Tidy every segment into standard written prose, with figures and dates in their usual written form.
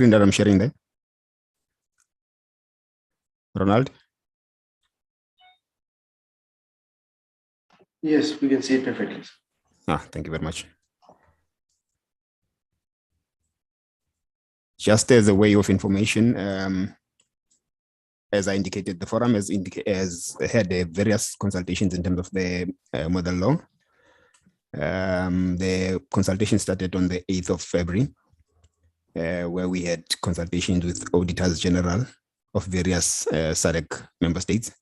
screen that I'm sharing there? Ronald? Yes, we can see it perfectly. Thank you very much. Just as a way of information, as I indicated, the forum has had various consultations in terms of the model law. The consultation started on the 8th of February, where we had consultations with auditors general of various SADC member states.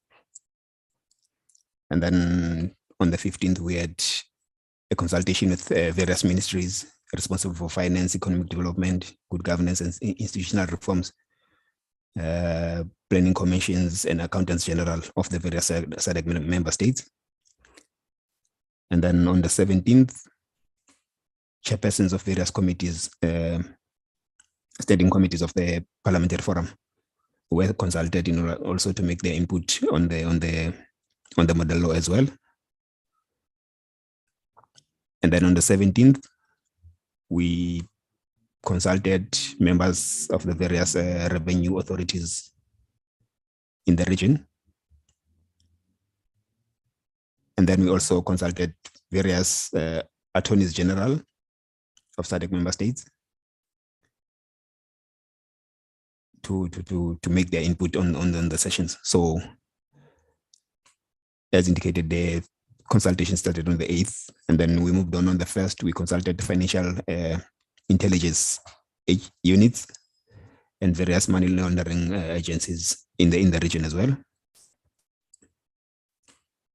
And then on the 15th, we had a consultation with various ministries responsible for finance, economic development, good governance, and institutional reforms, planning commissions, and accountants general of the various SADC member states. And then on the 17th, chairpersons of various committees, standing committees of the Parliamentary Forum, were consulted in order also to make their input on the model law as well. And then on the 17th, we consulted members of the various revenue authorities in the region. And then we also consulted various attorneys general of SADC member states to make their input on the sessions. So as indicated, the consultation started on the 8th, and then we moved on the 1st. We consulted the financial intelligence units and various money laundering agencies in the region as well.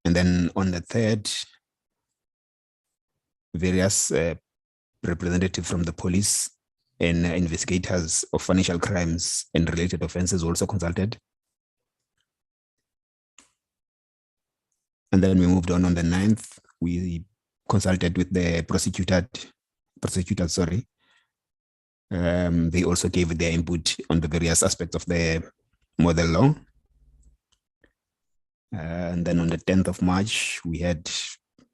And then on the 3rd, various representatives from the police and investigators of financial crimes and related offenses also consulted. And then we moved on the 9th. We consulted with the prosecutors. They also gave their input on the various aspects of the model law. And then on the 10th of March, we had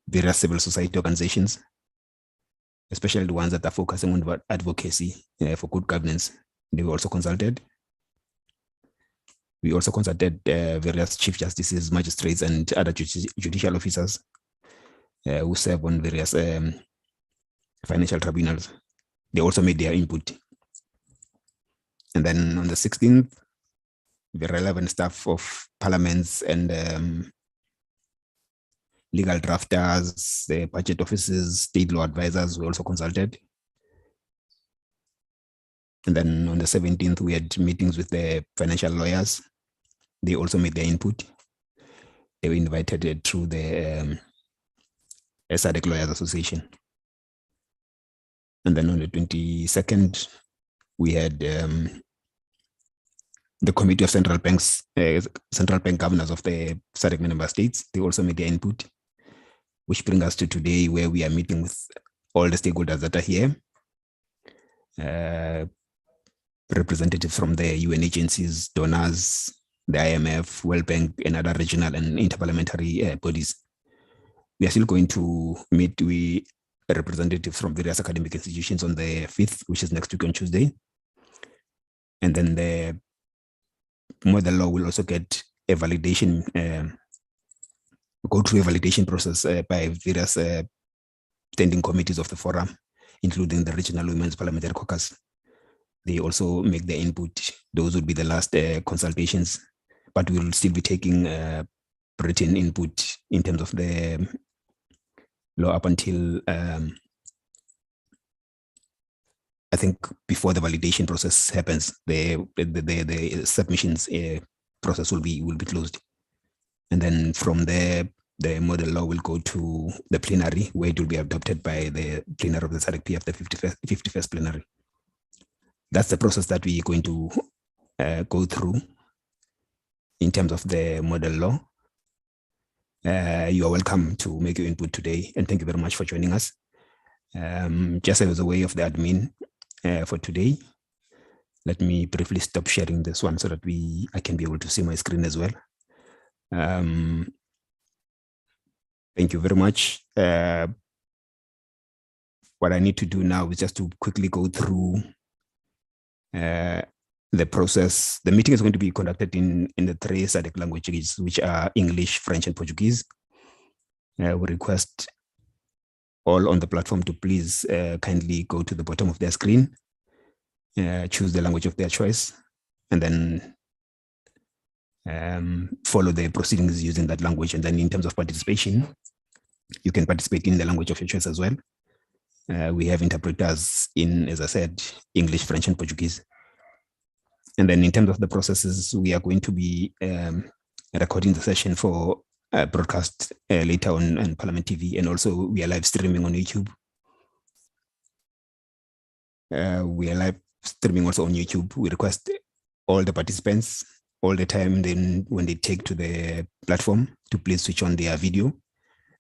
various civil society organizations, especially the ones that are focusing on advocacy for good governance. They were also consulted. We also consulted various chief justices, magistrates, and other judicial officers who serve on various financial tribunals. They also made their input. And then on the 16th, the relevant staff of parliaments and legal drafters, the budget officers, state law advisors were also consulted. And then on the 17th, we had meetings with the financial lawyers. They also made their input. They were invited through the SADC Lawyers Association. And then on the 22nd, we had the Committee of Central Bank Governors of the SADC member states. They also made their input, which brings us to today, where we are meeting with all the stakeholders that are here. Representatives from the UN agencies, donors, the IMF, World Bank, and other regional and interparliamentary bodies. We are still going to meet with representatives from various academic institutions on the 5th, which is next week on Tuesday. And then the model law will also get a validation, go through a validation process by various standing committees of the forum, including the Regional Women's Parliamentary Caucus. They also make their input. Those would be the last consultations, but we'll still be taking written input in terms of the law up until I think before the validation process happens, the submissions process will be closed, and then from there the model law will go to the plenary, where it will be adopted by the plenary of the SADC-PF, the 51st plenary. That's the process that we're going to go through in terms of the model law. You are welcome to make your input today, and thank you very much for joining us. Just as a way of the admin for today, let me briefly stop sharing this one so that I can be able to see my screen as well. Thank you very much. What I need to do now is just to quickly go through The meeting is going to be conducted in the three SADC languages, which are English, French, and Portuguese. We request all on the platform to please kindly go to the bottom of their screen, choose the language of their choice, and then follow the proceedings using that language. And then in terms of participation, you can participate in the language of your choice as well. We have interpreters in, as I said, English, French, and Portuguese. And then in terms of the processes, we are going to be recording the session for broadcast later on Parliament TV, and also we are live streaming on YouTube. We are live streaming also on YouTube. We request all the participants all the time, then when they take to the platform, to please switch on their video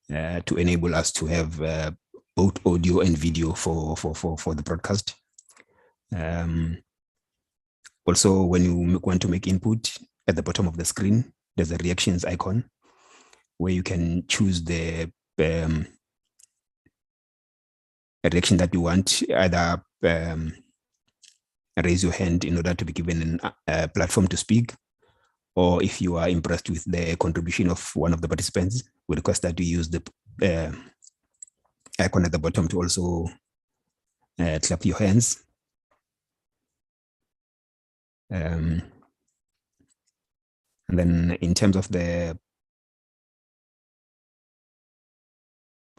to enable us to have both audio and video for the broadcast. Also, when you want to make input, at the bottom of the screen, there's a reactions icon where you can choose the reaction that you want, either raise your hand in order to be given a platform to speak, or if you are impressed with the contribution of one of the participants, we request that you use the icon at the bottom to also clap your hands. And then in terms of the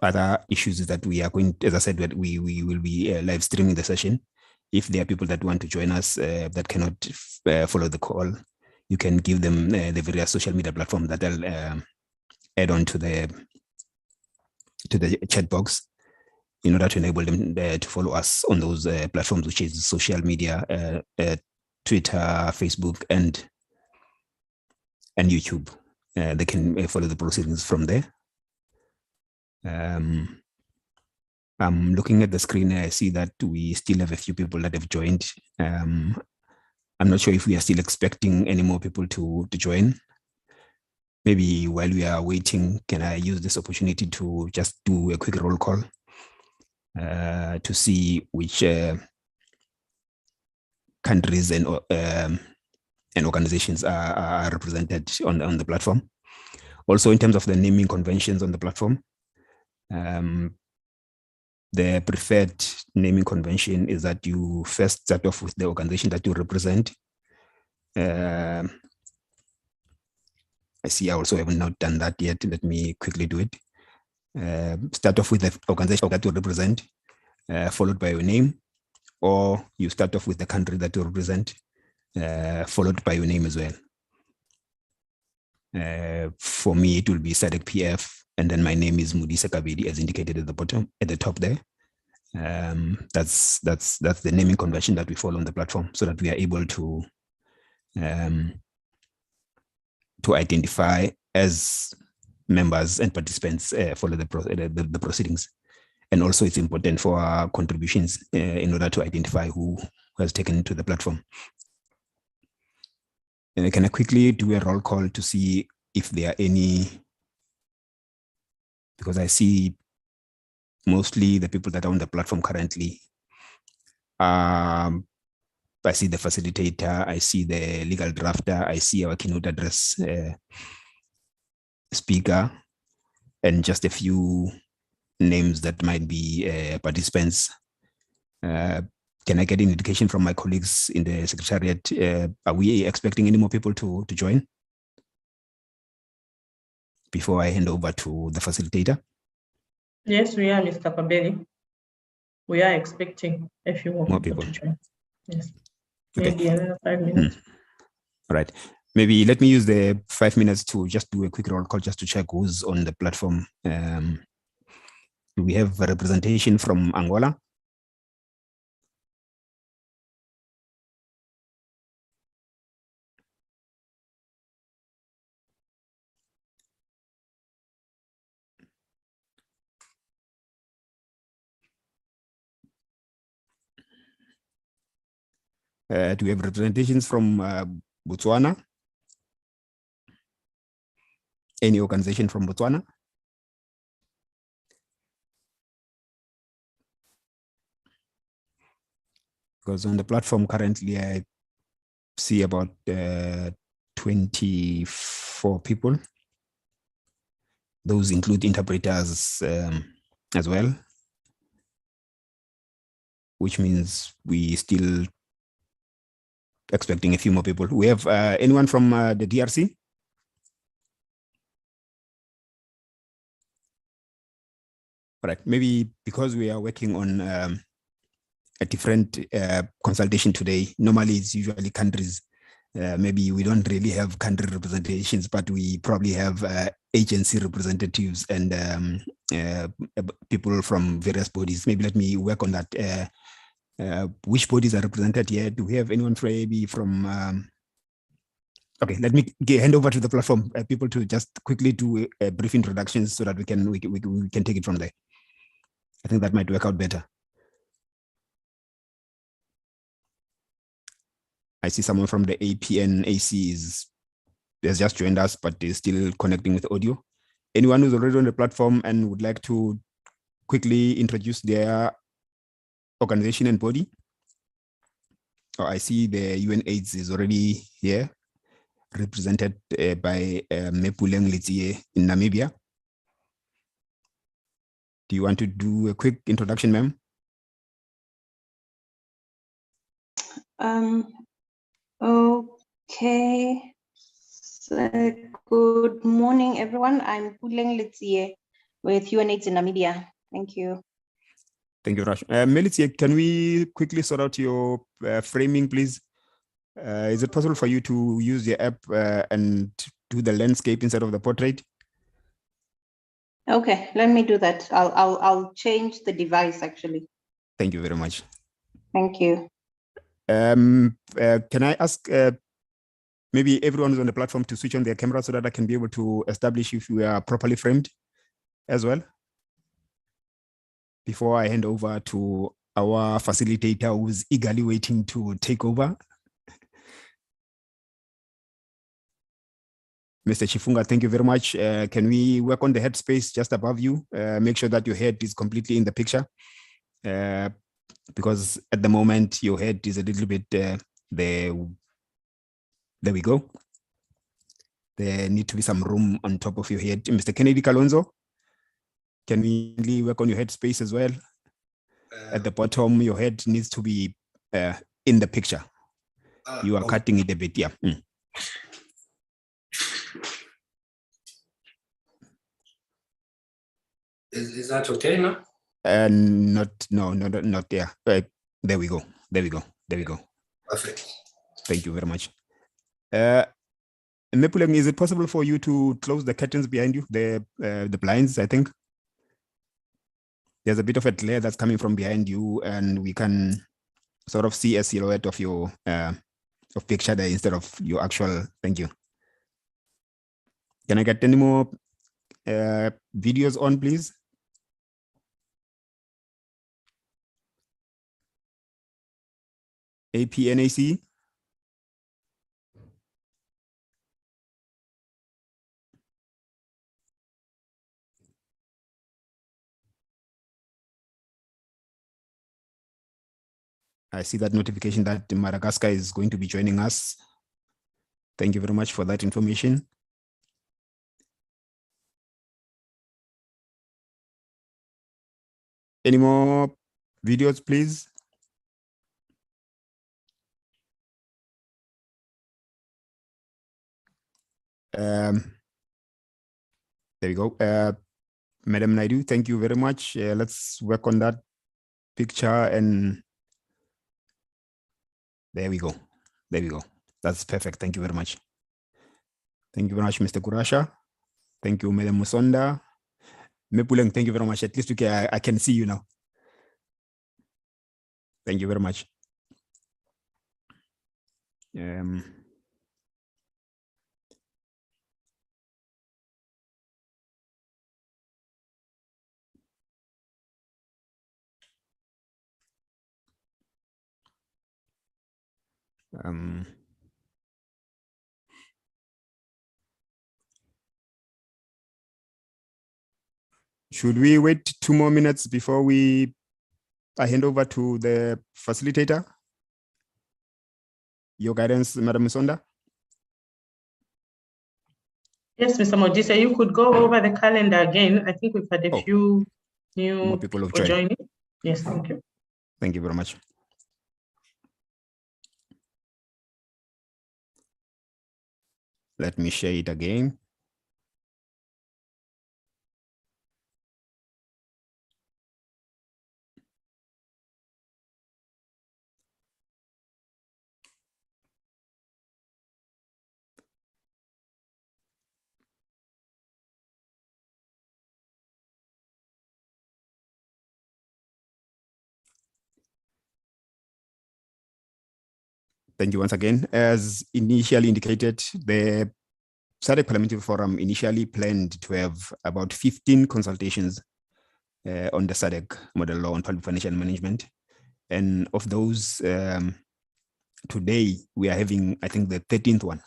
other issues is that we are going, as I said, we will be live streaming the session. If there are people that want to join us that cannot follow the call, you can give them the various social media platforms that I'll add on to the chat box in order to enable them to follow us on those platforms, which is social media, Twitter, Facebook, and YouTube. They can follow the proceedings from there. I'm looking at the screen. I see that we still have a few people that have joined. I'm not sure if we are still expecting any more people to join. Maybe while we are waiting, can I use this opportunity to just do a quick roll call to see which countries and organizations are represented on the platform. Also, in terms of the naming conventions on the platform, the preferred naming convention is that you first start off with the organization that you represent. I see I also have not done that yet. Let me quickly do it. Start off with the organization that you represent, followed by your name, or you start off with the country that you represent, followed by your name as well. For me, it will be SADC PF, and then my name is Mudisa Kabedi, as indicated at the bottom, at the top there. That's the naming convention that we follow on the platform, so that we are able to identify as members and participants follow the proceedings. And also, it's important for our contributions in order to identify who has taken to the platform. And can I quickly do a roll call to see if there are any, because I see mostly the people that are on the platform currently. I see the facilitator, I see the legal drafter, I see our keynote address speaker, and just a few names that might be participants. Can I get an indication from my colleagues in the secretariat? Are we expecting any more people to join before I hand over to the facilitator? Yes, we are, Mr. Kabedi. We are expecting a few more people to join. Yes. Okay. Maybe another 5 minutes. All right. Maybe let me use the 5 minutes to just do a quick roll call just to check who's on the platform. We have a representation from Angola. Do we have representations from Botswana? Any organization from Botswana? Because on the platform currently, I see about 24 people. Those include interpreters as well, which means we still expecting a few more people. We have anyone from the DRC? All right, maybe because we are working on a different consultation today, normally it's usually countries. Maybe we don't really have country representations, but we probably have agency representatives and people from various bodies. Maybe let me work on that. Which bodies are represented here? Do we have anyone maybe from? Okay, let me hand over to the platform people to just quickly do a brief introductions so that we can take it from there. I think that might work out better. I see someone from the APN AC has just joined us, but is still connecting with audio. Anyone who's already on the platform and would like to quickly introduce their organization and body? Oh, I see the UN-AIDS is already here, represented by Mepuleng Litsie in Namibia. Do you want to do a quick introduction, ma'am? Okay. So, good morning, everyone. I'm Puleng Litsie with UN-AIDS in Namibia. Thank you. Thank you, Rash. Melitsie, can we quickly sort out your framing, please? Is it possible for you to use your app and do the landscape instead of the portrait? Okay, let me do that. I'll change the device actually. Thank you very much. Thank you. Can I ask maybe everyone who's on the platform to switch on their camera so that I can be able to establish if we are properly framed as well? Before I hand over to our facilitator who's eagerly waiting to take over. Mr. Chifunga, thank you very much. Can we work on the headspace just above you? Make sure that your head is completely in the picture. Because at the moment, your head is a little bit there. There we go. There need to be some room on top of your head. Mr. Kennedy Kalonzo, can we work on your headspace as well? At the bottom, your head needs to be in the picture. You are cutting it a bit, yeah. Is that okay now? Not there. There we go. Perfect. Thank you very much. Mepuleng, is it possible for you to close the curtains behind you, the blinds, I think? There's a bit of a glare that's coming from behind you, and we can sort of see a silhouette of your of picture there instead of your actual. Thank you. Can I get any more videos on, please? APNAC. I see that notification that Madagascar is going to be joining us. Thank you very much for that information. Any more videos, please? There we go. Madam Naidu, thank you very much. Let's work on that picture, and there we go. That's perfect. Thank you very much. Thank you very much, Mr. Kurasha. Thank you, Madam Musonda. Mepuleng, thank you very much. At least I can see you now. Thank you very much. Should we wait 2 more minutes before I hand over to the facilitator? your guidance, Madam Sonda? Yes, Mr. Modise, you could go over the calendar again. I think we've had a few new people joining. Yes, thank you. Thank you very much. Let me share it again. Thank you once again. As initially indicated, the SADC Parliamentary Forum initially planned to have about 15 consultations on the SADC model law on public financial management. And of those, today we are having, I think, the 13th one.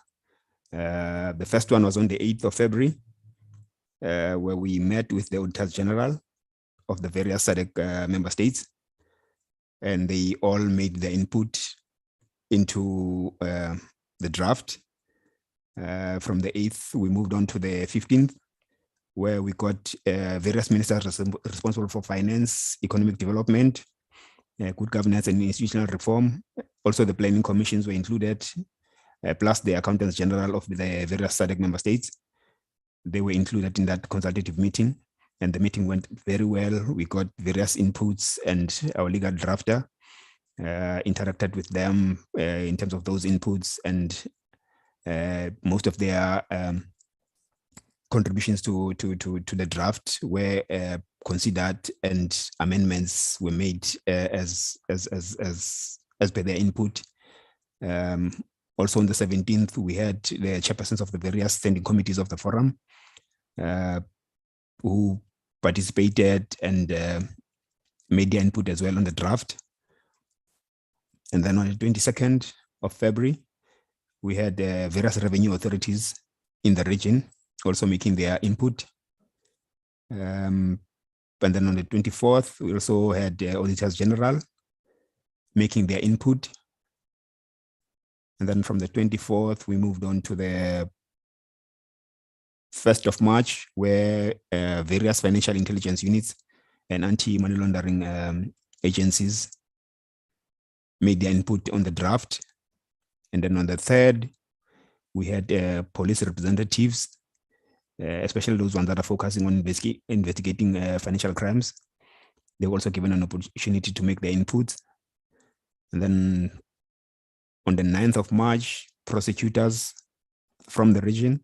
The first one was on the 8th of February, where we met with the Auditors General of the various SADC member states, and they all made their input into the draft. From the 8th, we moved on to the 15th, where we got various ministers responsible for finance, economic development, good governance and institutional reform. Also, the planning commissions were included, plus the accountants general of the various SADC member states. They were included in that consultative meeting, and the meeting went very well. We got various inputs, and our legal drafter interacted with them in terms of those inputs, and most of their contributions to the draft were considered, and amendments were made as per their input. Also on the 17th, we had the chairpersons of the various standing committees of the forum who participated and made their input as well on the draft. And then on the 22nd of February, we had various revenue authorities in the region also making their input. And then on the 24th, we also had the Auditors General making their input. And then from the 24th, we moved on to the 1st of March, where various financial intelligence units and anti-money laundering agencies made their input on the draft. And then on the 3rd, we had police representatives, especially those ones that are focusing on investigating financial crimes. They were also given an opportunity to make their inputs. And then on the 9th of March, prosecutors from the region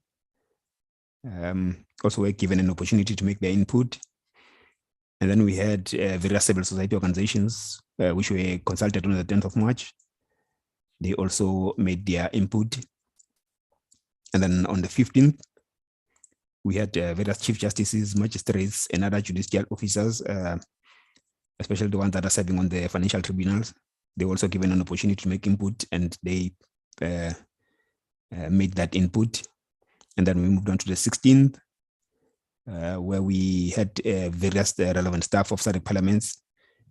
also were given an opportunity to make their input. And then we had various civil society organizations which were consulted on the 10th of March. They also made their input. And then on the 15th, we had various chief justices, magistrates, and other judicial officers, especially the ones that are serving on the financial tribunals. They were also given an opportunity to make input, and they made that input. And then we moved on to the 16th, where we had various relevant staff of SADC parliaments,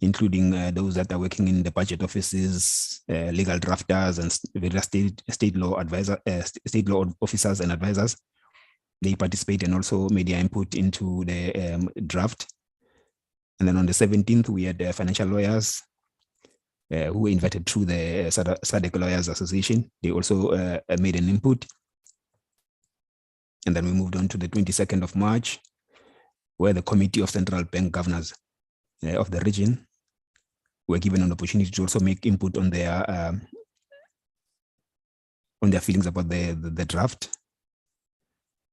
including those that are working in the budget offices, legal drafters, and various state law officers and advisors. They participated and also made their input into the draft. And then on the 17th, we had financial lawyers who were invited through the SADC Lawyers Association. They also made an input. And then we moved on to the 22nd of March, where the Committee of Central Bank Governors of the region were given an opportunity to also make input on their feelings about the draft.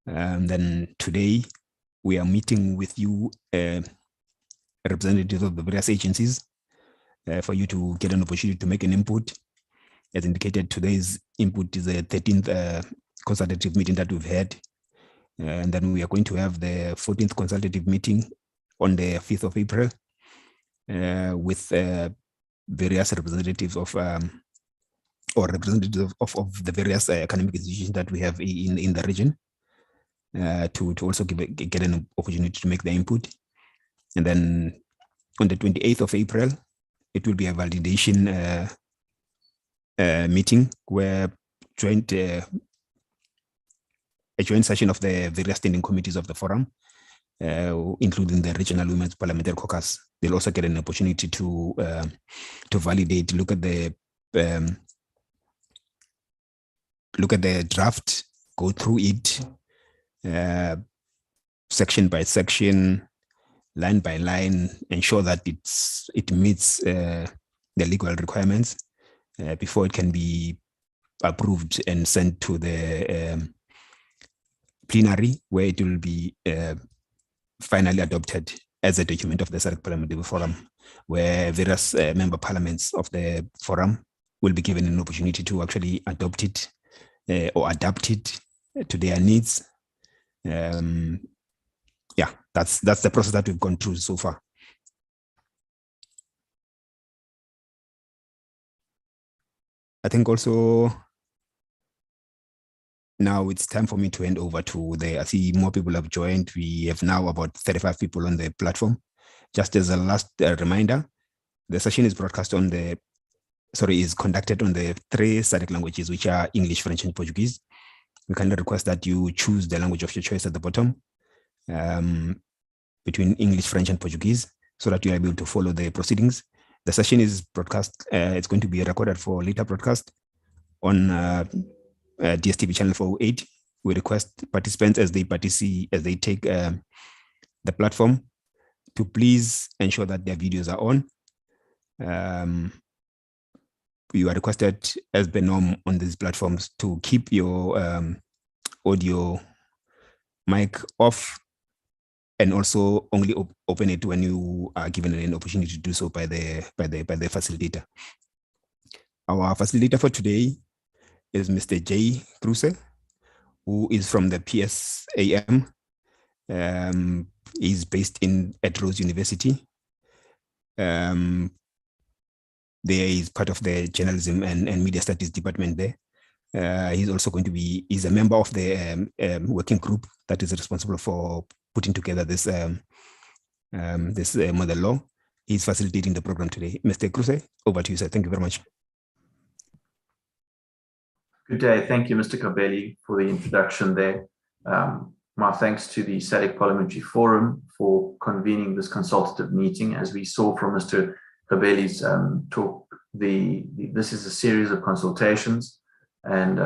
And then today, we are meeting with you, representatives of the various agencies, for you to get an opportunity to make an input. As indicated, today's input is the 13th consultative meeting that we've had. And then we are going to have the 14th consultative meeting on the 5th of April with various representatives of of the various academic institutions that we have in the region, to also get an opportunity to make the input. And then on the 28th of April, it will be a validation meeting where a joint session of the various standing committees of the forum, including the Regional Women's Parliamentary Caucus. They'll also get an opportunity to validate, look at the draft, go through it section by section, line by line, ensure that it meets the legal requirements before it can be approved and sent to the plenary, where it will be finally adopted as a document of the SADC Parliamentary Forum, where various member parliaments of the forum will be given an opportunity to actually adopt it or adapt it to their needs. Yeah, that's the process that we've gone through so far. I think also now it's time for me to hand over to I see more people have joined. We have now about 35 people on the platform. Just as a last reminder, the session is conducted on the 3 SADC languages, which are English, French, and Portuguese. We kindly request that you choose the language of your choice at the bottom between English, French, and Portuguese, so that you are able to follow the proceedings. The session is broadcast. It's going to be recorded for later broadcast on DSTV channel 408. We request participants as they take the platform to please ensure that their videos are on. You are requested, as the norm on these platforms, to keep your audio mic off, and also only open it when you are given an opportunity to do so by the facilitator. Our facilitator for today is Mr. J. Kruse, who is from the PSAM. He's based at Rose University. There is part of the journalism and media studies department there. He's also he's a member of the working group that is responsible for putting together this model law. He's facilitating the program today. Mr. Kruse, over to you, sir. Thank you very much. Good day. Thank you, Mr. Kabeli, for the introduction there. My thanks to the SADC Parliamentary Forum for convening this consultative meeting. As we saw from Mr. Kabeli's talk, this is a series of consultations, and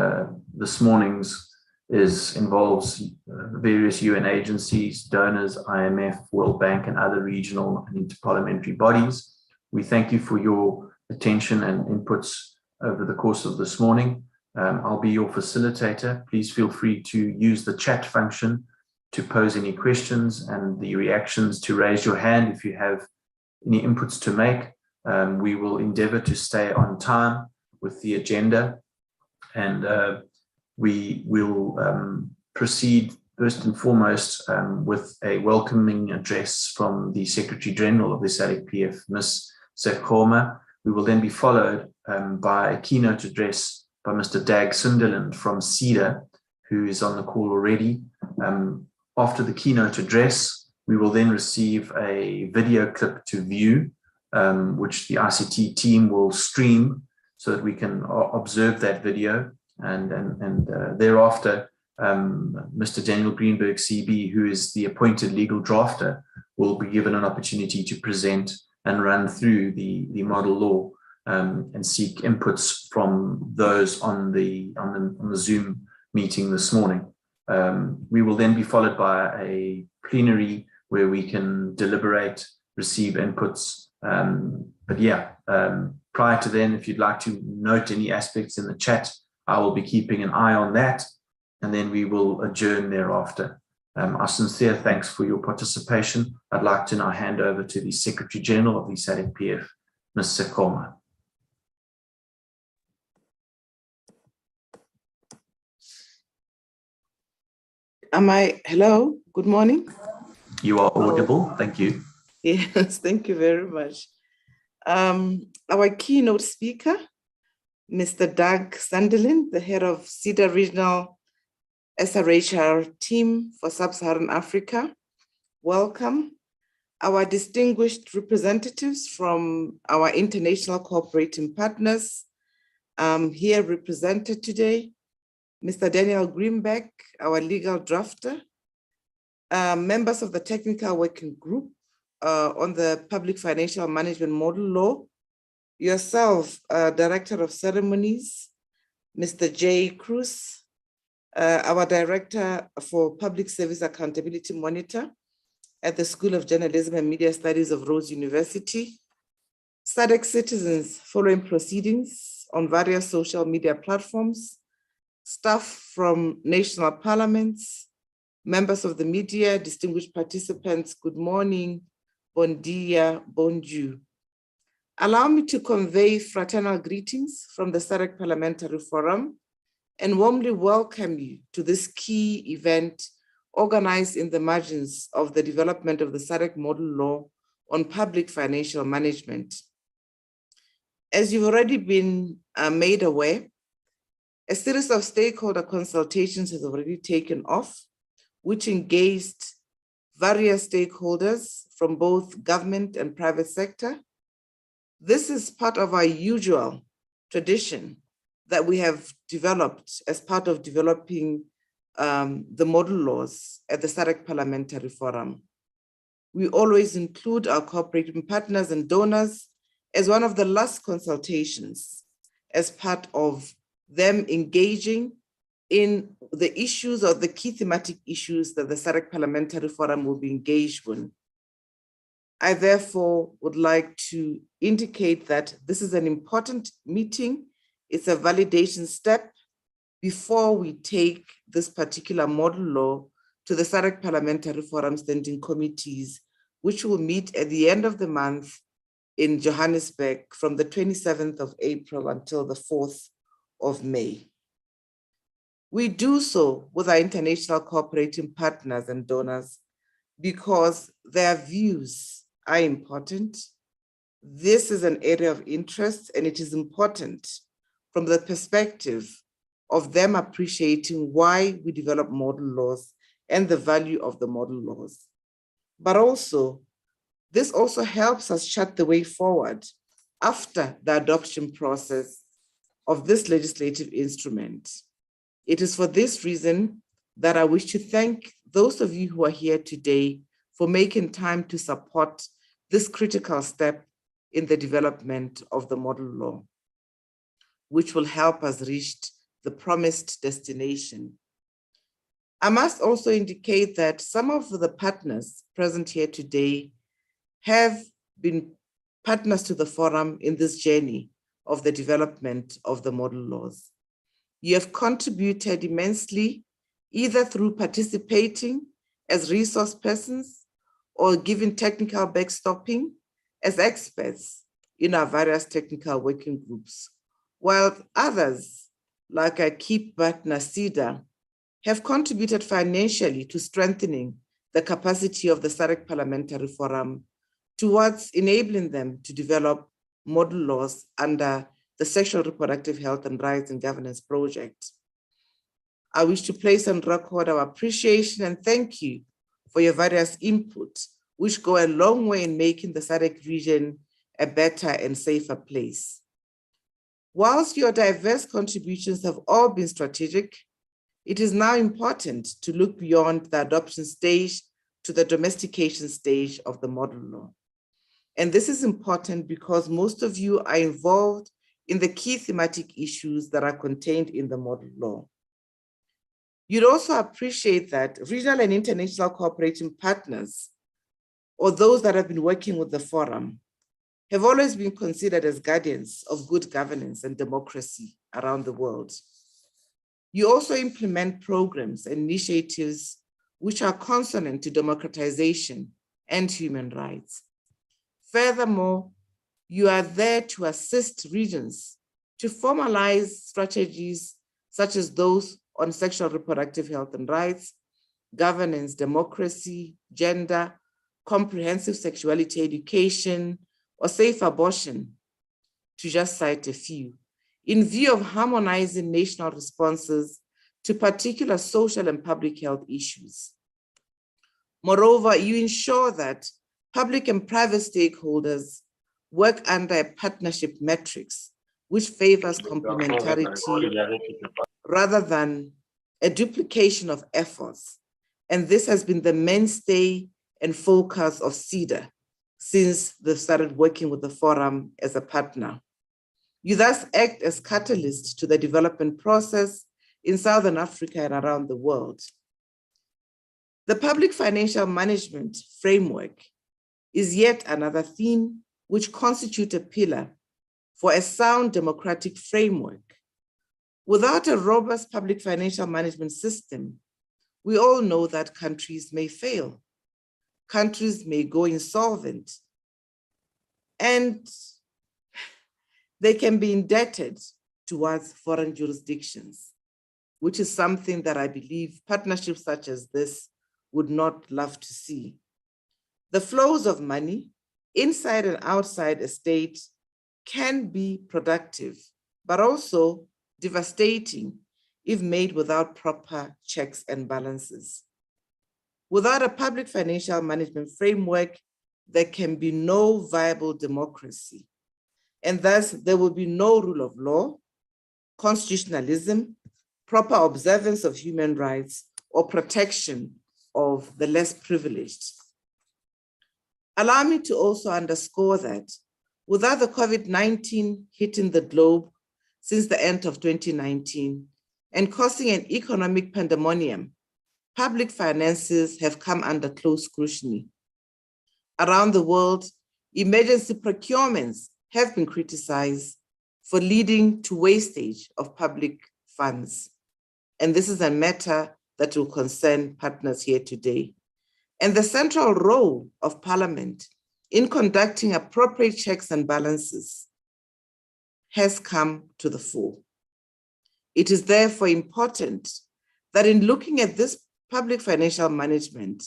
this morning's involves various UN agencies, donors, IMF, World Bank, and other regional and interparliamentary bodies. We thank you for your attention and inputs over the course of this morning. I'll be your facilitator. Please feel free to use the chat function to pose any questions, and the reactions to raise your hand if you have any inputs to make. We will endeavor to stay on time with the agenda, and we will proceed first and foremost with a welcoming address from the Secretary General of the SADC-PF, Ms. Sekoma. We will then be followed by a keynote address by Mr. Dag Sunderland from CEDA, who is on the call already. After the keynote address, we will then receive a video clip to view, which the ICT team will stream so that we can observe that video. And thereafter, Mr. Daniel Greenberg, CB, who is the appointed legal drafter, will be given an opportunity to present and run through the model law and seek inputs from those on the Zoom meeting this morning. We will then be followed by a plenary where we can deliberate, receive inputs. Prior to then, if you'd like to note any aspects in the chat, I will be keeping an eye on that, and then we will adjourn thereafter. Our sincere thanks for your participation. I'd like to now hand over to the Secretary General of the SADC-PF, Ms. Sekoma. Hello, good morning. You are audible, thank you. Yes, thank you very much. Our keynote speaker, Mr. Dag Sunderland, the head of CEDA Regional SRHR team for Sub-Saharan Africa. Welcome. Our distinguished representatives from our international cooperating partners, here represented today, Mr. Daniel Greenback, our legal drafter, members of the technical working group on the public financial management model law, yourself, Director of Ceremonies, Mr. Jay Cruz, our Director for Public Service Accountability Monitor at the School of Journalism and Media Studies of Rhodes University, SADC citizens following proceedings on various social media platforms, staff from national parliaments, members of the media, distinguished participants, good morning, bon dia, bonjour. Allow me to convey fraternal greetings from the SADC Parliamentary Forum and warmly welcome you to this key event organized in the margins of the development of the SADC model law on public financial management. As you've already been made aware, a series of stakeholder consultations has already taken off, which engaged various stakeholders from both government and private sector. This is part of our usual tradition that we have developed as part of developing the model laws at the SADC Parliamentary Forum. We always include our cooperating partners and donors as one of the last consultations as part of them engaging in the issues or the key thematic issues that the SADC Parliamentary Forum will be engaged in. I therefore would like to indicate that this is an important meeting. It's a validation step before we take this particular model law to the SADC Parliamentary Forum standing committees, which will meet at the end of the month in Johannesburg from the 27th of April until the 4th of May. We do so with our international cooperating partners and donors because their views are important. This is an area of interest, and it is important from the perspective of them appreciating why we develop model laws and the value of the model laws. But also, this also helps us chart the way forward after the adoption process of this legislative instrument. It is for this reason that I wish to thank those of you who are here today for making time to support this critical step in the development of the model law, which will help us reach the promised destination. I must also indicate that some of the partners present here today have been partners to the forum in this journey of the development of the model laws. You have contributed immensely, either through participating as resource persons or giving technical backstopping as experts in our various technical working groups, while others, like our key partner, SEDA, have contributed financially to strengthening the capacity of the SADC Parliamentary Forum towards enabling them to develop model laws under the Sexual Reproductive Health and Rights and Governance Project. I wish to place on record our appreciation and thank you for your various input, which go a long way in making the SADC region a better and safer place. Whilst your diverse contributions have all been strategic, it is now important to look beyond the adoption stage to the domestication stage of the model law. And this is important because most of you are involved in the key thematic issues that are contained in the model law. You'd also appreciate that regional and international cooperating partners, or those that have been working with the forum, have always been considered as guardians of good governance and democracy around the world. You also implement programs and initiatives which are consonant to democratization and human rights. Furthermore, you are there to assist regions to formalize strategies such as those on sexual reproductive health and rights, governance, democracy, gender, comprehensive sexuality education, or safe abortion, to just cite a few, in view of harmonizing national responses to particular social and public health issues. Moreover, you ensure that public and private stakeholders work under a partnership matrix which favors complementarity rather than a duplication of efforts. And this has been the mainstay and focus of CEDA since they've started working with the forum as a partner. You thus act as catalyst to the development process in Southern Africa and around the world. The public financial management framework is yet another theme which constitutes a pillar for a sound democratic framework. Without a robust public financial management system, we all know that countries may fail, countries may go insolvent, and they can be indebted towards foreign jurisdictions, which is something that I believe partnerships such as this would not love to see. The flows of money inside and outside a state can be productive, but also devastating if made without proper checks and balances. Without a public financial management framework, there can be no viable democracy. And thus there will be no rule of law, constitutionalism, proper observance of human rights, or protection of the less privileged. Allow me to also underscore that without the COVID-19 hitting the globe since the end of 2019 and causing an economic pandemonium, public finances have come under close scrutiny. Around the world, emergency procurements have been criticized for leading to wastage of public funds. And this is a matter that will concern partners here today. And the central role of Parliament in conducting appropriate checks and balances has come to the fore. It is therefore important that in looking at this public financial management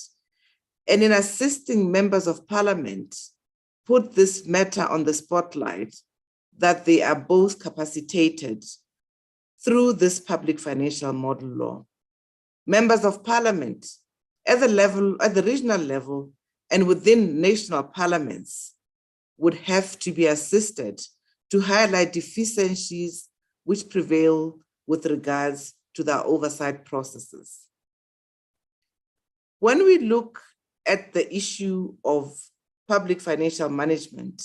and in assisting members of Parliament put this matter on the spotlight, that they are both capacitated through this public financial model law. Members of Parliament at the regional level and within national parliaments would have to be assisted to highlight deficiencies which prevail with regards to their oversight processes. When we look at the issue of public financial management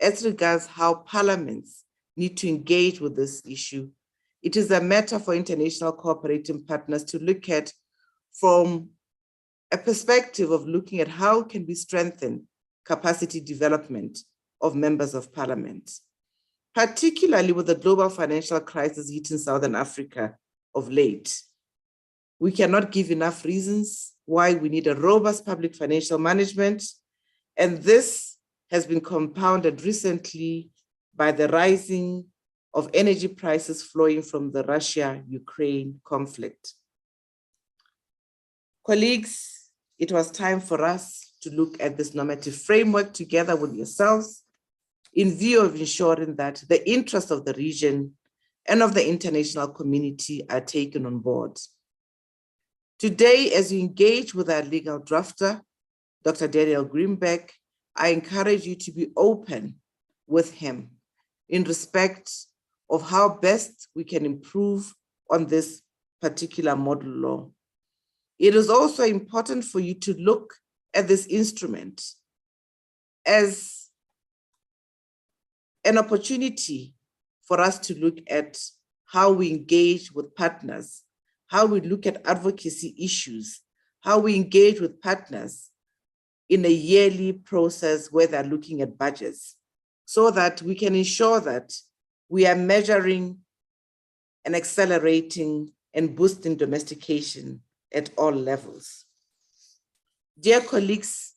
as regards how parliaments need to engage with this issue, it is a matter for international cooperating partners to look at from a perspective of looking at how can we strengthen capacity development of members of Parliament, particularly with the global financial crisis hitting Southern Africa of late. We cannot give enough reasons why we need a robust public financial management, and this has been compounded recently by the rising of energy prices flowing from the Russia-Ukraine conflict. Colleagues, it was time for us to look at this normative framework together with yourselves in view of ensuring that the interests of the region and of the international community are taken on board. Today, as you engage with our legal drafter, Dr. Daniel Greenberg, I encourage you to be open with him in respect of how best we can improve on this particular model law. It is also important for you to look at this instrument as an opportunity for us to look at how we engage with partners, how we look at advocacy issues, how we engage with partners in a yearly process where they're looking at budgets, so that we can ensure that we are measuring and accelerating and boosting domestication at all levels. Dear colleagues,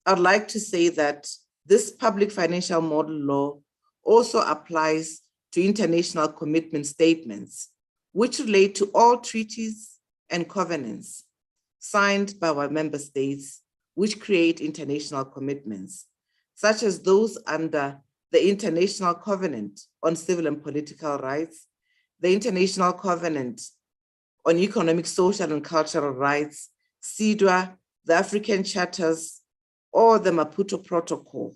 I'd like to say that this public financial model law also applies to international commitment statements, which relate to all treaties and covenants signed by our member states, which create international commitments, such as those under the International Covenant on Civil and Political Rights, the International Covenant on Economic, Social, and Cultural Rights, CEDAW, the African Charters, or the Maputo Protocol.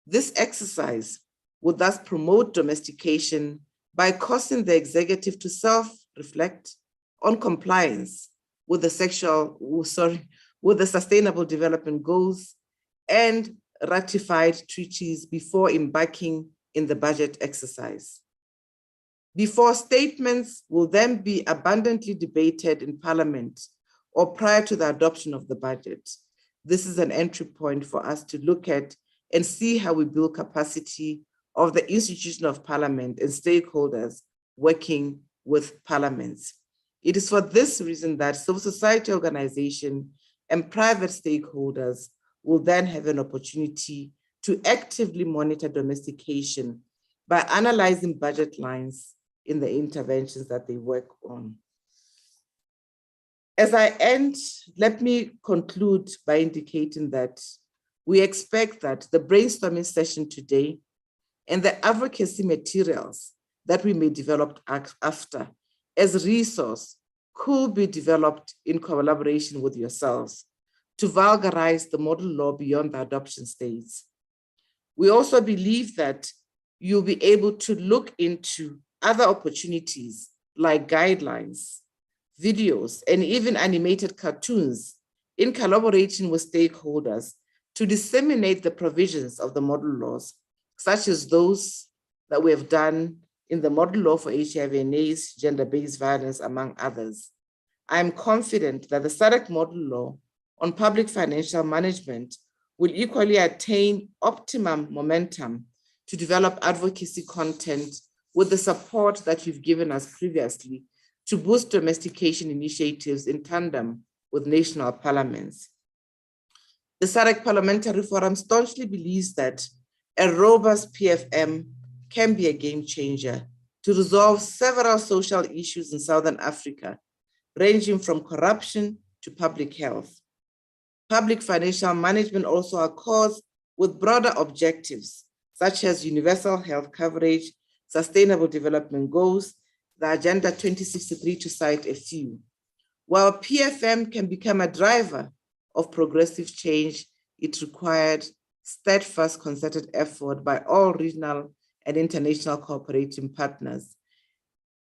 This exercise would thus promote domestication by causing the executive to self-reflect on compliance with the Sustainable Development Goals and ratified treaties before embarking in the budget exercise. Before statements will then be abundantly debated in Parliament or prior to the adoption of the budget. This is an entry point for us to look at and see how we build capacity of the institution of Parliament and stakeholders working with parliaments. It is for this reason that civil society organization and private stakeholders will then have an opportunity to actively monitor domestication by analyzing budget lines in the interventions that they work on. As I end, let me conclude by indicating that we expect that the brainstorming session today and the advocacy materials that we may develop after as a resource could be developed in collaboration with yourselves to vulgarize the model law beyond the adoption stage. We also believe that you'll be able to look into other opportunities like guidelines, videos, and even animated cartoons in collaborating with stakeholders to disseminate the provisions of the model laws, such as those that we have done in the model law for HIV and AIDS, gender-based violence, among others. I am confident that the SADC model law on public financial management will equally attain optimum momentum to develop advocacy content with the support that you've given us previously to boost domestication initiatives in tandem with national parliaments. The SADC Parliamentary Forum staunchly believes that a robust PFM can be a game changer to resolve several social issues in Southern Africa, ranging from corruption to public health. Public financial management also accords with broader objectives, such as universal health coverage, sustainable development goals, the Agenda 2063 to cite a few. While PFM can become a driver of progressive change, it required steadfast concerted effort by all regional and international cooperating partners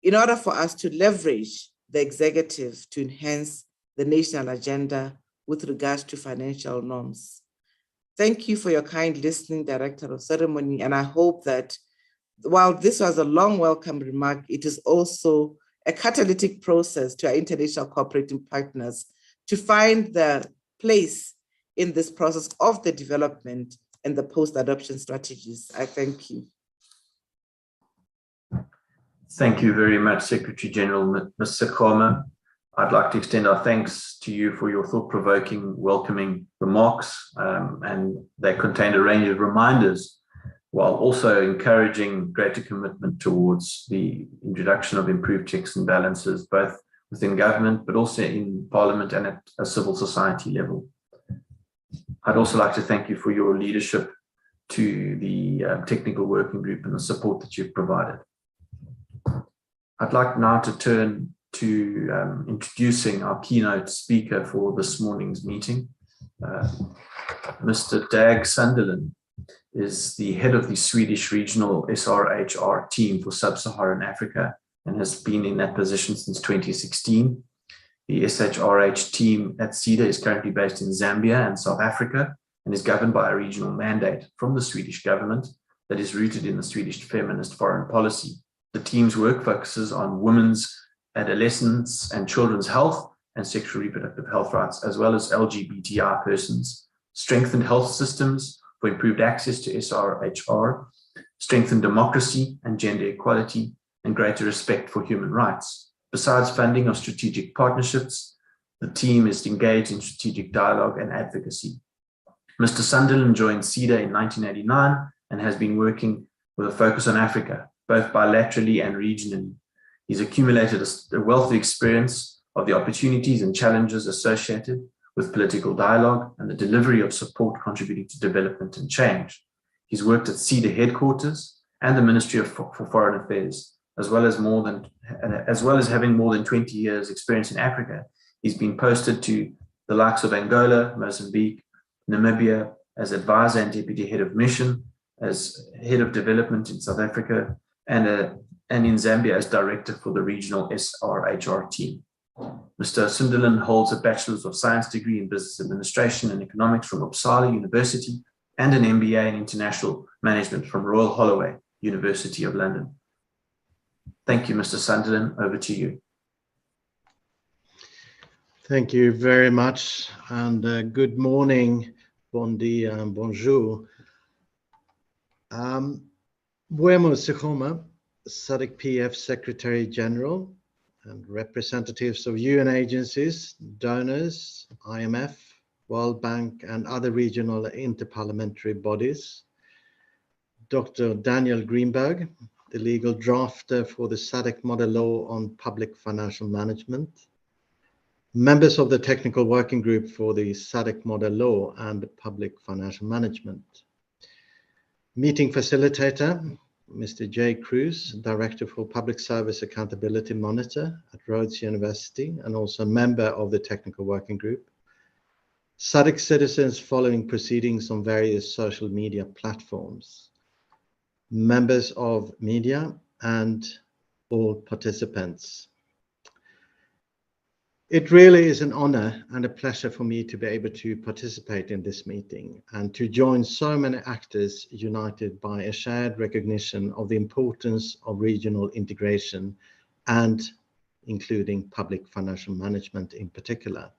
in order for us to leverage the executive to enhance the national agenda with regards to financial norms. Thank you for your kind listening, Director of Ceremony, and I hope that while this was a long welcome remark, it is also a catalytic process to our international cooperating partners to find their place in this process of the development and the post-adoption strategies. I thank you. Thank you very much, Secretary General Ms. Sekoma. I'd like to extend our thanks to you for your thought-provoking, welcoming remarks, and they contained a range of reminders while also encouraging greater commitment towards the introduction of improved checks and balances, both within government, but also in Parliament and at a civil society level. I'd also like to thank you for your leadership to the technical working group and the support that you've provided. I'd like now to turn to introducing our keynote speaker for this morning's meeting. Mr. Dag Sunderland is the head of the Swedish regional SRHR team for Sub-Saharan Africa and has been in that position since 2016. The SHRH team at SIDA is currently based in Zambia and South Africa and is governed by a regional mandate from the Swedish government that is rooted in the Swedish feminist foreign policy. The team's work focuses on women's, adolescents, and children's health and sexual reproductive health rights, as well as LGBTI persons, strengthened health systems for improved access to SRHR, strengthened democracy and gender equality, and greater respect for human rights. Besides funding of strategic partnerships, the team is engaged in strategic dialogue and advocacy. Mr. Sunderland joined SIDA in 1989 and has been working with a focus on Africa, both bilaterally and regionally. He's accumulated a wealth of experience of the opportunities and challenges associated with political dialogue and the delivery of support contributing to development and change. He's worked at SIDA headquarters and the Ministry for Foreign Affairs, as well as having more than 20 years experience in Africa. He's been posted to the likes of Angola, Mozambique, Namibia as advisor and deputy head of mission, as Head of Development in South Africa, and in Zambia as Director for the Regional SRHR team. Mr. Sunderland holds a Bachelor's of Science degree in Business Administration and Economics from Uppsala University and an MBA in International Management from Royal Holloway, University of London. Thank you, Mr. Sunderland. Over to you. Thank you very much, and good morning, bon dia, and bonjour. Buemo Sechoma, SADC PF Secretary General, and representatives of UN agencies, donors, IMF, World Bank, and other regional interparliamentary bodies. Dr. Daniel Greenberg, the legal drafter for the SADC Model Law on Public Financial Management. Members of the Technical Working Group for the SADC Model Law and Public Financial Management. Meeting facilitator, Mr. Jay Cruz, Director for Public Service Accountability Monitor at Rhodes University and also a member of the Technical Working Group. SADC citizens following proceedings on various social media platforms. Members of media and all participants. It really is an honor and a pleasure for me to be able to participate in this meeting and to join so many actors united by a shared recognition of the importance of regional integration and including public financial management in particular.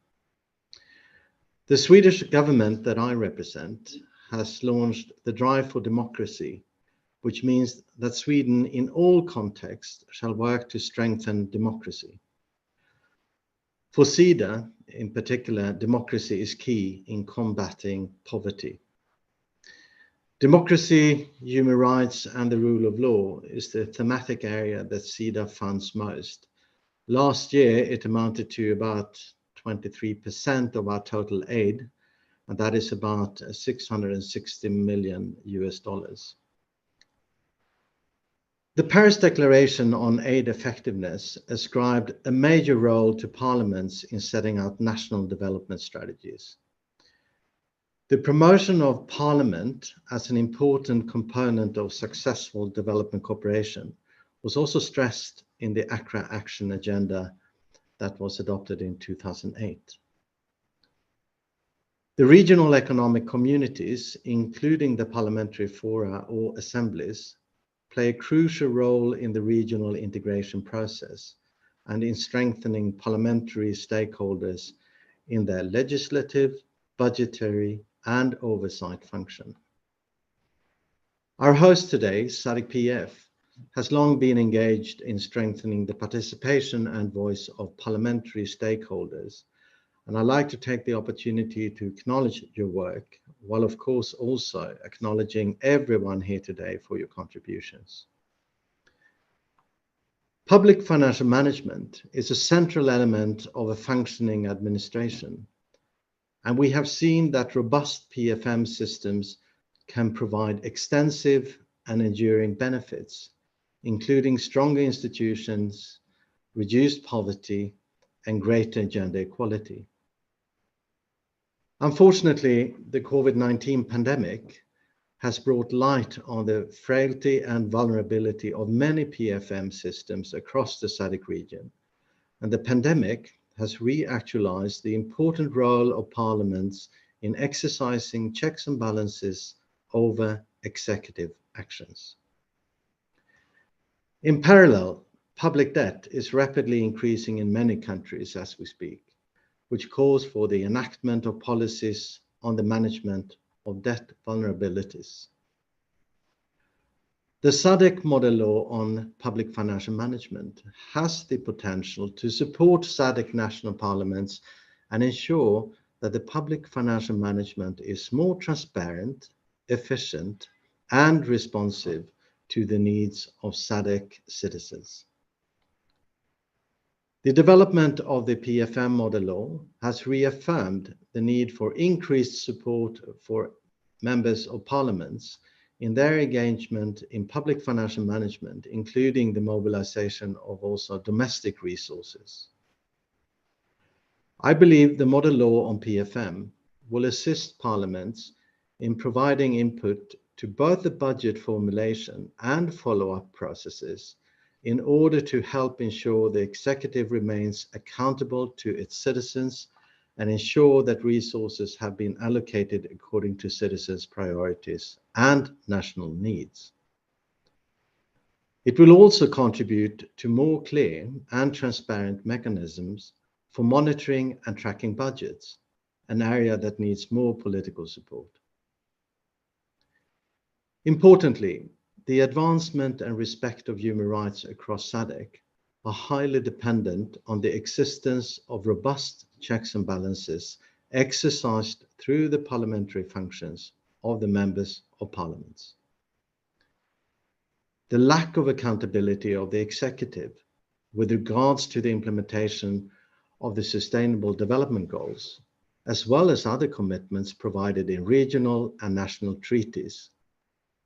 The Swedish government that I represent has launched the Drive for Democracy, which means that Sweden in all contexts shall work to strengthen democracy. For SIDA, in particular, democracy is key in combating poverty. Democracy, human rights, and the rule of law is the thematic area that SIDA funds most. Last year, it amounted to about 23% of our total aid, and that is about $660 million US. The Paris Declaration on Aid Effectiveness ascribed a major role to parliaments in setting out national development strategies. The promotion of parliament as an important component of successful development cooperation was also stressed in the Accra Action Agenda that was adopted in 2008. The regional economic communities, including the parliamentary fora or assemblies, play a crucial role in the regional integration process and in strengthening parliamentary stakeholders in their legislative, budgetary, and oversight function. Our host today, SADC PF, has long been engaged in strengthening the participation and voice of parliamentary stakeholders, and I'd like to take the opportunity to acknowledge your work, while of course also acknowledging everyone here today for your contributions. Public financial management is a central element of a functioning administration, and we have seen that robust PFM systems can provide extensive and enduring benefits, including stronger institutions, reduced poverty, and greater gender equality. Unfortunately, the COVID-19 pandemic has brought light on the frailty and vulnerability of many PFM systems across the SADC region, and the pandemic has reactualized the important role of parliaments in exercising checks and balances over executive actions. In parallel, public debt is rapidly increasing in many countries as we speak, which calls for the enactment of policies on the management of debt vulnerabilities. The SADC Model Law on Public Financial Management has the potential to support SADC national parliaments and ensure that the public financial management is more transparent, efficient, and responsive to the needs of SADC citizens. The development of the PFM model law has reaffirmed the need for increased support for members of parliaments in their engagement in public financial management, including the mobilization of also domestic resources. I believe the model law on PFM will assist parliaments in providing input to both the budget formulation and follow-up processes in order to help ensure the executive remains accountable to its citizens and ensure that resources have been allocated according to citizens' priorities and national needs. It will also contribute to more clear and transparent mechanisms for monitoring and tracking budgets, an area that needs more political support. Importantly, the advancement and respect of human rights across SADC are highly dependent on the existence of robust checks and balances exercised through the parliamentary functions of the members of parliaments. The lack of accountability of the executive with regards to the implementation of the Sustainable Development Goals, as well as other commitments provided in regional and national treaties,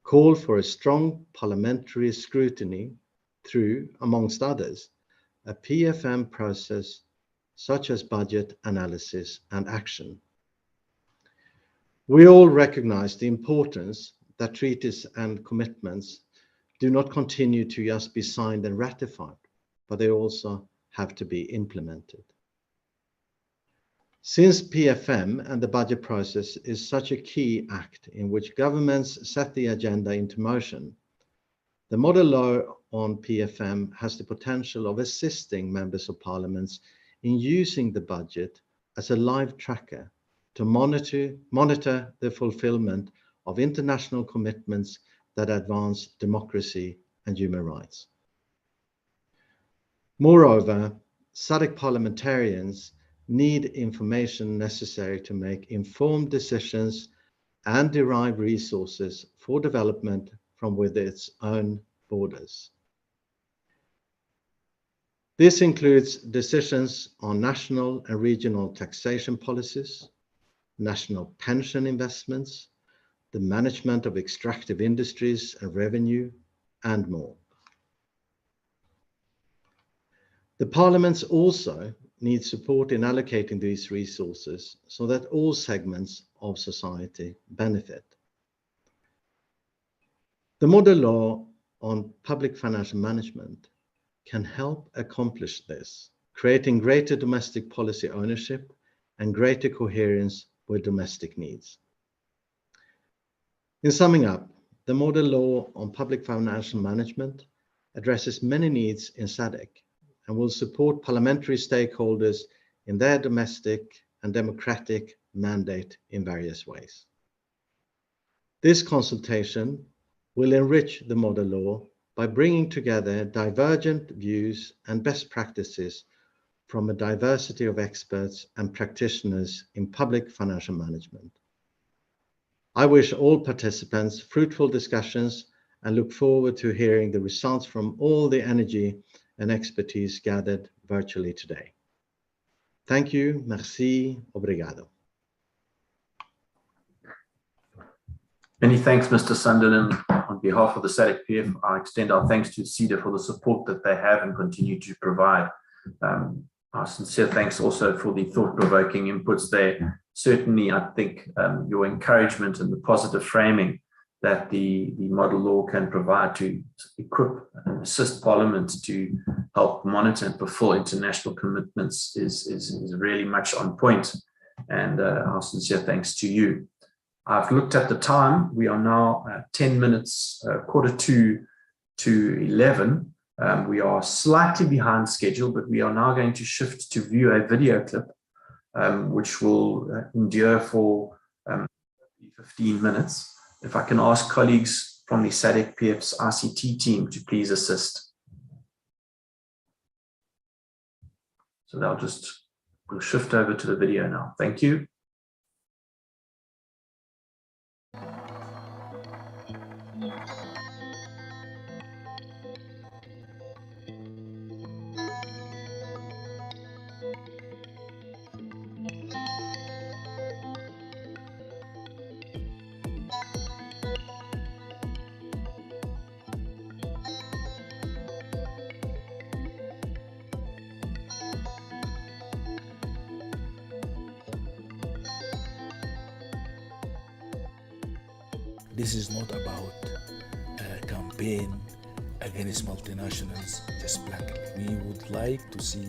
call for a strong parliamentary scrutiny through, amongst others, a PFM process such as budget analysis and action. We all recognize the importance that treaties and commitments do not continue to just be signed and ratified, but they also have to be implemented. Since PFM and the budget process is such a key act in which governments set the agenda into motion, the model law on PFM has the potential of assisting members of parliaments in using the budget as a live tracker to monitor the fulfillment of international commitments that advance democracy and human rights. Moreover, SADC parliamentarians need information necessary to make informed decisions and derive resources for development from within its own borders. This includes decisions on national and regional taxation policies, national pension investments, the management of extractive industries and revenue, and more. The parliaments also need support in allocating these resources so that all segments of society benefit. The model law on public financial management can help accomplish this, creating greater domestic policy ownership and greater coherence with domestic needs. In summing up, the model law on public financial management addresses many needs in SADC and will support parliamentary stakeholders in their domestic and democratic mandate in various ways. This consultation will enrich the model law by bringing together divergent views and best practices from a diversity of experts and practitioners in public financial management. I wish all participants fruitful discussions and look forward to hearing the results from all the energy and expertise gathered virtually today. Thank you, merci, obrigado. Many thanks, Mr. Sunderland. On behalf of the SADC PF, I extend our thanks to CEDA for the support that they have and continue to provide. Our sincere thanks also for the thought-provoking inputs there. Certainly, I think your encouragement and the positive framing that the model law can provide to equip and assist Parliament to help monitor and fulfill international commitments is really much on point. And our sincere thanks to you. I've looked at the time. We are now 10 minutes, quarter to 11. We are slightly behind schedule, but we are now going to shift to view a video clip, which will endure for 15 minutes. If I can ask colleagues from the SADC PF's ICT team to please assist. So we'll shift over to the video now. Thank you. This is not about a campaign against multinationals just blankly. We would like to see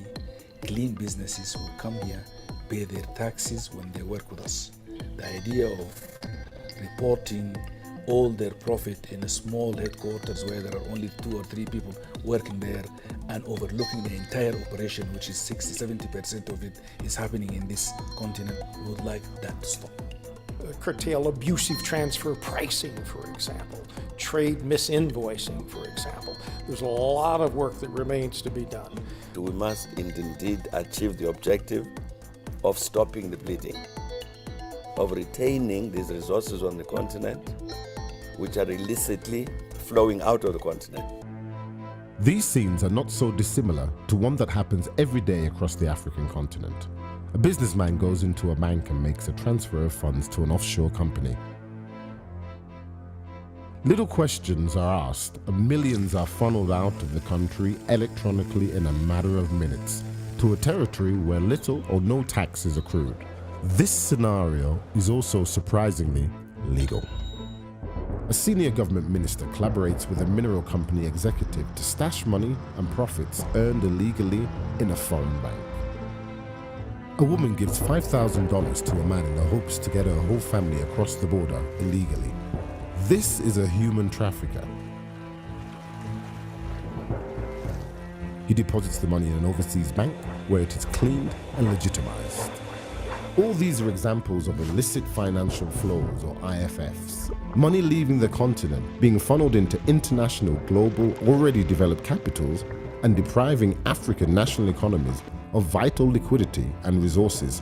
clean businesses who come here, pay their taxes when they work with us. The idea of reporting all their profit in a small headquarters where there are only 2 or 3 people working there and overlooking the entire operation, which is 60-70% of it is happening in this continent, we would like that to stop. Curtail abusive transfer pricing, for example, trade misinvoicing, for example. There's a lot of work that remains to be done. We must indeed achieve the objective of stopping the bleeding, of retaining these resources on the continent, which are illicitly flowing out of the continent. These scenes are not so dissimilar to one that happens every day across the African continent. A businessman goes into a bank and makes a transfer of funds to an offshore company. Little questions are asked and millions are funneled out of the country electronically in a matter of minutes to a territory where little or no tax is accrued. This scenario is also surprisingly legal. A senior government minister collaborates with a mineral company executive to stash money and profits earned illegally in a foreign bank. A woman gives $5,000 to a man in the hopes to get her whole family across the border illegally. This is a human trafficker. He deposits the money in an overseas bank where it is cleaned and legitimized. All these are examples of illicit financial flows, or IFFs. Money leaving the continent, being funneled into international, global, already developed capitals and depriving African national economies of vital liquidity and resources.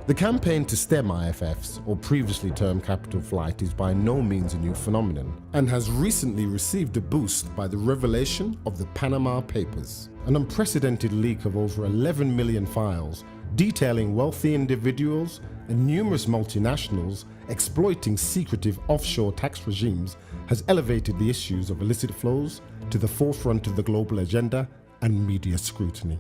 The campaign to stem IFFs, or previously termed capital flight, is by no means a new phenomenon and has recently received a boost by the revelation of the Panama Papers, an unprecedented leak of over 11 million files detailing wealthy individuals and numerous multinationals exploiting secretive offshore tax regimes has elevated the issues of illicit flows to the forefront of the global agenda and media scrutiny.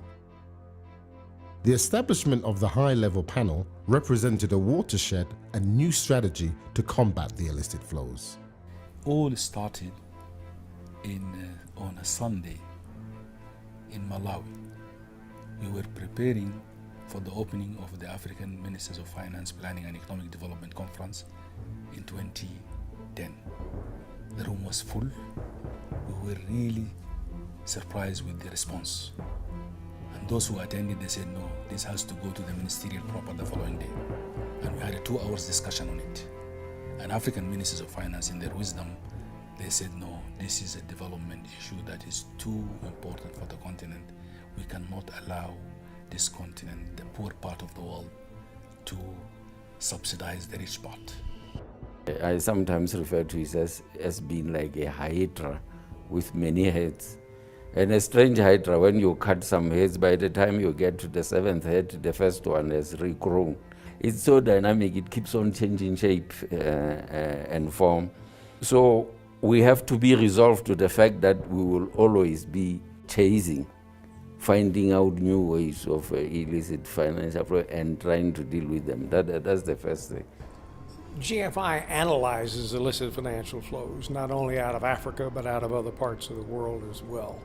The establishment of the high-level panel represented a watershed and new strategy to combat the illicit flows. All started on a Sunday in Malawi. We were preparing for the opening of the African Ministers of Finance, Planning and Economic Development Conference in 2010. The room was full. We were really surprised with the response. And those who attended, they said, no, this has to go to the ministerial proper the following day. And we had a 2 hours discussion on it. And African Ministers of Finance, in their wisdom, they said, no, this is a development issue that is too important for the continent. We cannot allow this continent, the poor part of the world, to subsidize the rich part. I sometimes refer to it as being like a hydra with many heads. And a strange hydra, when you cut some heads, by the time you get to the 7th head, the first one has regrown. It's so dynamic, it keeps on changing shape and form. So we have to be resolved to the fact that we will always be chasing, finding out new ways of illicit financial flow and trying to deal with them. That's the first thing. GFI analyzes illicit financial flows, not only out of Africa, but out of other parts of the world as well.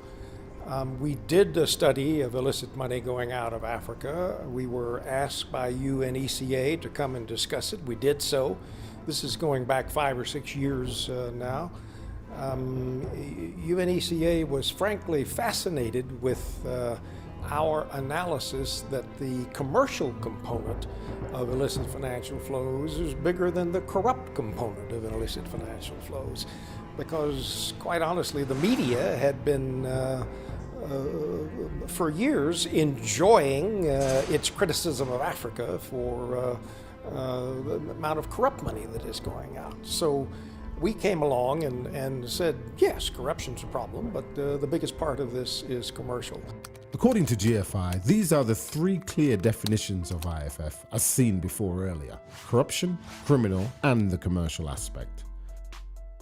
We did a study of illicit money going out of Africa. We were asked by UNECA to come and discuss it. We did so. This is going back 5 or 6 years now. UNECA was frankly fascinated with our analysis that the commercial component of illicit financial flows is bigger than the corrupt component of illicit financial flows, because quite honestly the media had been for years enjoying its criticism of Africa for the amount of corrupt money that is going out. So we came along and said, yes, corruption's a problem, but the biggest part of this is commercial. According to GFI, these are the 3 clear definitions of IFF as seen before earlier: corruption, criminal, and the commercial aspect.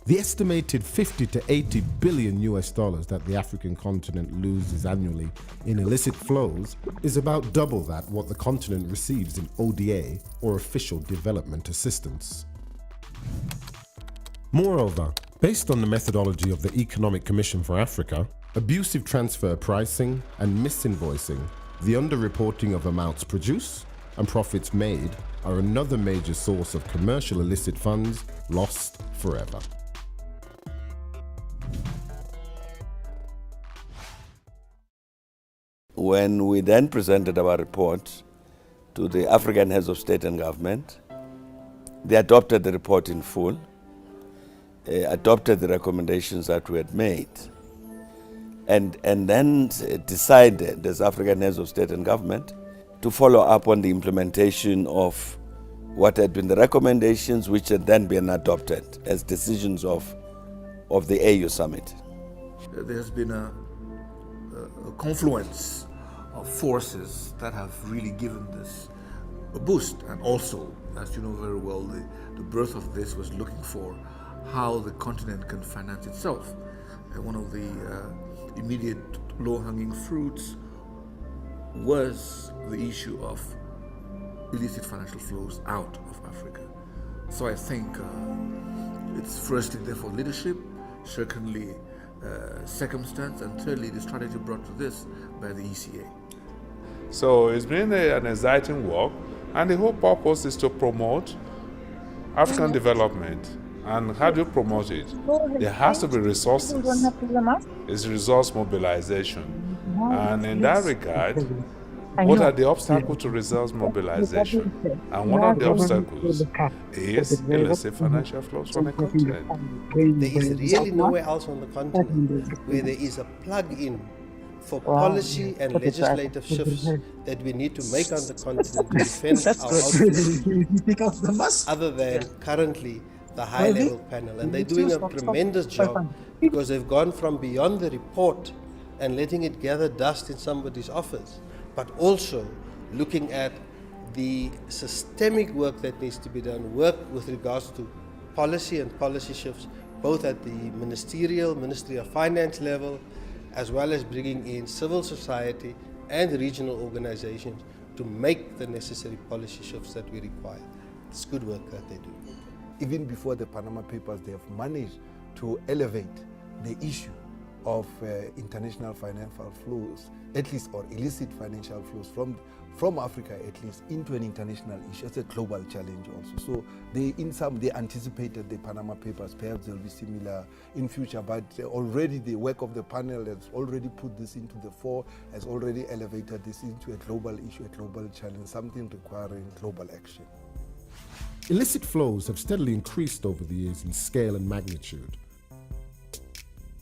The estimated 50 to 80 billion US dollars that the African continent loses annually in illicit flows is about double that what the continent receives in ODA, or official development assistance. Moreover, based on the methodology of the Economic Commission for Africa, abusive transfer pricing and misinvoicing, the underreporting of amounts produced and profits made are another major source of commercial illicit funds lost forever. When we then presented our report to the African heads of state and government, they adopted the report in full, adopted the recommendations that we had made, and then decided as African heads of state and government to follow up on the implementation of what had been the recommendations, which had then been adopted as decisions of the AU summit. There has been a confluence of forces that have really given this a boost, and also, as you know very well, the birth of this was looking for how the continent can finance itself. And one of the immediate low-hanging fruits was the issue of illicit financial flows out of Africa. So I think it's firstly therefore leadership, secondly circumstance, and thirdly the strategy brought to this by the ECA. So it's been an exciting work, and the whole purpose is to promote African development. And how do you promote it? There has to be resources. It's resource mobilization. And in that regard, what are the obstacles to resource mobilization? And one of the obstacles is illicit financial flows from the continent. There is really nowhere else on the continent where there is a plug-in for policy and legislative shifts that we need to make on the continent to defend our outputs, other than currently the high-level panel. And they're doing a tremendous job because they've gone from beyond the report and letting it gather dust in somebody's office, but also looking at the systemic work that needs to be done, work with regards to policy and policy shifts, both at the ministerial, Ministry of Finance level, as well as bringing in civil society and regional organizations to make the necessary policy shifts that we require. It's good work that they do. Even before the Panama Papers, they have managed to elevate the issue of international financial flows, at least, or illicit financial flows from Africa at least, into an international issue. It's a global challenge also. So they anticipated the Panama Papers. Perhaps they'll be similar in future, but already the work of the panel has already put this into the fore, has already elevated this into a global issue, a global challenge, something requiring global action. Illicit flows have steadily increased over the years in scale and magnitude,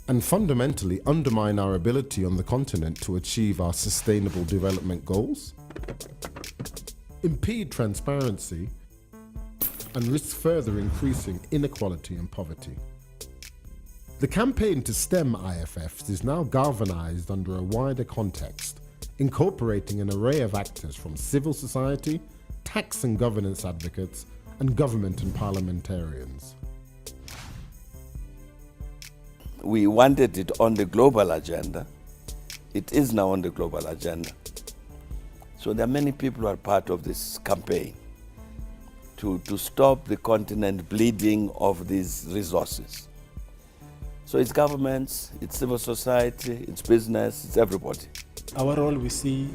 and fundamentally undermine our ability on the continent to achieve our sustainable development goals, impede transparency, and risk further increasing inequality and poverty. The campaign to stem IFFs is now galvanized under a wider context, incorporating an array of actors from civil society, tax and governance advocates, and government and parliamentarians. We wanted it on the global agenda. It is now on the global agenda. So there are many people who are part of this campaign to stop the continent bleeding of these resources. So it's governments, it's civil society, it's business, it's everybody. Our role we see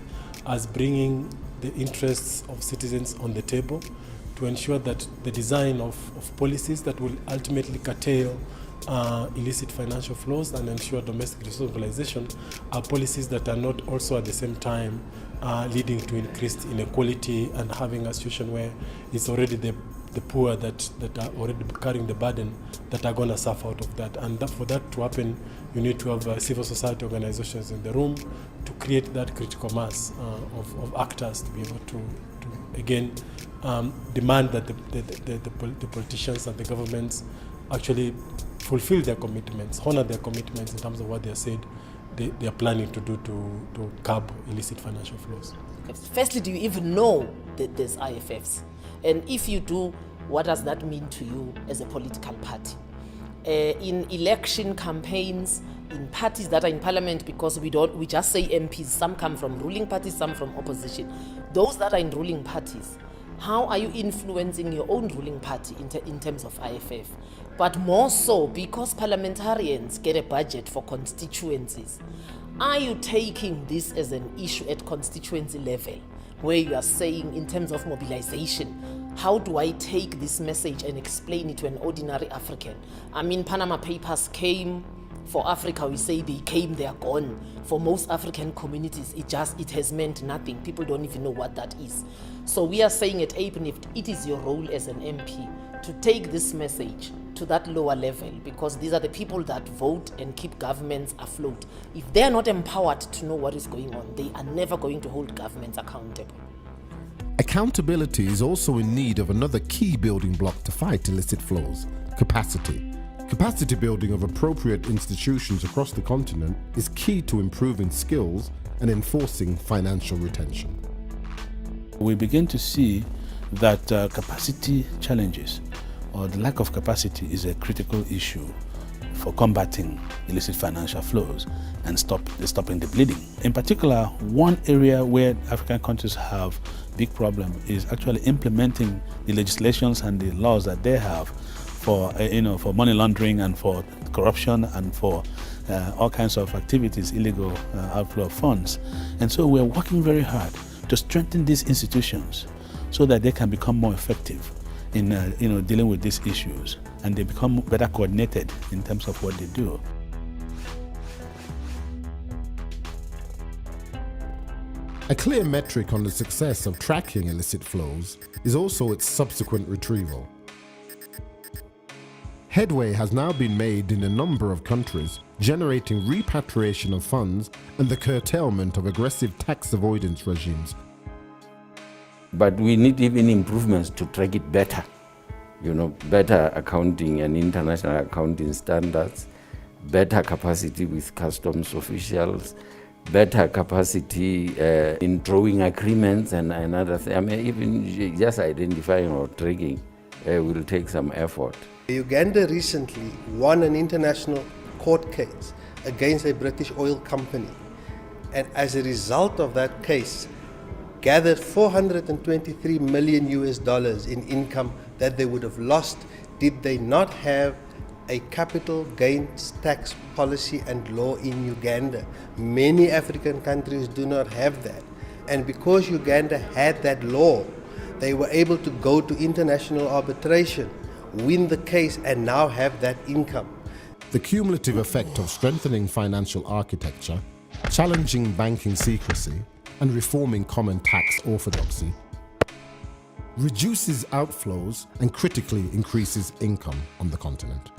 as bringing the interests of citizens on the table to ensure that the design of policies that will ultimately curtail illicit financial flows and ensure domestic resource mobilization are policies that are not also at the same time leading to increased inequality and having a situation where it's already the poor that are already carrying the burden that are going to suffer out of that. And for that to happen, you need to have civil society organizations in the room to create that critical mass of actors to be able to again, demand that the politicians and the governments actually fulfill their commitments, honor their commitments in terms of what they said they are planning to do to curb illicit financial flows. Firstly, do you even know that there's IFFs? And if you do, what does that mean to you as a political party? In election campaigns, in parties that are in parliament, because we just say MPs, some come from ruling parties, some from opposition. Those that are in ruling parties, how are you influencing your own ruling party in terms of IFF? But more so, because parliamentarians get a budget for constituencies, are you taking this as an issue at constituency level, where you are saying in terms of mobilization, how do I take this message and explain it to an ordinary African? I mean, Panama Papers came. For Africa, we say they came, they are gone. For most African communities, it has meant nothing. People don't even know what that is. So we are saying at APNIFT, it is your role as an MP to take this message to that lower level, because these are the people that vote and keep governments afloat. If they're not empowered to know what is going on, they are never going to hold governments accountable. Accountability is also in need of another key building block to fight illicit flows: capacity. Capacity building of appropriate institutions across the continent is key to improving skills and enforcing financial retention. We begin to see that capacity challenges or the lack of capacity is a critical issue for combating illicit financial flows and stopping the bleeding. In particular, one area where African countries have big problem is actually implementing the legislations and the laws that they have for money laundering and for corruption and for all kinds of activities, illegal outflow of funds. And so we're working very hard to strengthen these institutions so that they can become more effective in dealing with these issues, and they become better coordinated in terms of what they do. A clear metric on the success of tracking illicit flows is also its subsequent retrieval. Headway has now been made in a number of countries, generating repatriation of funds and the curtailment of aggressive tax avoidance regimes. But we need even improvements to track it better. Better accounting and international accounting standards, better capacity with customs officials, better capacity in drawing agreements and other things. I mean, even just identifying or tracking will take some effort. Uganda recently won an international court case against a British oil company, and as a result of that case, gathered $423 million in income that they would have lost did they not have a capital gains tax policy and law in Uganda. Many African countries do not have that, and because Uganda had that law, they were able to go to international arbitration, win the case, and now have that income. The cumulative effect of strengthening financial architecture, challenging banking secrecy, and reforming common tax orthodoxy reduces outflows and critically increases income on the continent.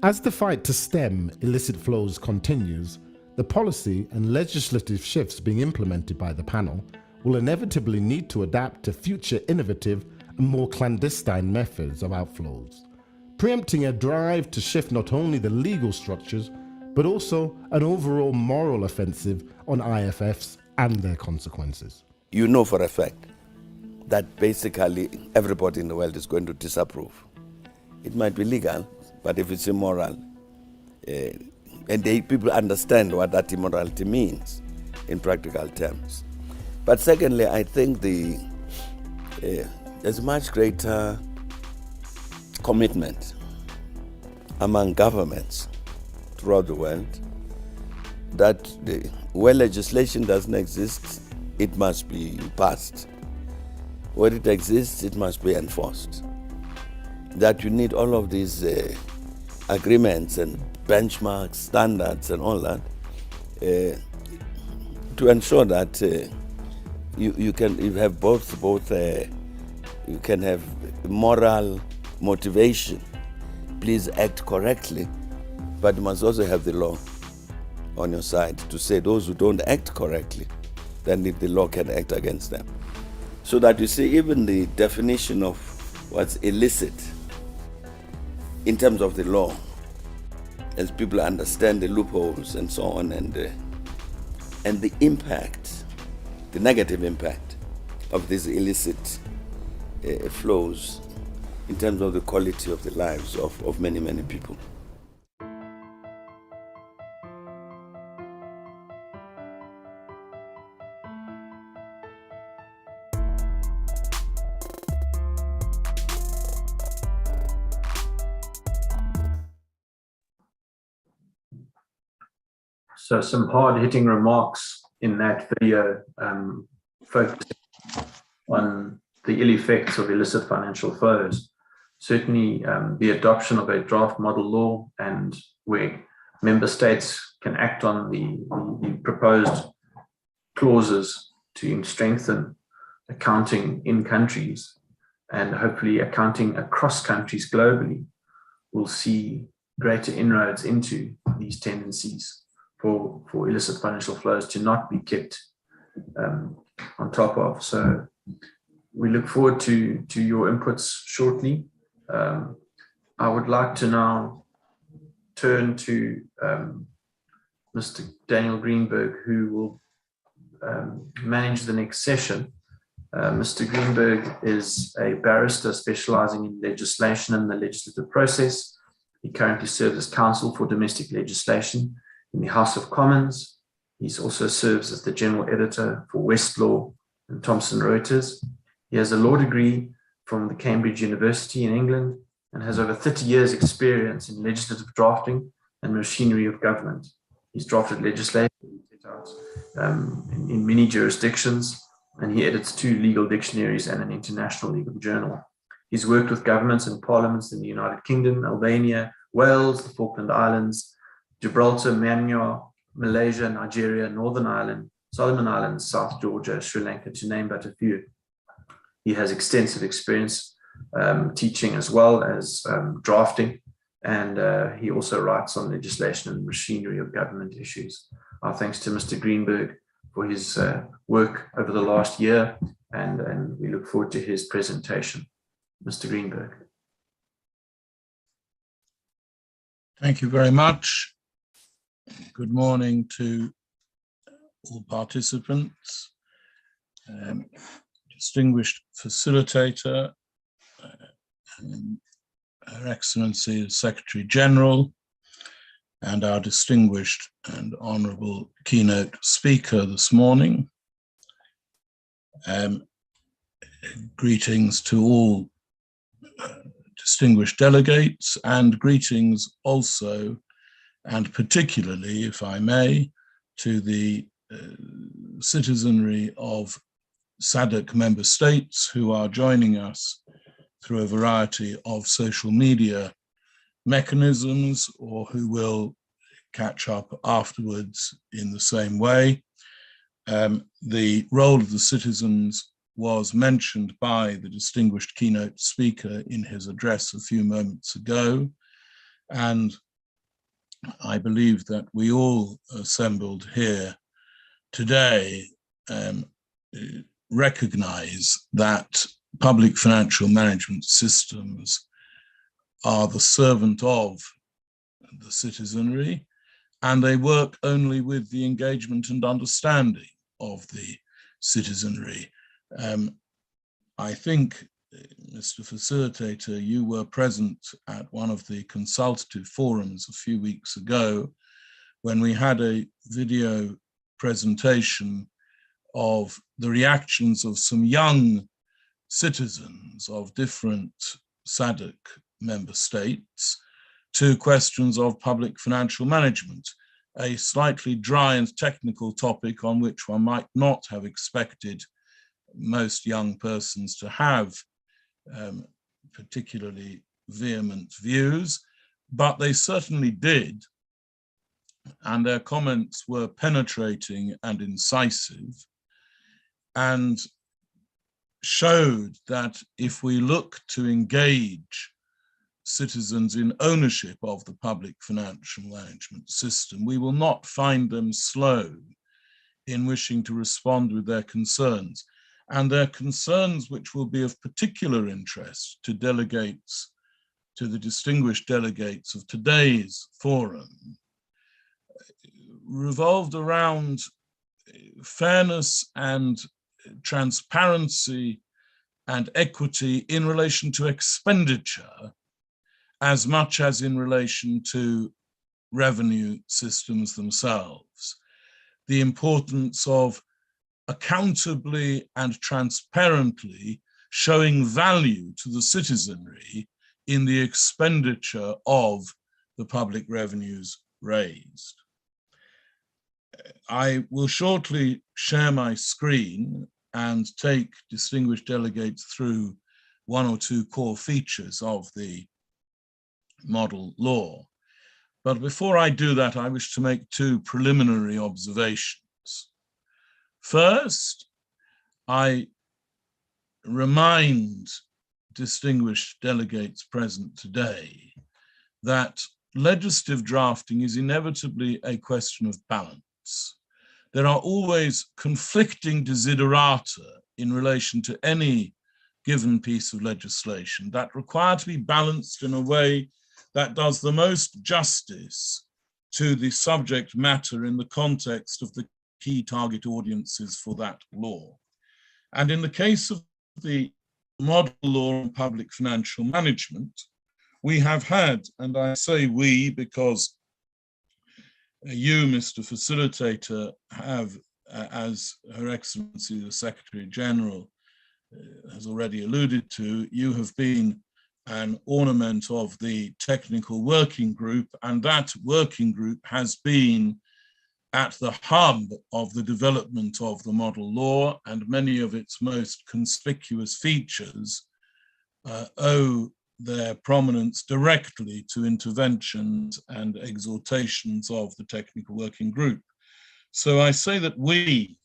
As the fight to stem illicit flows continues, the policy and legislative shifts being implemented by the panel will inevitably need to adapt to future innovative and more clandestine methods of outflows, preempting a drive to shift not only the legal structures, but also an overall moral offensive on IFFs and their consequences. You know for a fact that basically everybody in the world is going to disapprove. It might be legal, but if it's immoral, and people understand what that immorality means in practical terms. But secondly, I think there's much greater commitment among governments throughout the world that where legislation doesn't exist, it must be passed. Where it exists, it must be enforced. That you need all of these agreements and benchmarks, standards and all that to ensure that you have both you can have moral motivation, please act correctly, but you must also have the law on your side to say those who don't act correctly, then the law can act against them. So that you see even the definition of what's illicit in terms of the law, as people understand the loopholes and so on, and the impact, the negative impact of these illicit flows in terms of the quality of the lives of many, many people. So some hard-hitting remarks in that video focusing on the ill effects of illicit financial flows. Certainly the adoption of a draft model law, and where member states can act on the proposed clauses to strengthen accounting in countries and hopefully accounting across countries globally, will see greater inroads into these tendencies for illicit financial flows to not be kept on top of. So we look forward to your inputs shortly. I would like to now turn to Mr. Daniel Greenberg, who will manage the next session. Mr. Greenberg is a barrister specializing in legislation and the legislative process. He currently serves as counsel for domestic legislation in the House of Commons. He also serves as the general editor for Westlaw and Thomson Reuters. He has a law degree from the Cambridge University in England and has over 30 years experience in legislative drafting and machinery of government. He's drafted legislation in many jurisdictions, and he edits 2 legal dictionaries and an international legal journal. He's worked with governments and parliaments in the United Kingdom, Albania, Wales, the Falkland Islands, Gibraltar, Myanmar, Malaysia, Nigeria, Northern Ireland, Solomon Islands, South Georgia, Sri Lanka, to name but a few. He has extensive experience teaching as well as drafting, and he also writes on legislation and machinery of government issues. Our thanks to Mr. Greenberg for his work over the last year, and we look forward to his presentation. Mr. Greenberg. Thank you very much. Good morning to all participants, distinguished facilitator, Her Excellency the Secretary General, and our distinguished and honourable keynote speaker this morning. Greetings to all distinguished delegates, and greetings also, and particularly, if I may, to the citizenry of SADC member states who are joining us through a variety of social media mechanisms, or who will catch up afterwards in the same way. The role of the citizens was mentioned by the distinguished keynote speaker in his address a few moments ago, and I believe that we all assembled here today recognize that public financial management systems are the servant of the citizenry, and they work only with the engagement and understanding of the citizenry. I think, Mr. Facilitator, you were present at one of the consultative forums a few weeks ago when we had a video presentation of the reactions of some young citizens of different SADC member states to questions of public financial management, a slightly dry and technical topic on which one might not have expected most young persons to have particularly vehement views, but they certainly did, and their comments were penetrating and incisive, and showed that if we look to engage citizens in ownership of the public financial management system, we will not find them slow in wishing to respond with their concerns, and their concerns which will be of particular interest to delegates, to the distinguished delegates of today's forum, revolved around fairness and transparency and equity in relation to expenditure as much as in relation to revenue systems themselves. The importance of accountably and transparently showing value to the citizenry in the expenditure of the public revenues raised. I will shortly share my screen and take distinguished delegates through one or two core features of the model law. But before I do that, I wish to make two preliminary observations. First, I remind distinguished delegates present today that legislative drafting is inevitably a question of balance. There are always conflicting desiderata in relation to any given piece of legislation that require to be balanced in a way that does the most justice to the subject matter in the context of the key target audiences for that law. And in the case of the model law on public financial management, we have had, and I say we because you, Mr. Facilitator, have, as Her Excellency the Secretary General has already alluded to, you have been an ornament of the technical working group, and that working group has been at the hub of the development of the model law, and many of its most conspicuous features owe their prominence directly to interventions and exhortations of the technical working group. So I say that we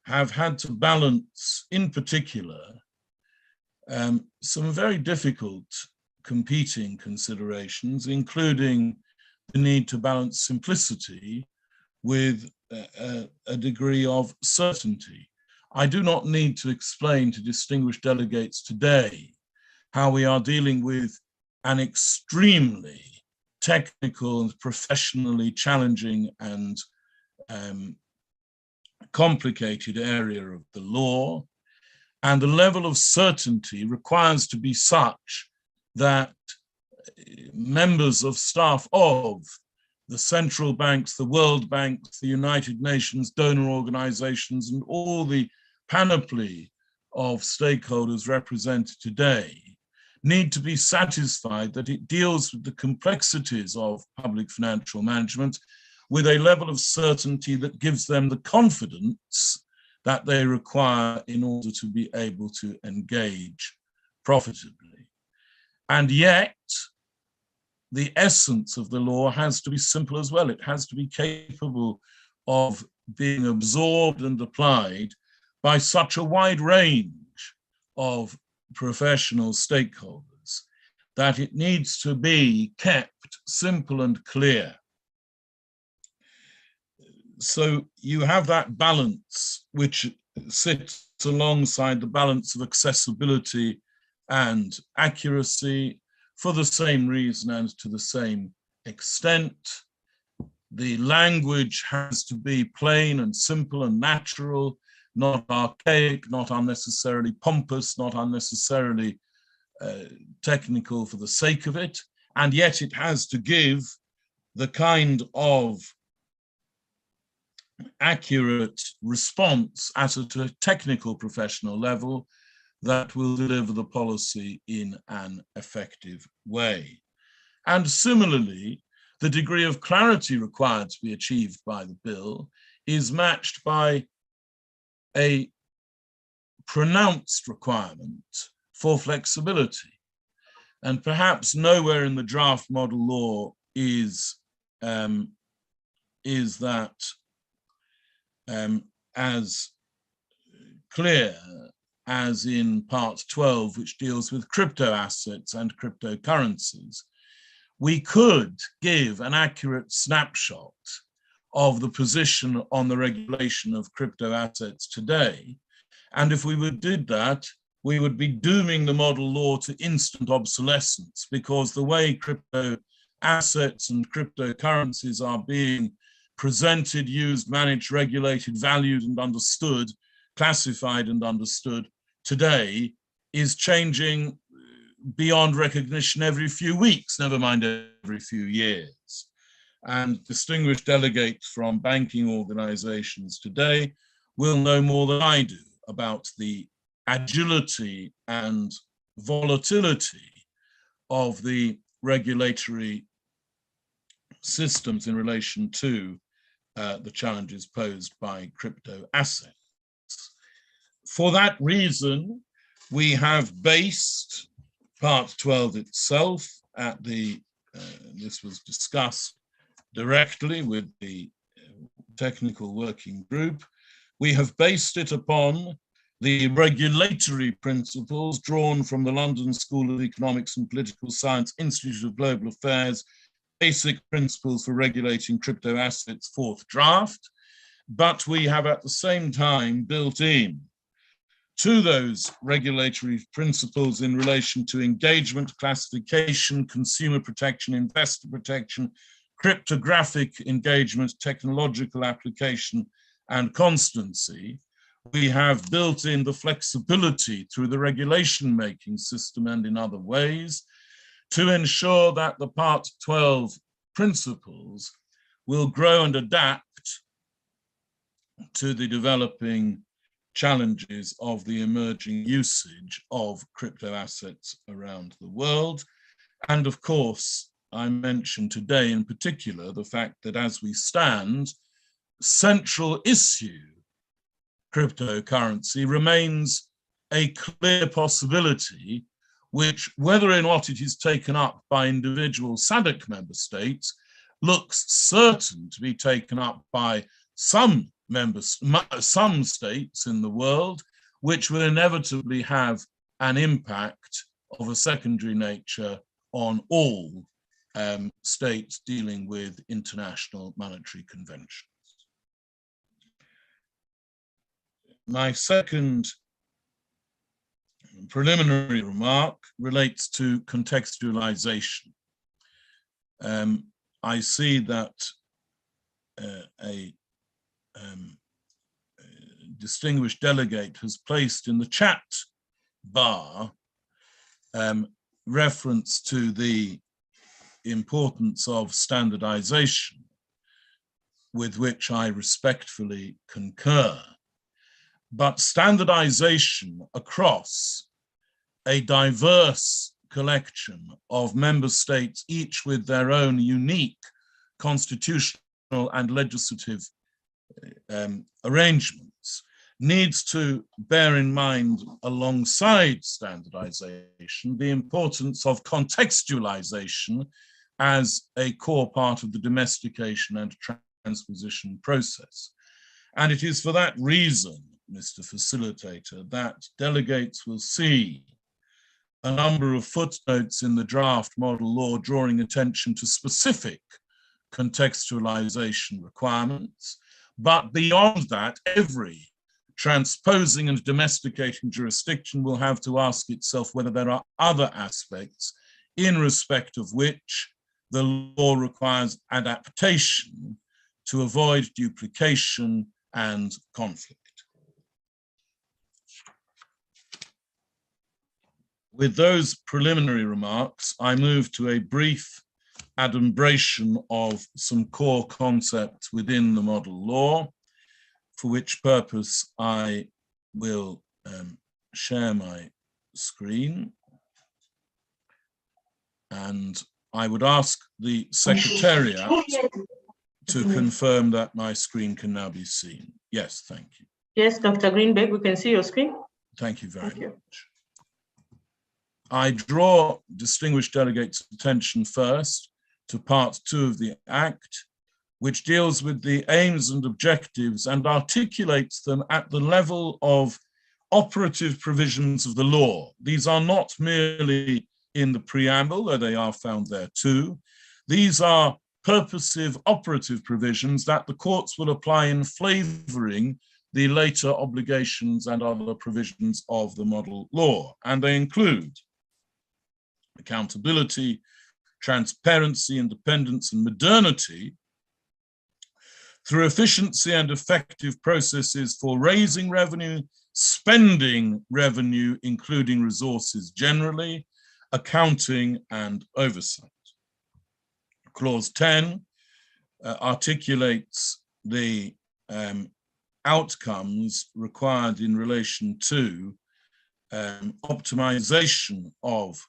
have had to balance, in particular, some very difficult competing considerations, including the need to balance simplicity with a degree of certainty. I do not need to explain to distinguished delegates today how we are dealing with an extremely technical and professionally challenging and complicated area of the law, and the level of certainty requires to be such that members of staff of the central banks, the World Bank, the United Nations, donor organizations, and all the panoply of stakeholders represented today need to be satisfied that it deals with the complexities of public financial management with a level of certainty that gives them the confidence that they require in order to be able to engage profitably. And yet, the essence of the law has to be simple as well. It has to be capable of being absorbed and applied by such a wide range of professional stakeholders that it needs to be kept simple and clear. So you have that balance which sits alongside the balance of accessibility and accuracy for the same reason and to the same extent. The language has to be plain and simple and natural, not archaic, not unnecessarily pompous, not unnecessarily technical for the sake of it, and yet it has to give the kind of accurate response at a technical professional level that will deliver the policy in an effective way. And similarly, the degree of clarity required to be achieved by the bill is matched by a pronounced requirement for flexibility. And perhaps nowhere in the draft model law is that as clear as in part 12, which deals with crypto assets and cryptocurrencies. We could give an accurate snapshot of the position on the regulation of crypto assets today. And if we did that, we would be dooming the model law to instant obsolescence, because the way crypto assets and cryptocurrencies are being presented, used, managed, regulated, valued, and understood, classified and understood today is changing beyond recognition every few weeks, never mind every few years. And distinguished delegates from banking organizations today will know more than I do about the agility and volatility of the regulatory systems in relation to the challenges posed by crypto assets. For that reason, we have based Part 12 itself at the, this was discussed directly with the technical working group. We have based it upon the regulatory principles drawn from the London School of Economics and Political Science Institute of Global Affairs, Basic Principles for Regulating Crypto Assets, 4th draft. But we have at the same time built in to those regulatory principles in relation to engagement, classification, consumer protection, investor protection, cryptographic engagement, technological application, and constancy. We have built in the flexibility through the regulation making system and in other ways to ensure that the Part 12 principles will grow and adapt to the developing challenges of the emerging usage of crypto assets around the world. And of course, I mentioned today in particular the fact that as we stand, central issue cryptocurrency remains a clear possibility, which, whether or not it is taken up by individual SADC member states, looks certain to be taken up by some states in the world, which will inevitably have an impact of a secondary nature on all states dealing with international monetary conventions. My second preliminary remark relates to contextualization. I see that a distinguished delegate has placed in the chat bar reference to the importance of standardization, with which I respectfully concur. But standardization across a diverse collection of member states, each with their own unique constitutional and legislative arrangements, needs to bear in mind, alongside standardization, the importance of contextualization as a core part of the domestication and transposition process. And it is for that reason, Mr. Facilitator, that delegates will see a number of footnotes in the draft model law drawing attention to specific contextualization requirements. But beyond that, every transposing and domesticating jurisdiction will have to ask itself whether there are other aspects in respect of which the law requires adaptation to avoid duplication and conflict. With those preliminary remarks, I move to a brief adumbration of some core concepts within the model law, for which purpose I will share my screen. And I would ask the Secretariat to confirm that my screen can now be seen. Yes, thank you. Yes, Dr. Greenberg, we can see your screen. Thank you very much. I draw distinguished delegates' attention first to Part 2 of the Act, which deals with the aims and objectives and articulates them at the level of operative provisions of the law. These are not merely in the preamble, though they are found there too. These are purposive operative provisions that the courts will apply in flavouring the later obligations and other provisions of the model law. And they include accountability, transparency, independence, and modernity through efficiency and effective processes for raising revenue, spending revenue, including resources generally, accounting, and oversight. Clause 10 articulates the outcomes required in relation to optimization of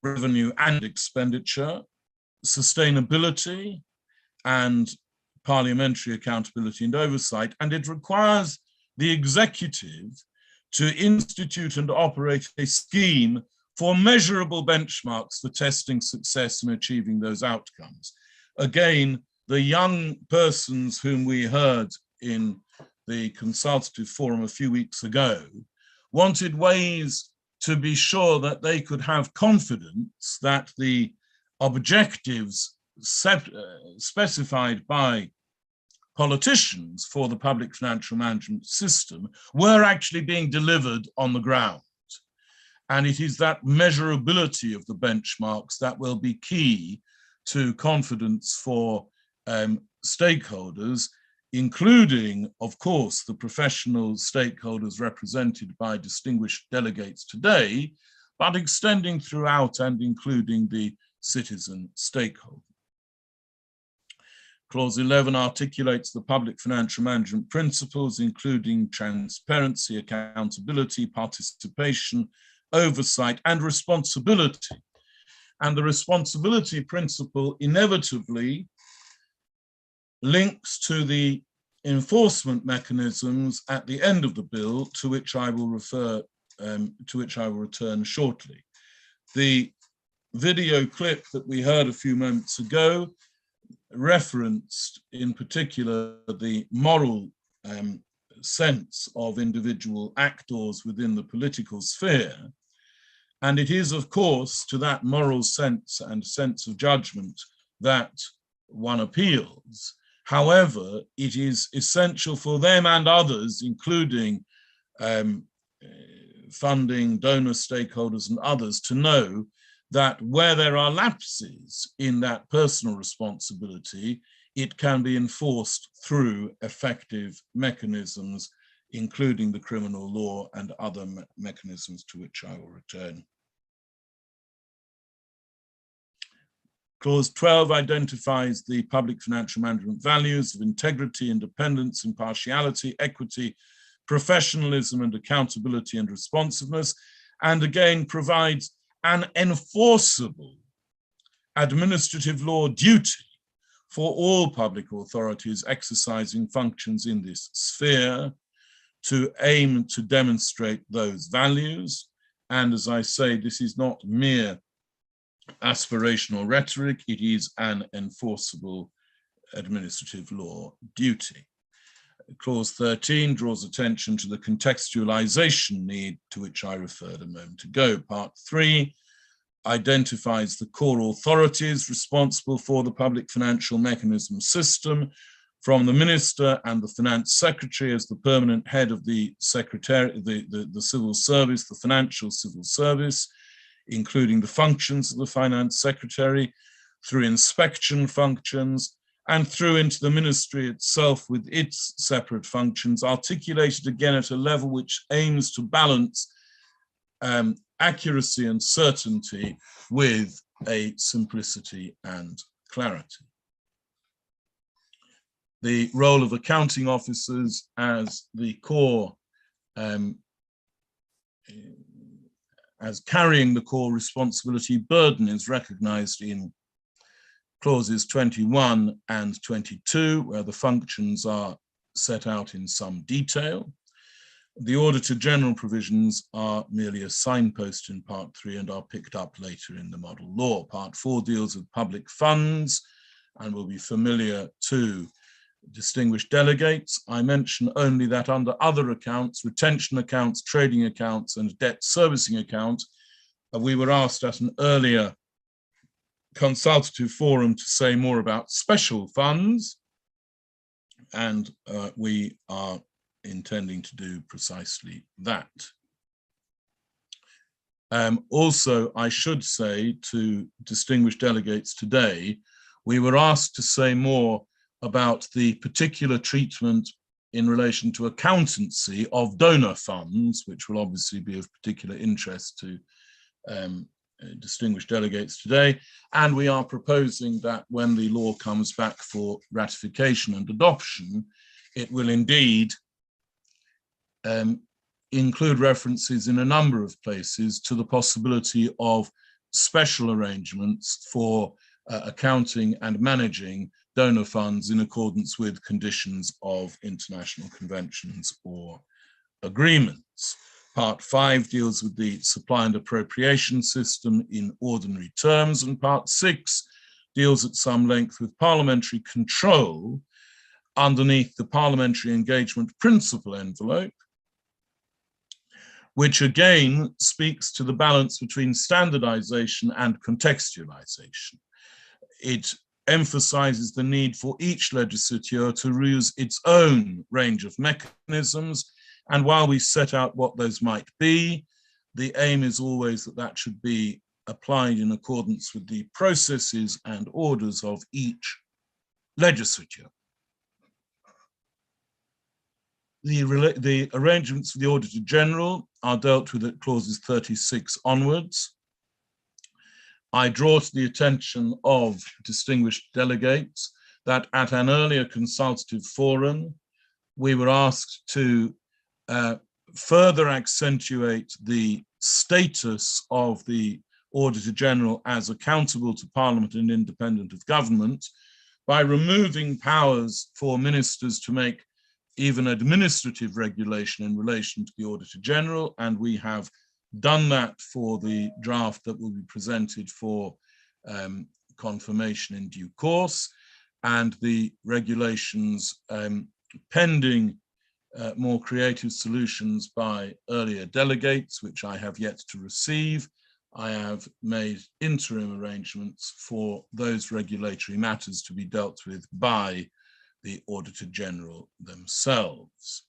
revenue and expenditure, sustainability, and parliamentary accountability and oversight, and it requires the executive to institute and operate a scheme for measurable benchmarks for testing success and achieving those outcomes. Again, the young persons whom we heard in the consultative forum a few weeks ago wanted ways to be sure that they could have confidence that the objectives specified by politicians for the public financial management system were actually being delivered on the ground. And it is that measurability of the benchmarks that will be key to confidence for stakeholders, including, of course, the professional stakeholders represented by distinguished delegates today, but extending throughout and including the citizen stakeholder. Clause 11 articulates the public financial management principles, including transparency, accountability, participation, oversight, and responsibility. And the responsibility principle inevitably links to the enforcement mechanisms at the end of the bill, to which I will return shortly. The video clip that we heard a few moments ago referenced in particular the moral sense of individual actors within the political sphere. And it is, of course, to that moral sense and sense of judgment that one appeals. However, it is essential for them and others, including funding, donor stakeholders and others, to know that where there are lapses in that personal responsibility, it can be enforced through effective mechanisms, including the criminal law and other mechanisms to which I will return. Clause 12 identifies the public financial management values of integrity, independence, impartiality, equity, professionalism, and accountability and responsiveness, and again provides an enforceable administrative law duty for all public authorities exercising functions in this sphere to aim to demonstrate those values. And as I say, this is not mere aspirational rhetoric, it is an enforceable administrative law duty. Clause 13 draws attention to the contextualization need to which I referred a moment ago. Part 3 identifies the core authorities responsible for the public financial mechanism system, from the minister and the finance secretary as the permanent head of the civil service, the financial civil service, including the functions of the finance secretary, through inspection functions, and through into the ministry itself with its separate functions, articulated again at a level which aims to balance accuracy and certainty with a simplicity and clarity. The role of accounting officers as the core, as carrying the core responsibility burden is recognized in clauses 21 and 22, where the functions are set out in some detail. The Auditor General provisions are merely a signpost in Part 3 and are picked up later in the model law. Part 4 deals with public funds and will be familiar to distinguished delegates. I mention only that under other accounts, retention accounts, trading accounts, and debt servicing accounts, we were asked at an earlier consultative forum to say more about special funds, and we are intending to do precisely that. Also, I should say to distinguished delegates today, we were asked to say more about the particular treatment in relation to accountancy of donor funds, which will obviously be of particular interest to distinguished delegates today. And we are proposing that when the law comes back for ratification and adoption, it will indeed include references in a number of places to the possibility of special arrangements for accounting and managing donor funds in accordance with conditions of international conventions or agreements. Part 5 deals with the supply and appropriation system in ordinary terms, and Part 6 deals at some length with parliamentary control underneath the parliamentary engagement principle envelope, which again speaks to the balance between standardization and contextualization. It emphasizes the need for each legislature to use its own range of mechanisms, and while we set out what those might be, the aim is always that that should be applied in accordance with the processes and orders of each legislature. The arrangements for the Auditor General are dealt with at clauses 36 onwards. I draw to the attention of distinguished delegates that at an earlier consultative forum, we were asked to further accentuate the status of the Auditor General as accountable to Parliament and independent of government by removing powers for ministers to make even administrative regulation in relation to the Auditor General, and we have done that for the draft that will be presented for confirmation in due course, and the regulations pending more creative solutions by earlier delegates, which I have yet to receive. I have made interim arrangements for those regulatory matters to be dealt with by the Auditor General themselves.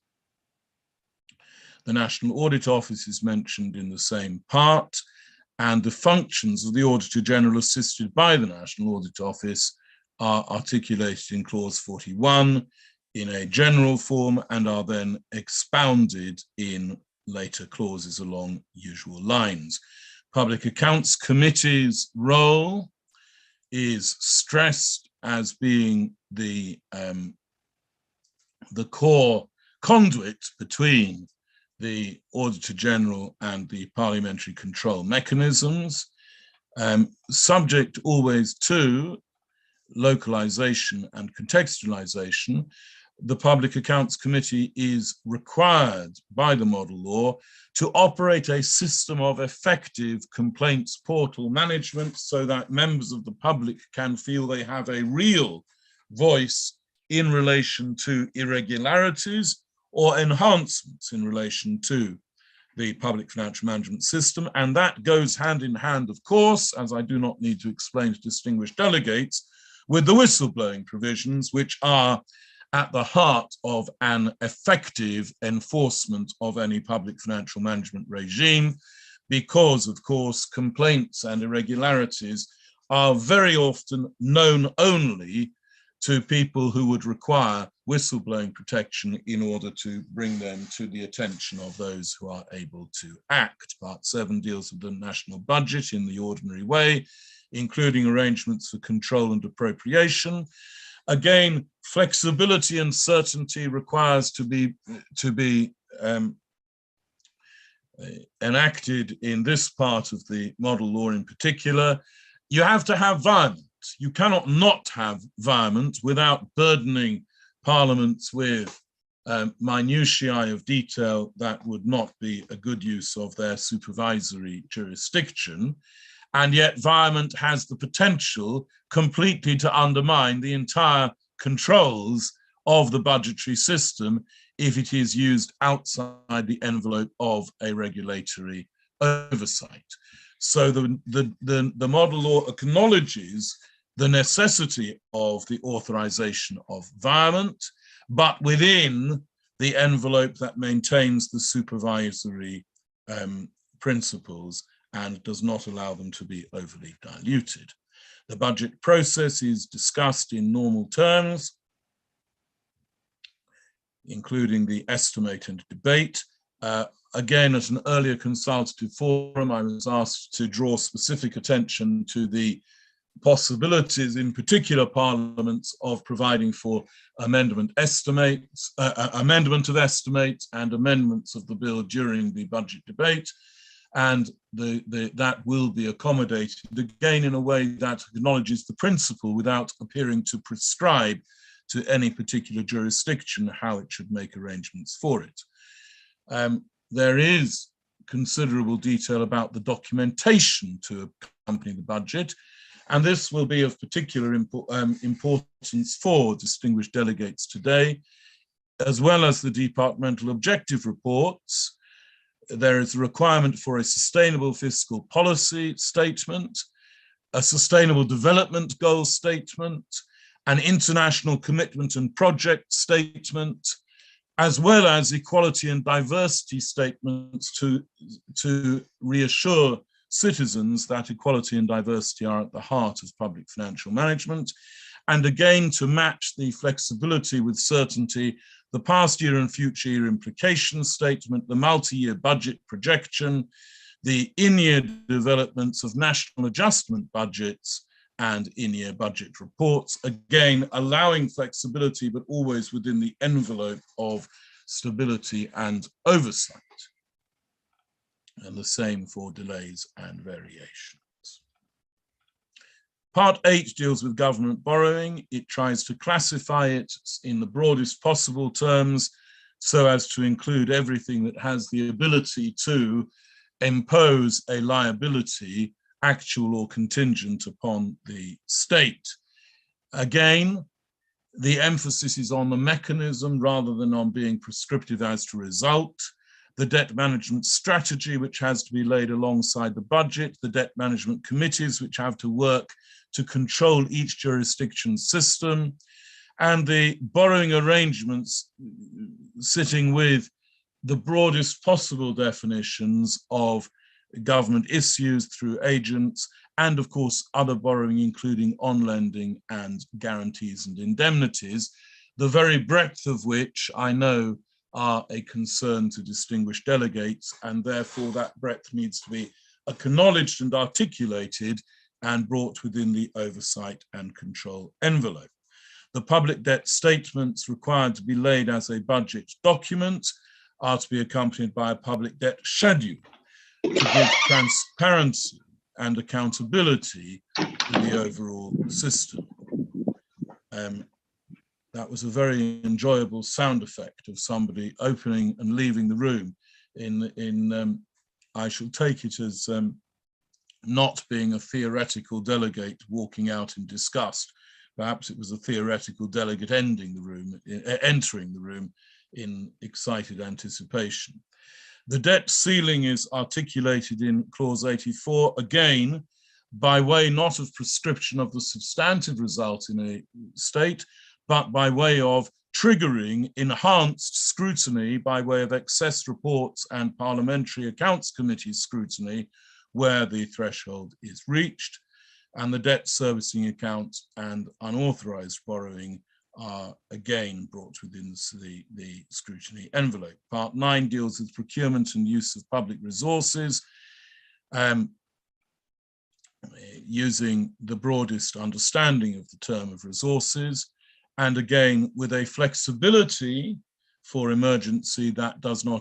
The National Audit Office is mentioned in the same part, and the functions of the Auditor General assisted by the National Audit Office are articulated in clause 41 in a general form and are then expounded in later clauses along usual lines. Public Accounts Committee's role is stressed as being the core conduit between the Auditor General and the parliamentary control mechanisms, subject always to localization and contextualization. The Public Accounts Committee is required by the model law to operate a system of effective complaints portal management so that members of the public can feel they have a real voice in relation to irregularities or enhancements in relation to the public financial management system. And that goes hand in hand, of course, as I do not need to explain to distinguished delegates, with the whistleblowing provisions, which are at the heart of an effective enforcement of any public financial management regime, because, of course, complaints and irregularities are very often known only to people who would require whistleblowing protection in order to bring them to the attention of those who are able to act. Part 7 deals with the national budget in the ordinary way, including arrangements for control and appropriation. Again, flexibility and certainty requires to be enacted in this part of the model law in particular. You have to have violence. You cannot not have violence without burdening parliaments with minutiae of detail that would not be a good use of their supervisory jurisdiction. And yet violence has the potential completely to undermine the entire controls of the budgetary system if it is used outside the envelope of a regulatory oversight. So the model law acknowledges the necessity of the authorization of violence, but within the envelope that maintains the supervisory principles and does not allow them to be overly diluted. The budget process is discussed in normal terms, including the estimate and debate. Again, at an earlier consultative forum, I was asked to draw specific attention to the possibilities in particular parliaments of providing for amendment of estimates and amendments of the bill during the budget debate. and that will be accommodated, again, in a way that acknowledges the principle without appearing to prescribe to any particular jurisdiction how it should make arrangements for it. There is considerable detail about the documentation to accompany the budget, and this will be of particular importance for distinguished delegates today, as well as the departmental objective reports. There is a requirement for a sustainable fiscal policy statement, a sustainable development goal statement, an international commitment and project statement, as well as equality and diversity statements to reassure citizens that equality and diversity are at the heart of public financial management, and again to match the flexibility with certainty, the past year and future year implication statement, the multi-year budget projection, the in-year developments of national adjustment budgets, and in-year budget reports, again allowing flexibility but always within the envelope of stability and oversight. And the same for delays and variations. Part 8 deals with government borrowing. It tries to classify it in the broadest possible terms so as to include everything that has the ability to impose a liability, actual or contingent, upon the state. Again, the emphasis is on the mechanism rather than on being prescriptive as to result. The debt management strategy, which has to be laid alongside the budget, the debt management committees, which have to work to control each jurisdiction's system, and the borrowing arrangements sitting with the broadest possible definitions of government issues through agents, and of course other borrowing, including on-lending and guarantees and indemnities, the very breadth of which I know are a concern to distinguished delegates, and therefore that breadth needs to be acknowledged and articulated and brought within the oversight and control envelope. The public debt statements required to be laid as a budget document are to be accompanied by a public debt schedule to give transparency and accountability to the overall system. That was a very enjoyable sound effect of somebody opening and leaving the room. I shall take it as not being a theoretical delegate walking out in disgust. Perhaps it was a theoretical delegate entering the room in excited anticipation. The debt ceiling is articulated in clause 84, again, by way not of prescription of the substantive result in a state, but by way of triggering enhanced scrutiny by way of excess reports and parliamentary accounts committee scrutiny where the threshold is reached. And the debt servicing accounts and unauthorized borrowing are again brought within the scrutiny envelope. Part 9 deals with procurement and use of public resources, using the broadest understanding of the term of resources, and again with a flexibility for emergency that does not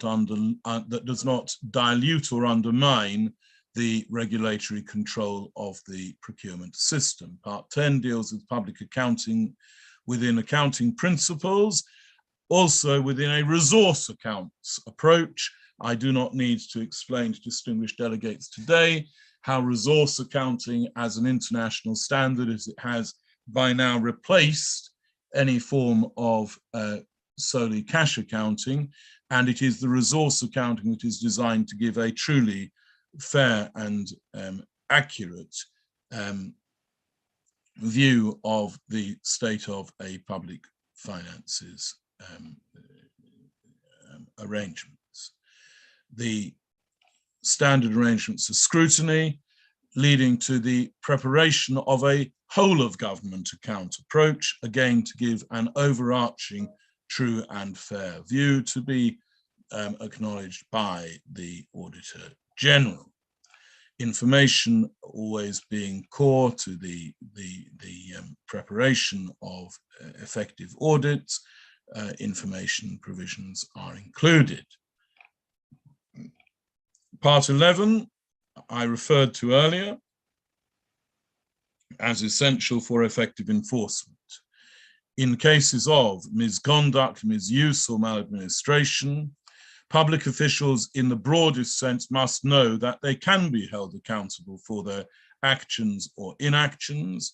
dilute or undermine the regulatory control of the procurement system. Part 10 deals with public accounting within accounting principles, also within a resource accounts approach. I do not need to explain to distinguished delegates today how resource accounting as an international standard, as it has by now replaced any form of solely cash accounting, and it is the resource accounting that is designed to give a truly fair and accurate view of the state of a public finances arrangements. The standard arrangements of scrutiny leading to the preparation of a whole of government account approach, again to give an overarching true and fair view to be acknowledged by the Auditor General. Information always being core to the preparation of effective audits, information provisions are included. Part 11, I referred to earlier as essential for effective enforcement. In cases of misconduct, misuse, or maladministration, public officials in the broadest sense must know that they can be held accountable for their actions or inactions.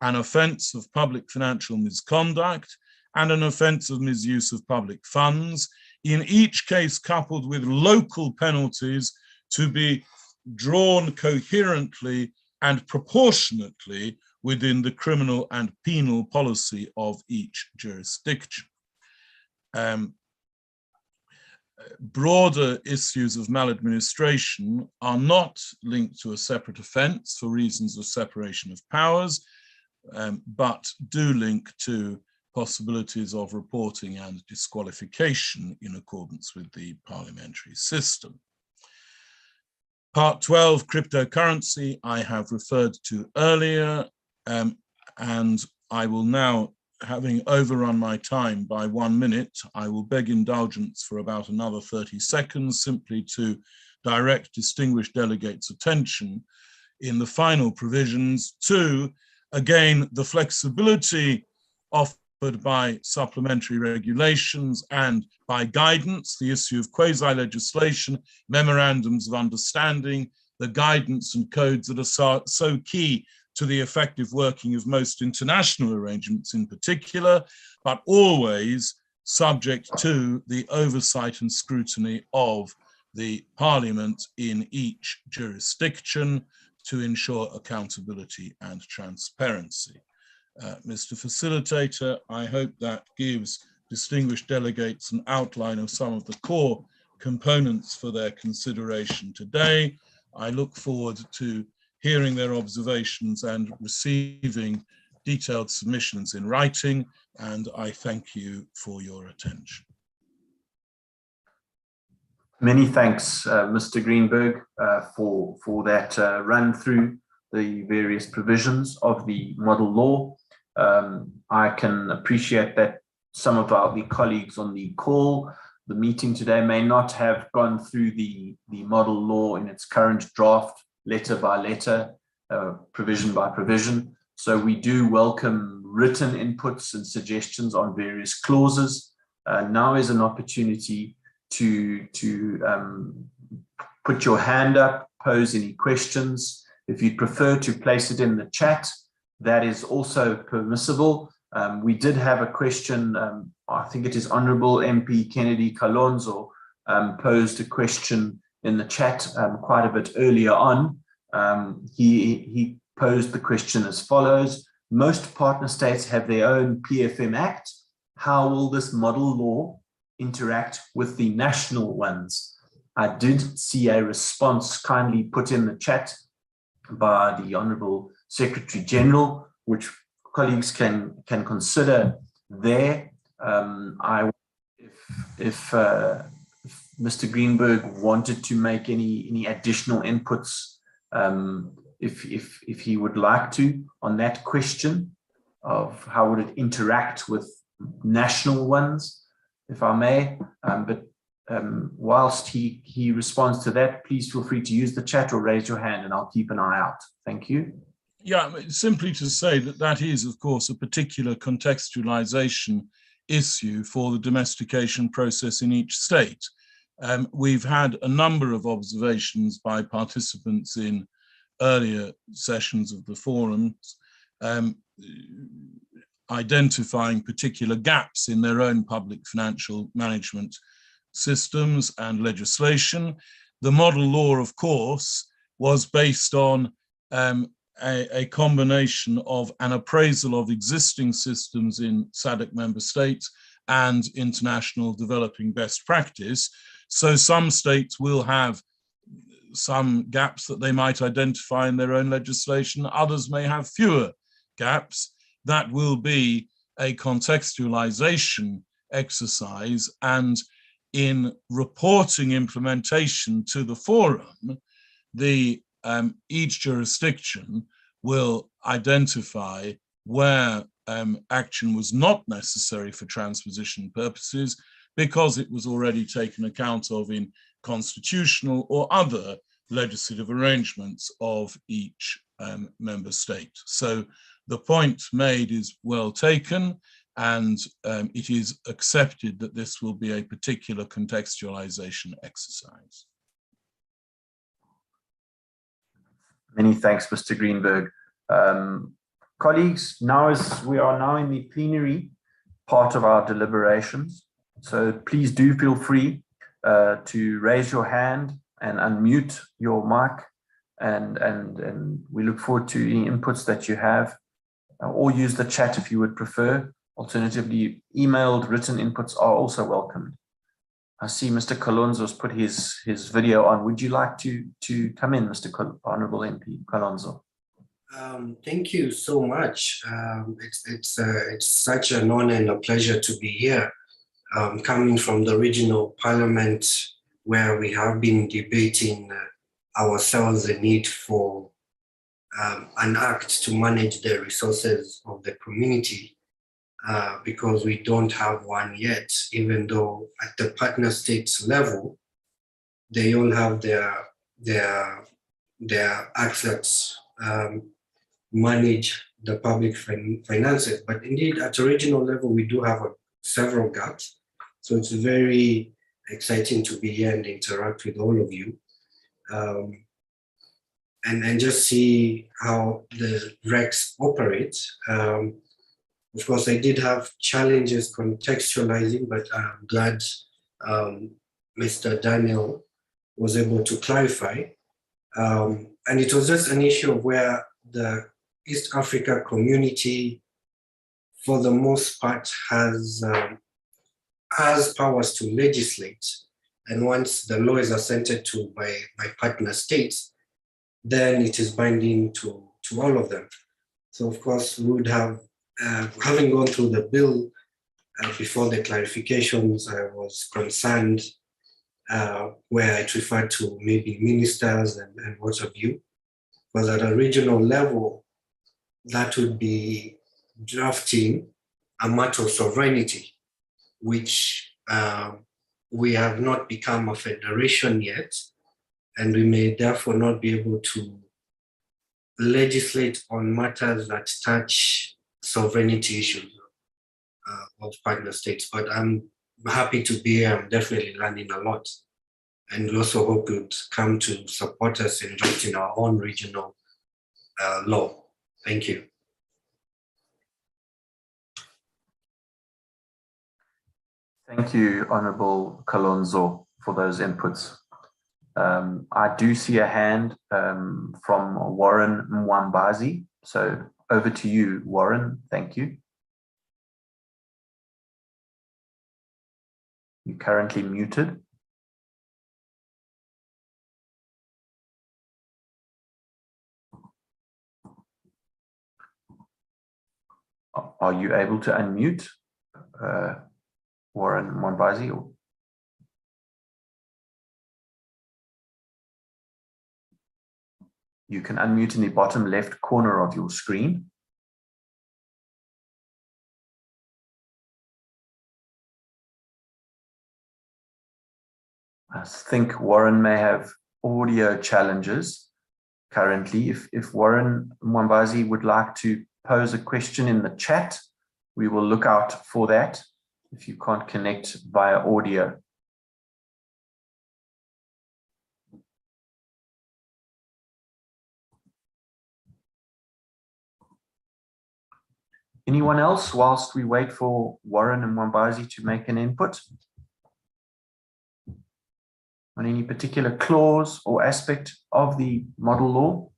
An offence of public financial misconduct and an offence of misuse of public funds, in each case coupled with local penalties to be drawn coherently and proportionately within the criminal and penal policy of each jurisdiction. Broader issues of maladministration are not linked to a separate offence for reasons of separation of powers, but do link to possibilities of reporting and disqualification in accordance with the parliamentary system. Part 12, cryptocurrency, I have referred to earlier, and I will now, having overrun my time by 1 minute, I will beg indulgence for about another 30 seconds, simply to direct distinguished delegates' attention in the final provisions to, again, the flexibility offered by supplementary regulations and by guidance, the issue of quasi-legislation, memorandums of understanding, the guidance and codes that are so key to the effective working of most international arrangements in particular, but always subject to the oversight and scrutiny of the Parliament in each jurisdiction to ensure accountability and transparency. Mr. Facilitator, I hope that gives distinguished delegates an outline of some of the core components for their consideration today. I look forward to hearing their observations and receiving detailed submissions in writing, and I thank you for your attention. Many thanks, Mr. Greenberg, for that run through the various provisions of the model law. I can appreciate that some of the colleagues on the call, the meeting today, may not have gone through the model law in its current draft, letter by letter, provision by provision. So we do welcome written inputs and suggestions on various clauses. Now is an opportunity to put your hand up, pose any questions. If you'd prefer to place it in the chat, that is also permissible. We did have a question, I think it is Honourable MP Kennedy Kalonzo posed a question in the chat quite a bit earlier on. He posed the question as follows: most partner states have their own PFM Act. How will this model law interact with the national ones? I did see a response kindly put in the chat by the Honourable Secretary General, which colleagues can consider there. If Mr. Greenberg wanted to make any additional inputs, if he would like to, on that question of how would it interact with national ones, if I may. But whilst he responds to that, please feel free to use the chat or raise your hand and I'll keep an eye out. Thank you. Yeah, simply to say that is, of course, a particular contextualization issue for the domestication process in each state. We've had a number of observations by participants in earlier sessions of the forums, identifying particular gaps in their own public financial management systems and legislation. The model law, of course, was based on a combination of an appraisal of existing systems in SADC member states and international developing best practice. So some states will have some gaps that they might identify in their own legislation. Others may have fewer gaps. That will be a contextualization exercise, and in reporting implementation to the forum, each jurisdiction will identify where action was not necessary for transposition purposes, because it was already taken account of in constitutional or other legislative arrangements of each member state. So the point made is well taken, and it is accepted that this will be a particular contextualization exercise. Many thanks, Mr. Greenberg. Colleagues, we are now in the plenary part of our deliberations. So please do feel free to raise your hand and unmute your mic, and we look forward to any inputs that you have, or use the chat if you would prefer. Alternatively, emailed written inputs are also welcomed. I see Mr. Kalonzo's put his video on. Would you like to come in, Mr. Honorable MP Kalonzo? Thank you so much. It's such an honor and a pleasure to be here, coming from the regional parliament, where we have been debating ourselves the need for an act to manage the resources of the community, because we don't have one yet, even though at the partner states level, they all have their acts that manage the public finances. But indeed, at a regional level, we do have several gaps. So it's very exciting to be here and interact with all of you, and just see how the RECs operate. Of course, I did have challenges contextualizing, but I'm glad Mr. Daniel was able to clarify. And it was just an issue of where the East Africa community, for the most part, has powers to legislate. And once the law is assented to by partner states, then it is binding to all of them. So of course, we would have, having gone through the bill before the clarifications, I was concerned where I referred to maybe ministers and what have you. Because at a regional level, that would be drafting a matter of sovereignty, which we have not become a federation yet, and we may therefore not be able to legislate on matters that touch sovereignty issues of partner states. But I'm happy to be here. I'm definitely learning a lot. And we also hope you'd come to support us in drafting our own regional law. Thank you. Thank you, Honorable Kalonzo, for those inputs. I do see a hand from Warren Mwambazi. So over to you, Warren. Thank you. You're currently muted. Are you able to unmute, Warren Mwambazi? You can unmute in the bottom left corner of your screen. I think Warren may have audio challenges currently. If Warren Mwambazi would like to pose a question in the chat, we will look out for that if you can't connect via audio. Anyone else whilst we wait for Warren and Mwambazi to make an input on any particular clause or aspect of the model law?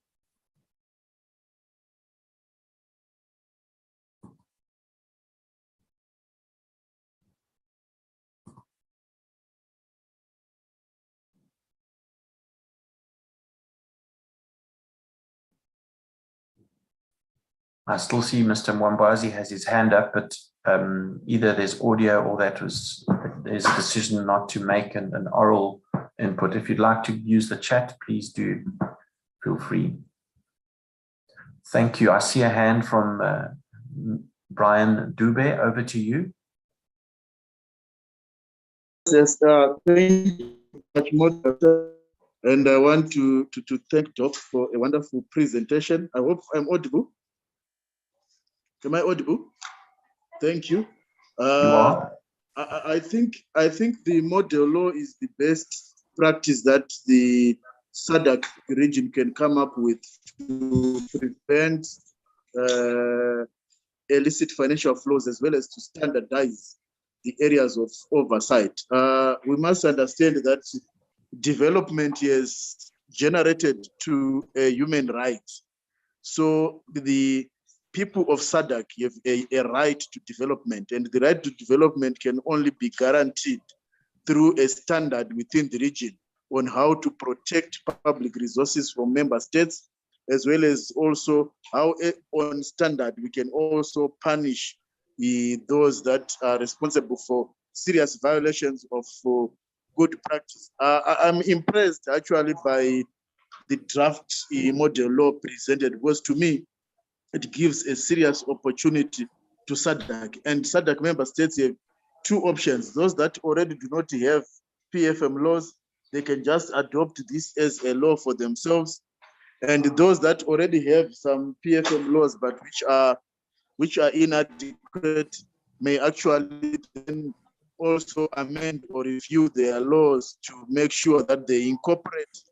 I still see Mr. Mwambazi has his hand up, but either there's audio or there's a decision not to make an oral input. If you'd like to use the chat, please do feel free. Thank you. I see a hand from Brian Dube. Over to you. Yes, thank you very much, moderator. And I want to thank Doc for a wonderful presentation. I hope I'm audible. Am I audible? Thank you. You are. I think the model law is the best practice that the SADC region can come up with to prevent illicit financial flows, as well as to standardize the areas of oversight. We must understand that development is generated to human rights. So the people of SADC have a right to development, and the right to development can only be guaranteed through a standard within the region on how to protect public resources from member states, as well as also how on standard we can also punish those that are responsible for serious violations of good practice. I'm impressed actually by the draft model law presented, because to me, it gives a serious opportunity to SADC. And SADC member states have two options. Those that already do not have PFM laws, they can just adopt this as a law for themselves. And those that already have some PFM laws, but which are inadequate, may actually then also amend or review their laws to make sure that they incorporate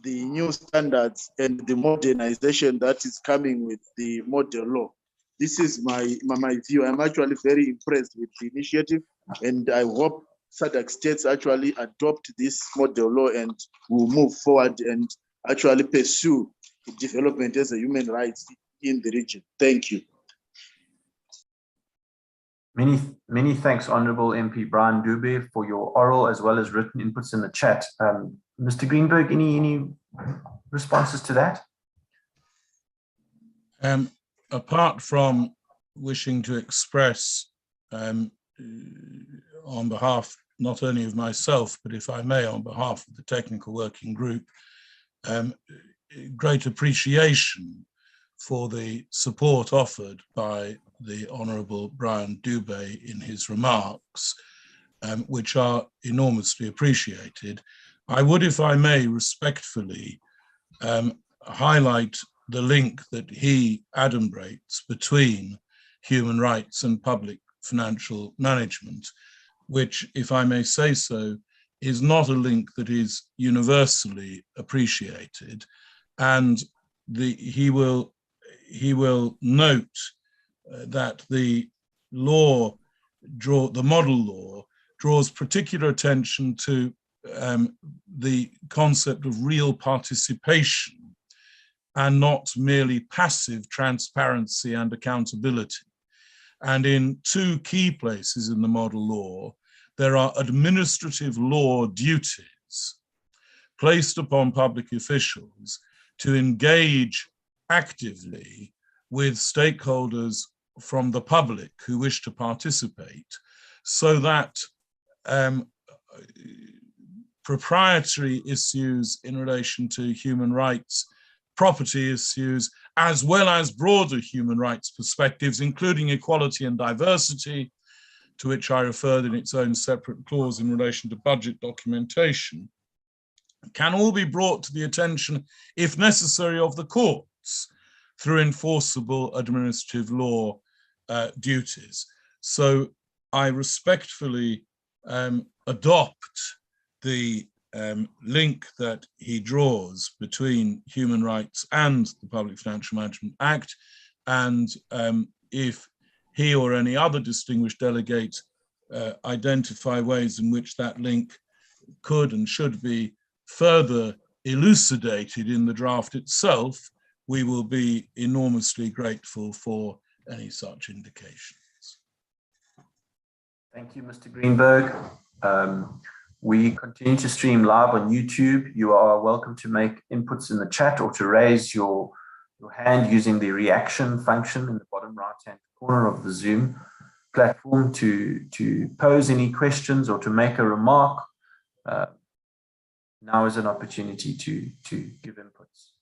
the new standards and the modernization that is coming with the model law. This is my view. I'm actually very impressed with the initiative, and I hope SADC states actually adopt this model law and will move forward and actually pursue development as a human rights in the region. Thank you. Many thanks, Honorable MP Brian Dube, for your oral as well as written inputs in the chat. Mr. Greenberg, any responses to that? Apart from wishing to express on behalf not only of myself, but if I may, on behalf of the Technical Working Group, great appreciation for the support offered by the Honourable Brian Dube in his remarks, which are enormously appreciated. I would, if I may, respectfully highlight the link that he adumbrates between human rights and public financial management, which, if I may say so, is not a link that is universally appreciated. And he will note that the model law draws particular attention to the concept of real participation and not merely passive transparency and accountability. And in two key places in the model law, there are administrative law duties placed upon public officials to engage actively with stakeholders from the public who wish to participate, so that proprietary issues in relation to human rights, property issues, as well as broader human rights perspectives, including equality and diversity, to which I referred in its own separate clause in relation to budget documentation, can all be brought to the attention, if necessary, of the courts through enforceable administrative law duties. So I respectfully adopt the link that he draws between human rights and the Public Financial Management Act, and if he or any other distinguished delegate identify ways in which that link could and should be further elucidated in the draft itself, we will be enormously grateful for any such indications. Thank you, Mr. Greenberg. We continue to stream live on YouTube. You are welcome to make inputs in the chat or to raise your hand using the reaction function in the bottom right-hand corner of the Zoom platform to pose any questions or to make a remark. Now is an opportunity to give inputs.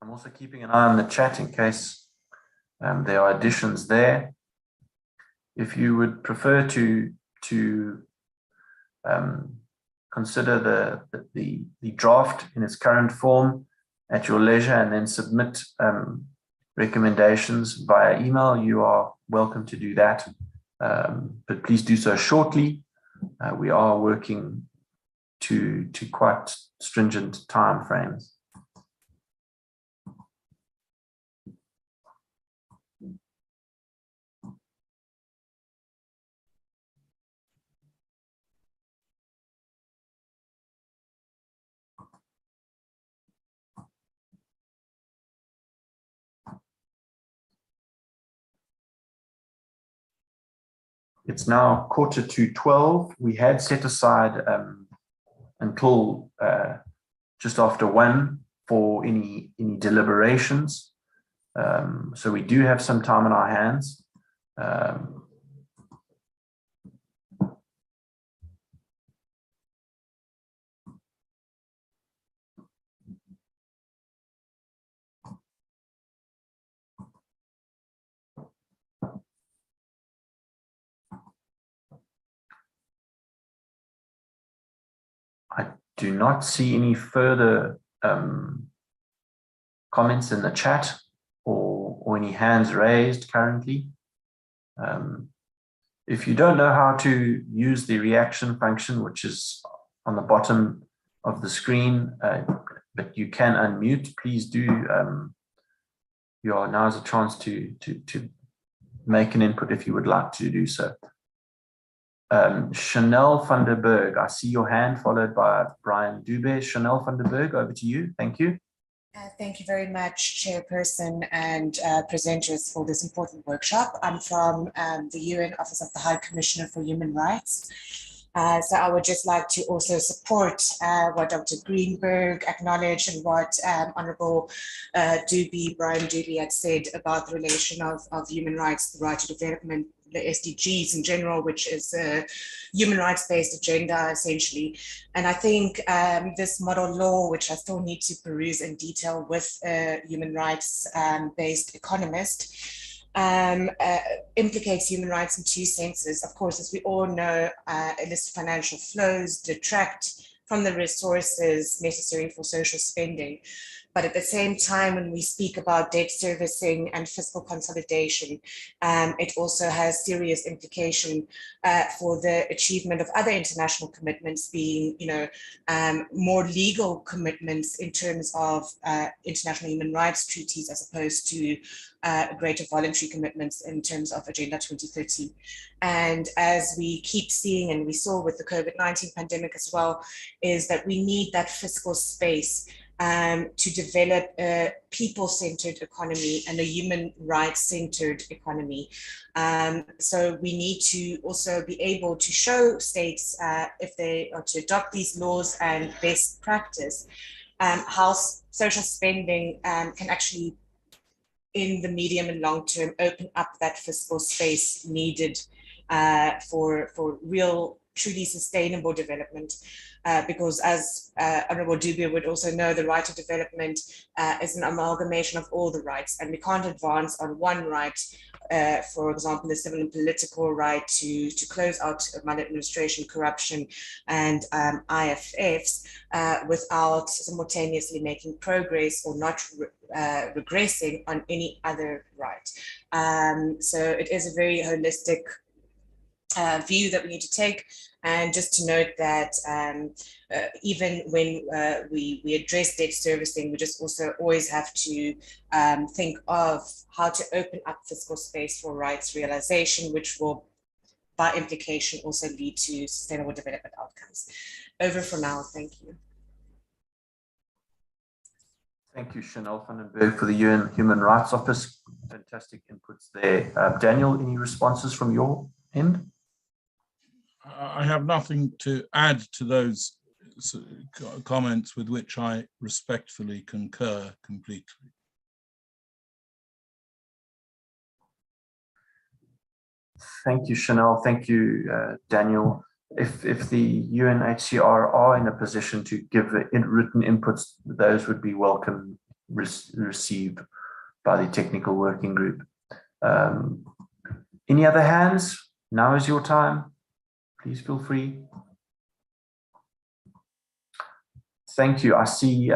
I'm also keeping an eye on the chat in case there are additions there. If you would prefer to consider the draft in its current form at your leisure and then submit recommendations via email, you are welcome to do that. But please do so shortly. We are working to quite stringent time frames. It's now 11:45. We had set aside until just after 1 for any deliberations. So we do have some time on our hands. I do not see any further comments in the chat or any hands raised currently. If you don't know how to use the reaction function, which is on the bottom of the screen, but you can unmute, please do. Now's a chance to make an input if you would like to do so. Chanel van der Berg, I see your hand, followed by Brian Dube. Chanel van der Berg, over to you. Thank you. Thank you very much, Chairperson and presenters, for this important workshop. I'm from the UN Office of the High Commissioner for Human Rights. So I would just like to also support what Dr. Greenberg acknowledged and what Honorable Brian Dube had said about the relation of human rights, the right to development, the SDGs in general, which is a human rights-based agenda, essentially. And I think this model law, which I still need to peruse in detail with a human rights-based economist, implicates human rights in two senses. Of course, as we all know, illicit financial flows detract from the resources necessary for social spending. But at the same time, when we speak about debt servicing and fiscal consolidation, it also has serious implication for the achievement of other international commitments, being, more legal commitments in terms of international human rights treaties, as opposed to greater voluntary commitments in terms of Agenda 2030. And as we keep seeing, and we saw with the COVID-19 pandemic as well, is that we need that fiscal space to develop a people-centered economy and a human rights-centered economy. So we need to also be able to show states, if they are to adopt these laws and best practice, how social spending can actually, in the medium and long term, open up that fiscal space needed for real, truly sustainable development. Because as Honorable Dube would also know, the right to development is an amalgamation of all the rights, and we can't advance on one right, for example, the civil and political right to close out maladministration, corruption, and IFFs without simultaneously making progress or not regressing on any other right. So it is a very holistic view that we need to take. And just to note that even when we address debt servicing, we just also always have to think of how to open up fiscal space for rights realization, which will, by implication, also lead to sustainable development outcomes. Over for now, thank you. Thank you, Chanel van den Berg, for the UN Human Rights Office. Fantastic inputs there. Daniel, any responses from your end? I have nothing to add to those comments, with which I respectfully concur completely. Thank you, Chanel. Thank you, Daniel. If the UNHCR are in a position to give written inputs, those would be welcome received by the technical working group. Any other hands? Now is your time. Please feel free. Thank you. I see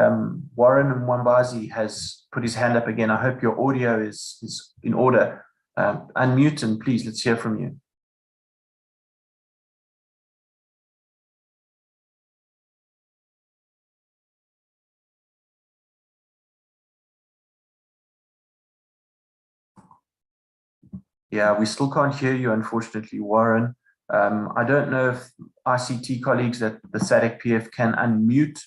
Warren Mwambazi has put his hand up again. I hope your audio is in order. Unmute and please, let's hear from you. Yeah, we still can't hear you, unfortunately, Warren. I don't know if ICT colleagues at the SADC PF can unmute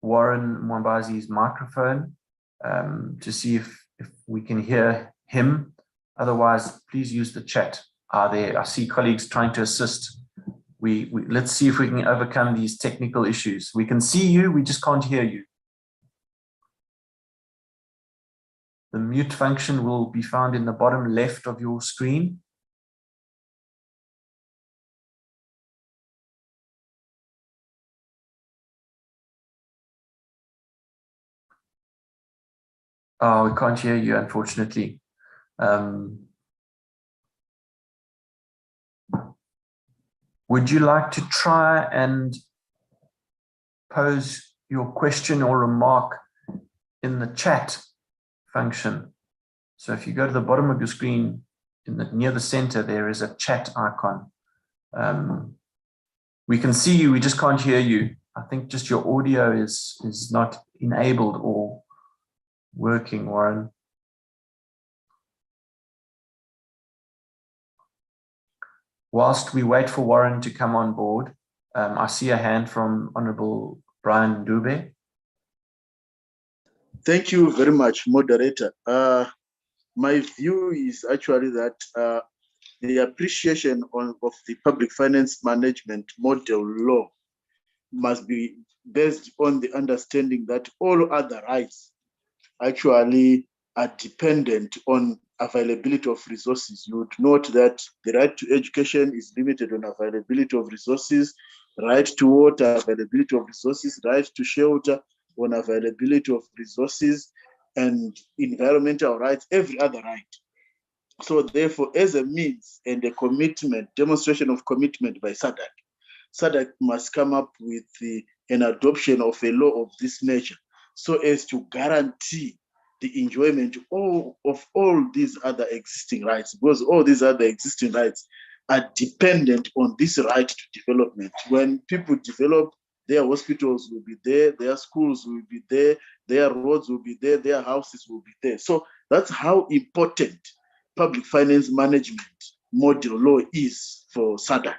Warren Mwambazi's microphone to see if we can hear him. Otherwise, please use the chat. I see colleagues trying to assist. Let's see if we can overcome these technical issues. We can see you, we just can't hear you. The mute function will be found in the bottom left of your screen. Oh, we can't hear you, unfortunately. Would you like to try and pose your question or remark in the chat function? So if you go to the bottom of your screen, near the center, there is a chat icon. We can see you, we just can't hear you. I think just your audio is not enabled or working, Warren. Whilst we wait for Warren to come on board, I see a hand from Honorable Brian Dube. Thank you very much, moderator. My view is actually that the appreciation of the public finance management model law must be based on the understanding that all other rights actually are dependent on availability of resources. You would note that the right to education is limited on availability of resources, right to water, availability of resources, right to shelter on availability of resources, and environmental rights, every other right. So therefore, as a means and a commitment, demonstration of commitment by SADC, SADC must come up with an adoption of a law of this nature so as to guarantee the enjoyment of all these other existing rights, because all these other existing rights are dependent on this right to development. When people develop, their hospitals will be there, their schools will be there, their roads will be there, their houses will be there. So that's how important public finance management model law is for SADC,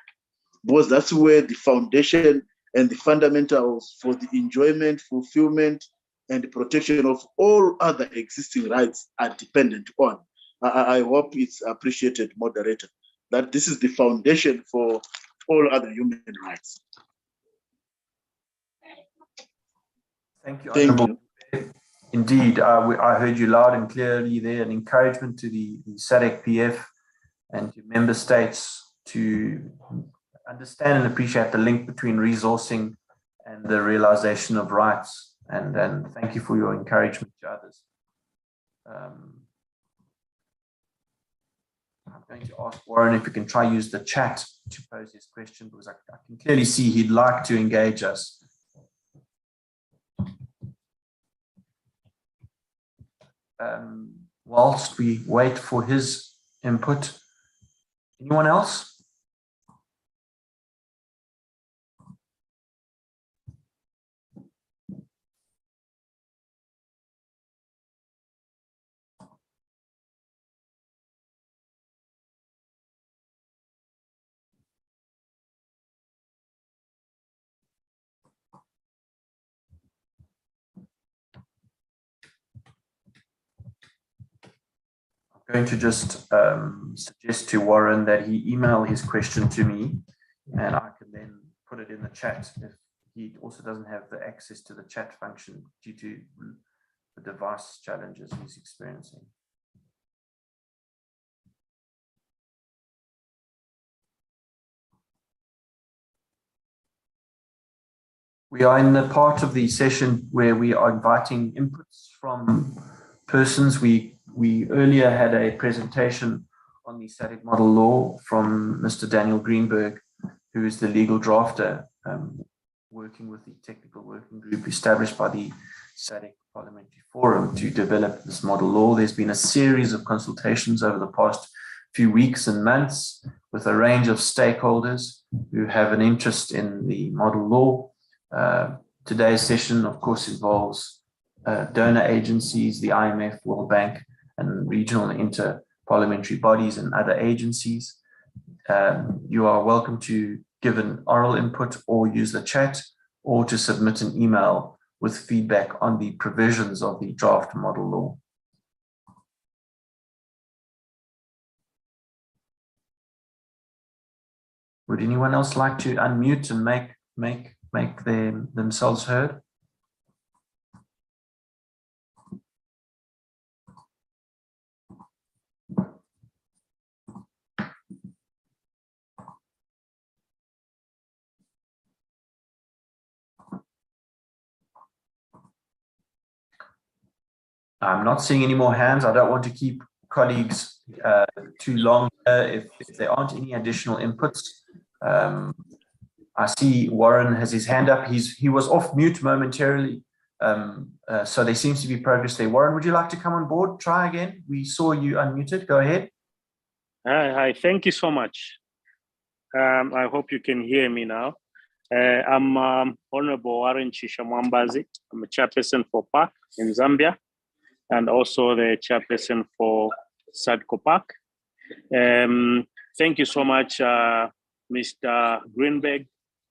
because that's where the foundation and the fundamentals for the enjoyment, fulfillment, and the protection of all other existing rights are dependent on. I hope it's appreciated, moderator, that this is the foundation for all other human rights. Thank you, Honorable. Indeed, I heard you loud and clearly there, an encouragement to the SADC PF and to member states to understand and appreciate the link between resourcing and the realization of rights. And thank you for your encouragement to others. I'm going to ask Warren if we can try use the chat to pose his question, because I can clearly see he'd like to engage us. Whilst we wait for his input, anyone else? Going to just suggest to Warren that he email his question to me, and I can then put it in the chat if he also doesn't have the access to the chat function due to the device challenges he's experiencing. We are in the part of the session where we are inviting inputs from persons. We earlier had a presentation on the SADC model law from Mr. Daniel Greenberg, who is the legal drafter, working with the technical working group established by the SADC Parliamentary Forum to develop this model law. There's been a series of consultations over the past few weeks and months with a range of stakeholders who have an interest in the model law. Today's session, of course, involves donor agencies, the IMF, World Bank, and regional inter-parliamentary bodies and other agencies. You are welcome to give an oral input or use the chat, or to submit an email with feedback on the provisions of the draft model law. Would anyone else like to unmute and make themselves heard? I'm not seeing any more hands. I don't want to keep colleagues too long if there aren't any additional inputs. I see Warren has his hand up. He was off mute momentarily, so there seems to be progress there. Warren, would you like to come on board? Try again. We saw you unmuted. Go ahead. Hi. Thank you so much. I hope you can hear me now. I'm Honorable Warren Chishamwambazi. I'm a chairperson for PAC in Zambia, and also the chairperson for SADC PAC. Thank you so much, Mr. Greenberg.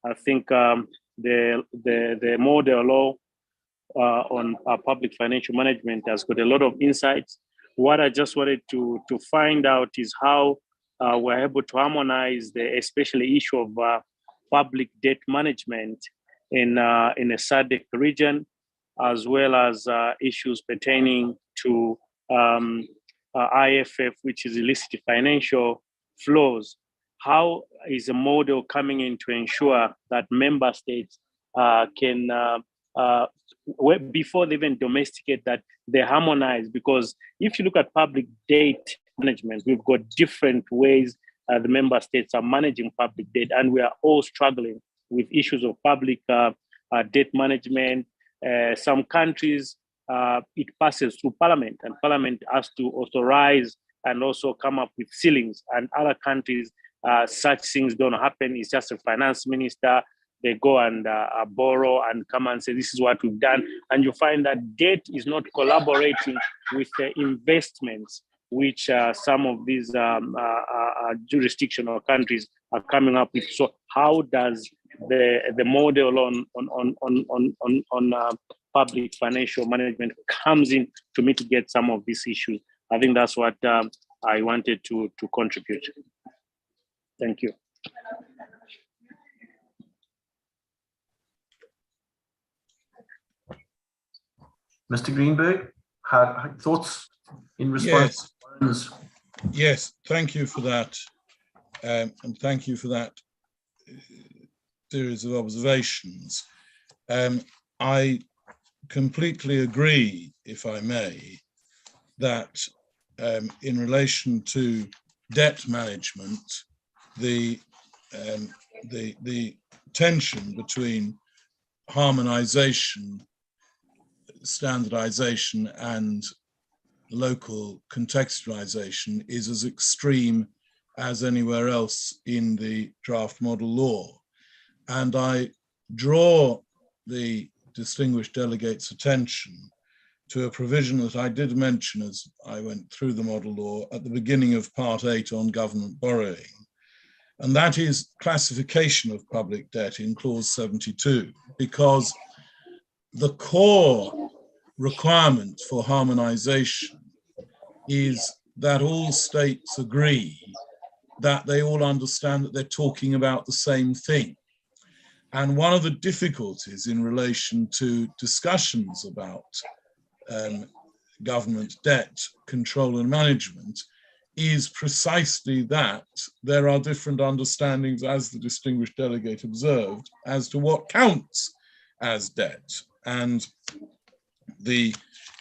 I think the model law on public financial management has got a lot of insights. What I just wanted to find out is how we're able to harmonize the especially issue of public debt management in a SADC region, as well as issues pertaining to IFF, which is illicit financial flows. How is a model coming in to ensure that member states can, before they even domesticate that, they harmonize? Because if you look at public debt management, we've got different ways the member states are managing public debt, and we are all struggling with issues of public debt management. Some countries, it passes through Parliament, and Parliament has to authorize and also come up with ceilings. And other countries, such things don't happen. It's just a finance minister. They go and borrow and come and say, this is what we've done. And you find that debt is not collaborating with the investments which some of these jurisdictions or countries are coming up with. So how does the model on public financial management comes in to mitigate some of these issues? I think that's what I wanted to contribute. Thank you. Mr. Greenberg, thoughts in response? Yes, thank you for that. And thank you for that series of observations. I completely agree, if I may, that in relation to debt management, the tension between harmonization, standardization, and local contextualization is as extreme as anywhere else in the draft model law. And I draw the distinguished delegate's attention to a provision that I did mention as I went through the model law at the beginning of Part 8 on government borrowing. And that is classification of public debt in Clause 72, because the core requirement for harmonization is that all states agree that they all understand that they're talking about the same thing. And one of the difficulties in relation to discussions about government debt control and management is precisely that there are different understandings, as the distinguished delegate observed, as to what counts as debt. And the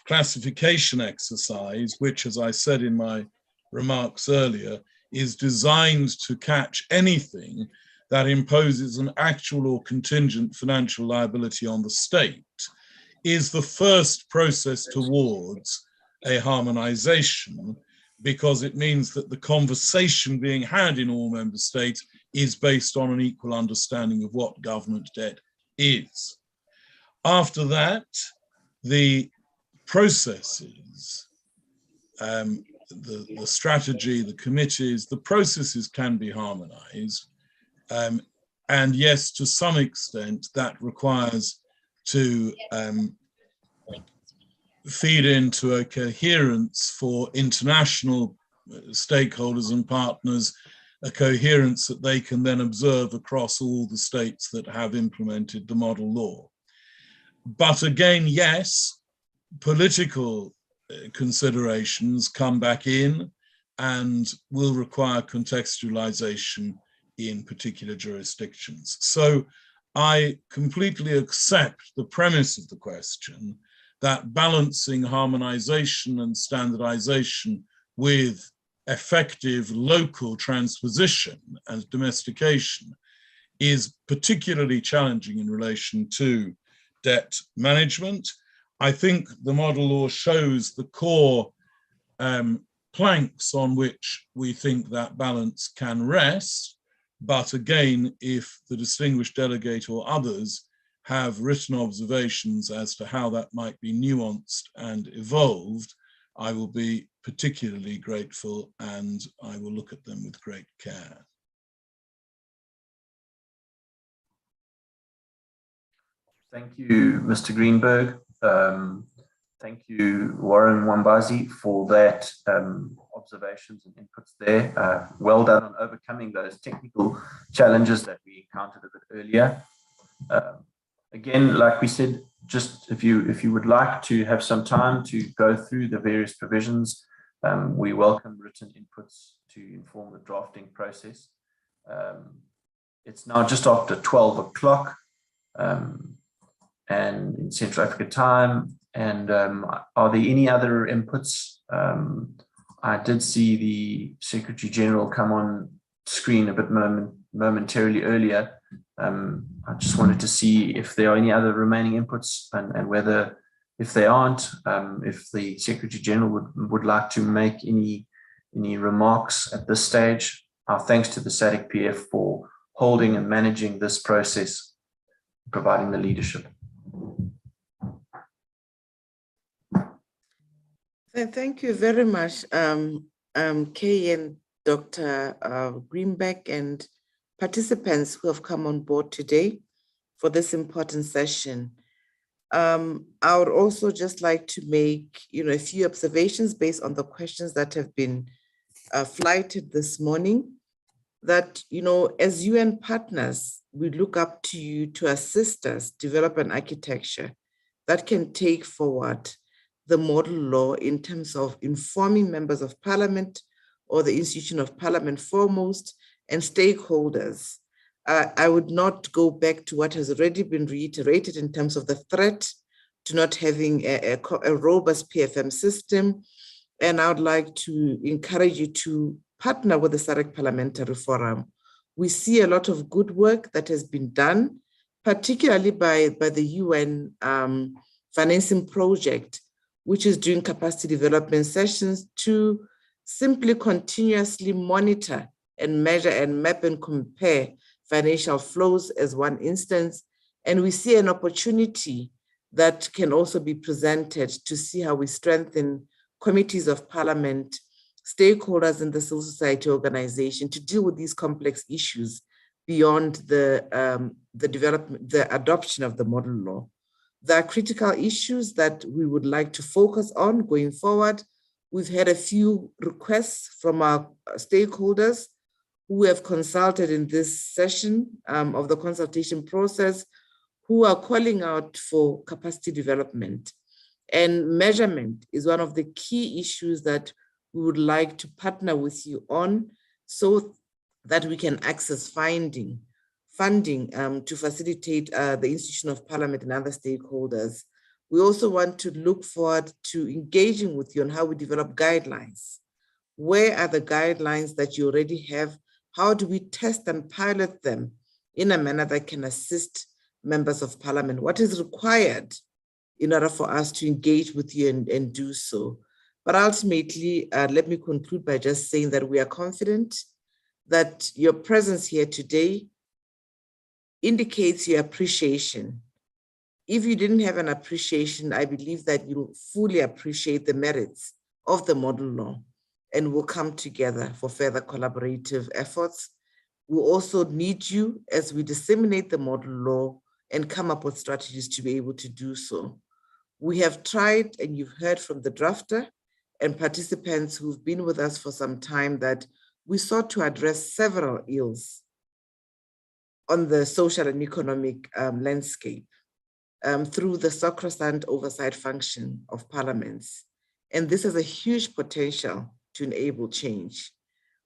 classification exercise, which, as I said in my remarks earlier, is designed to catch anything that imposes an actual or contingent financial liability on the state, is the first process towards a harmonization, because it means that the conversation being had in all member states is based on an equal understanding of what government debt is. After that, the processes, the strategy, the committees, the processes can be harmonized. And yes, to some extent, that requires to feed into a coherence for international stakeholders and partners, a coherence that they can then observe across all the states that have implemented the model law. But again, yes, political considerations come back in and will require contextualization in particular jurisdictions. So I completely accept the premise of the question that balancing harmonization and standardization with effective local transposition and domestication is particularly challenging in relation to debt management. I think the model law shows the core planks on which we think that balance can rest. But again, if the distinguished delegate or others have written observations as to how that might be nuanced and evolved, I will be particularly grateful and I will look at them with great care. Thank you, Mr. Greenberg. Thank you, Warren Wambazi, for that observations and inputs there. Well done on overcoming those technical challenges that we encountered a bit earlier. Again, like we said, just if you would like to have some time to go through the various provisions, we welcome written inputs to inform the drafting process. It's now just after 12 o'clock and in Central Africa time. And are there any other inputs? I did see the Secretary General come on screen a bit momentarily earlier. I just wanted to see if there are any other remaining inputs and whether, if they aren't, if the Secretary General would like to make any remarks at this stage. Our thanks to the SADC PF for holding and managing this process, providing the leadership. Thank you very much, Kay and Dr. Greenberg and participants who have come on board today for this important session. I would also just like to make a few observations based on the questions that have been flighted this morning. That as UN partners, we look up to you to assist us develop an architecture that can take forward the model law in terms of informing members of parliament or the institution of parliament foremost and stakeholders. I would not go back to what has already been reiterated in terms of the threat to not having a robust PFM system. And I would like to encourage you to partner with the SADC Parliamentary Forum. We see a lot of good work that has been done, particularly by the UN financing project, which is doing capacity development sessions to simply continuously monitor and measure and map and compare financial flows as one instance. And we see an opportunity that can also be presented to see how we strengthen committees of parliament, stakeholders in the civil society organization to deal with these complex issues beyond the adoption of the model law. There are critical issues that we would like to focus on going forward. We've had a few requests from our stakeholders who have consulted in this session of the consultation process, who are calling out for capacity development. And measurement is one of the key issues that we would like to partner with you on so that we can access finding funding to facilitate the institution of Parliament and other stakeholders. We also want to look forward to engaging with you on how we develop guidelines. Where are the guidelines that you already have? How do we test and pilot them in a manner that can assist members of Parliament? What is required in order for us to engage with you and do so? But ultimately, let me conclude by just saying that we are confident that your presence here today indicates your appreciation. If you didn't have an appreciation, I believe that you'll fully appreciate the merits of the model law and will come together for further collaborative efforts. We'll also need you as we disseminate the model law and come up with strategies to be able to do so. We have tried, and you've heard from the drafter and participants who've been with us for some time, that we sought to address several ills on the social and economic landscape through the sacrosanct oversight function of parliaments. And this has a huge potential to enable change.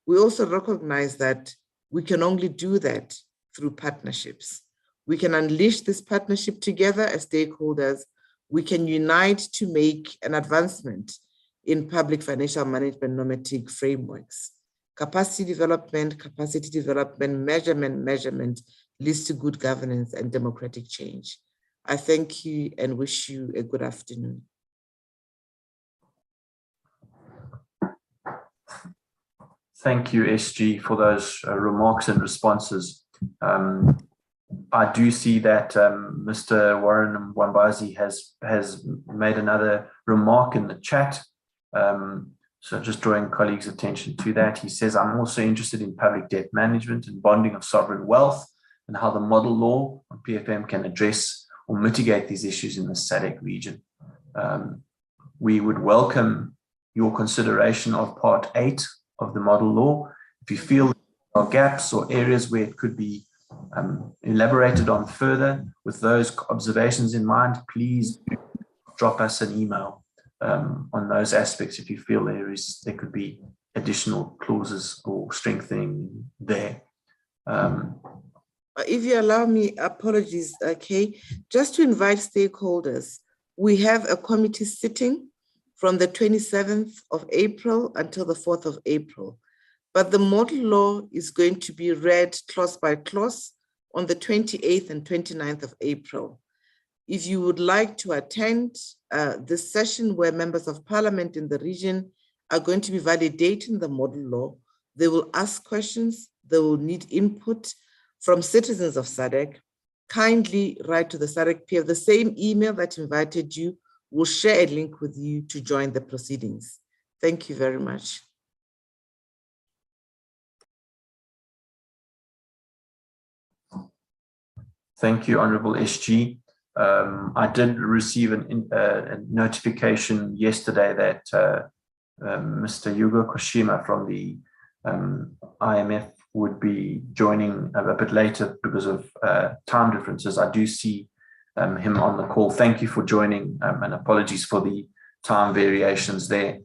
We also recognize that we can only do that through partnerships. We can unleash this partnership together as stakeholders. We can unite to make an advancement in public financial management normative frameworks. Capacity development, measurement leads to good governance and democratic change. I thank you and wish you a good afternoon. Thank you, SG, for those remarks and responses. I do see that Mr. Warren Mwambazi has made another remark in the chat. So just drawing colleagues' attention to that. He says, I'm also interested in public debt management and bonding of sovereign wealth and how the model law on PFM can address or mitigate these issues in the SADC region. We would welcome your consideration of part 8 of the model law. If you feel there are gaps or areas where it could be elaborated on further with those observations in mind, please drop us an email on those aspects if you feel there could be additional clauses or strengthening there. If you allow me, apologies, okay, just to invite stakeholders, we have a committee sitting from the 27th of April until the 4th of April. But the model law is going to be read clause by clause on the 28th and 29th of April. If you would like to attend this session where members of parliament in the region are going to be validating the model law, they will ask questions, they will need input from citizens of SADC. Kindly write to the SADC PF. The same email that invited you will share a link with you to join the proceedings. Thank you very much. Thank you, Honorable SG. I did receive a notification yesterday that Mr. Hugo Koshima from the IMF would be joining a bit later because of time differences. I do see him on the call. Thank you for joining, and apologies for the time variations there.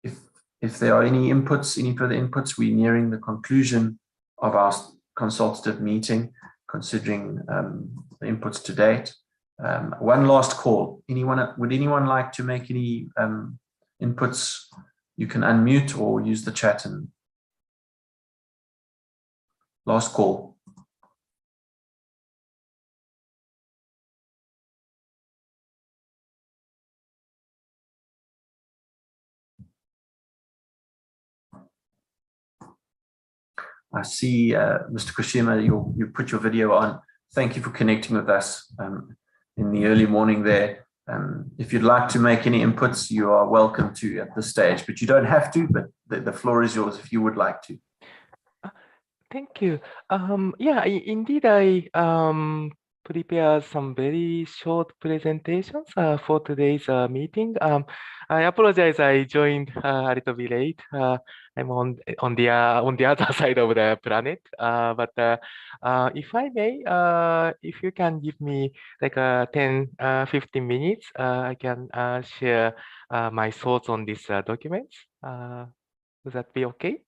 If there are any inputs, any further inputs, we're nearing the conclusion of our consultative meeting, considering the inputs to date. One last call. Would anyone like to make any inputs? You can unmute or use the chat. And last call. I see, Mr. Koshima, you put your video on. Thank you for connecting with us in the early morning there. If you'd like to make any inputs, you are welcome to at this stage, but you don't have to, but the floor is yours if you would like to. Thank you. Yeah, indeed, I prepared some very short presentations for today's meeting. I apologize, I joined a little bit late. I'm on the other side of the planet. But if I may, if you can give me like 10-15 minutes, I can share my thoughts on this document. Would that be okay?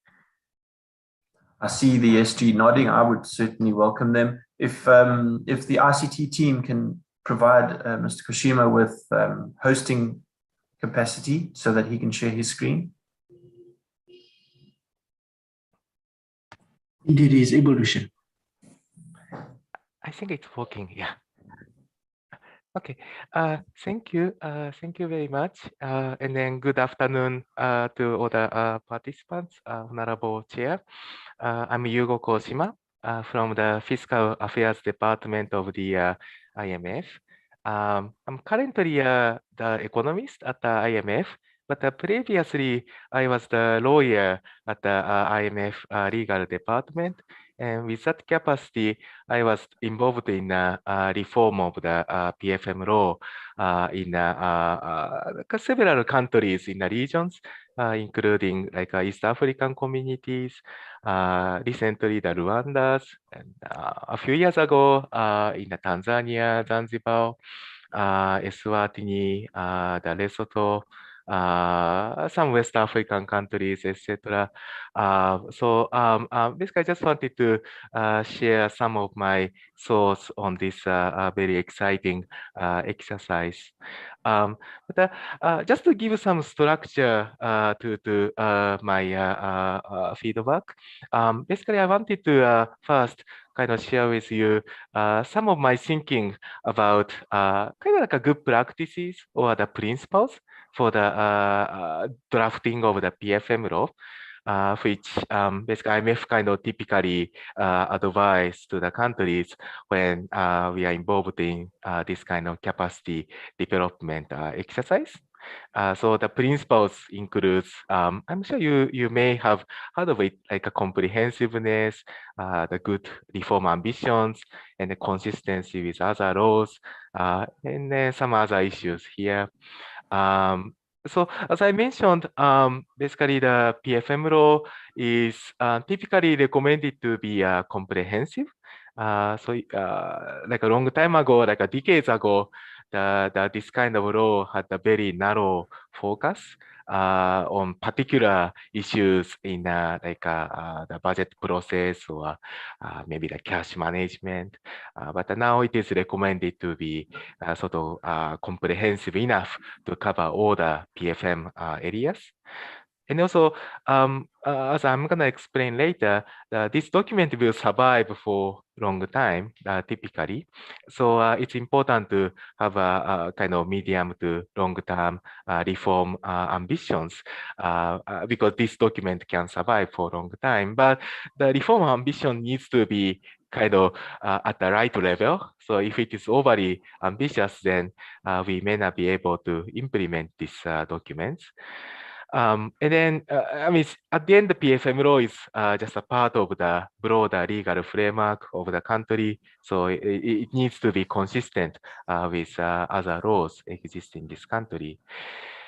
I see the SG nodding. I would certainly welcome them. If the ICT team can provide Mr. Kushima with hosting capacity so that he can share his screen. Indeed, he is able to share. I think it's working, yeah. Okay, thank you very much. And then good afternoon to all the participants, Honorable Chair. I'm Yugo Koshima from the Fiscal Affairs Department of the IMF. I'm currently the economist at the IMF, but previously I was the lawyer at the IMF legal department. And with that capacity, I was involved in reform of the PFM law in several countries in the regions, including like East African communities, recently the Rwandas, and a few years ago in Tanzania, Zanzibar, Eswatini, the Lesotho, some West African countries, etc. Basically, I just wanted to share some of my thoughts on this very exciting exercise. Just to give some structure to my feedback, basically, I wanted to first kind of share with you some of my thinking about kind of like a good practices or the principles for the drafting of the PFM law, which basically IMF kind of typically advise to the countries when we are involved in this kind of capacity development exercise. So the principles includes, I'm sure you may have heard of it, like a comprehensiveness, the good reform ambitions, and the consistency with other laws, and then some other issues here. So as I mentioned, basically the PFM law is typically recommended to be comprehensive. Like a long time ago, like a decades ago, this kind of law had a very narrow focus on particular issues in the budget process or maybe the cash management. But now it is recommended to be sort of comprehensive enough to cover all the PFM areas. And also, as I'm going to explain later, this document will survive for a long time, typically. So it's important to have a kind of medium to long-term reform ambitions because this document can survive for a long time. But the reform ambition needs to be kind of at the right level. So if it is overly ambitious, then we may not be able to implement these documents. And then, I mean, at the end, the PFM law is just a part of the broader legal framework of the country. So it needs to be consistent with other laws existing in this country.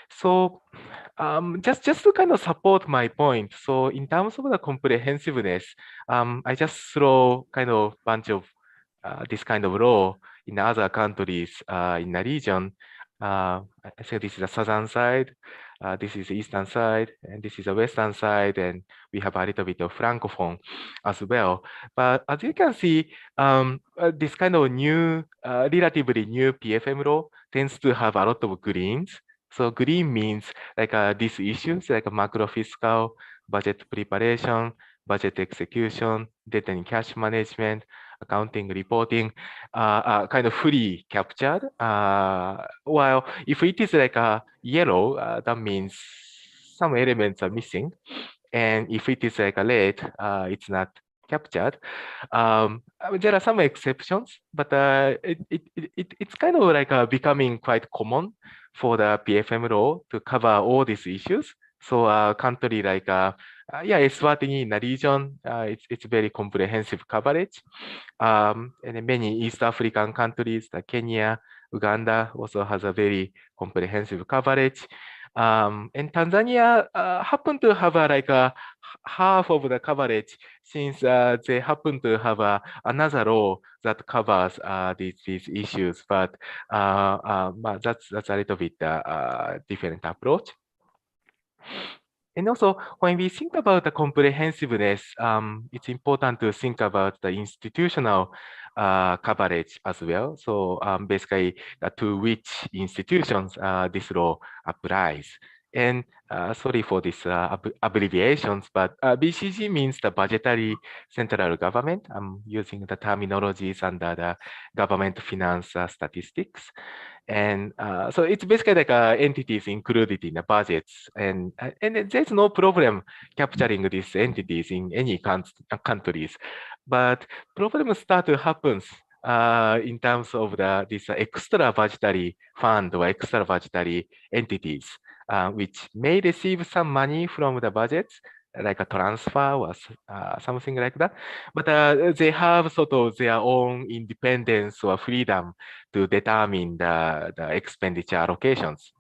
So just to kind of support my point, so in terms of the comprehensiveness, I just throw kind of bunch of this kind of law in other countries in the region. I say this is the southern side, this is the eastern side, and this is the western side, and we have a little bit of francophone as well. But as you can see, this kind of new, relatively new PFM law tends to have a lot of greens. So green means like these issues like macro fiscal, budget preparation, budget execution, debt and cash management, accounting, reporting, kind of fully captured. While if it is like a yellow, that means some elements are missing. And if it is like a red, it's not captured. There are some exceptions, but it's kind of like becoming quite common for the PFM law to cover all these issues. So a country like Eswatini in the region, it's very comprehensive coverage. And many East African countries, like Kenya, Uganda, also has a very comprehensive coverage. And Tanzania happen to have like half of the coverage since they happen to have another law that covers these issues, but that's a little bit different approach. And also, when we think about the comprehensiveness, it's important to think about the institutional coverage as well. So basically, to which institutions this law applies. And sorry for this abbreviations, but BCG means the budgetary central government. I'm using the terminologies under the government finance statistics. And so it's basically like entities included in the budgets. And there's no problem capturing these entities in any countries. But problems start to happen in terms of this extra budgetary fund or extra budgetary entities, which may receive some money from the budgets, like a transfer or something like that. But they have sort of their own independence or freedom to determine the expenditure allocations.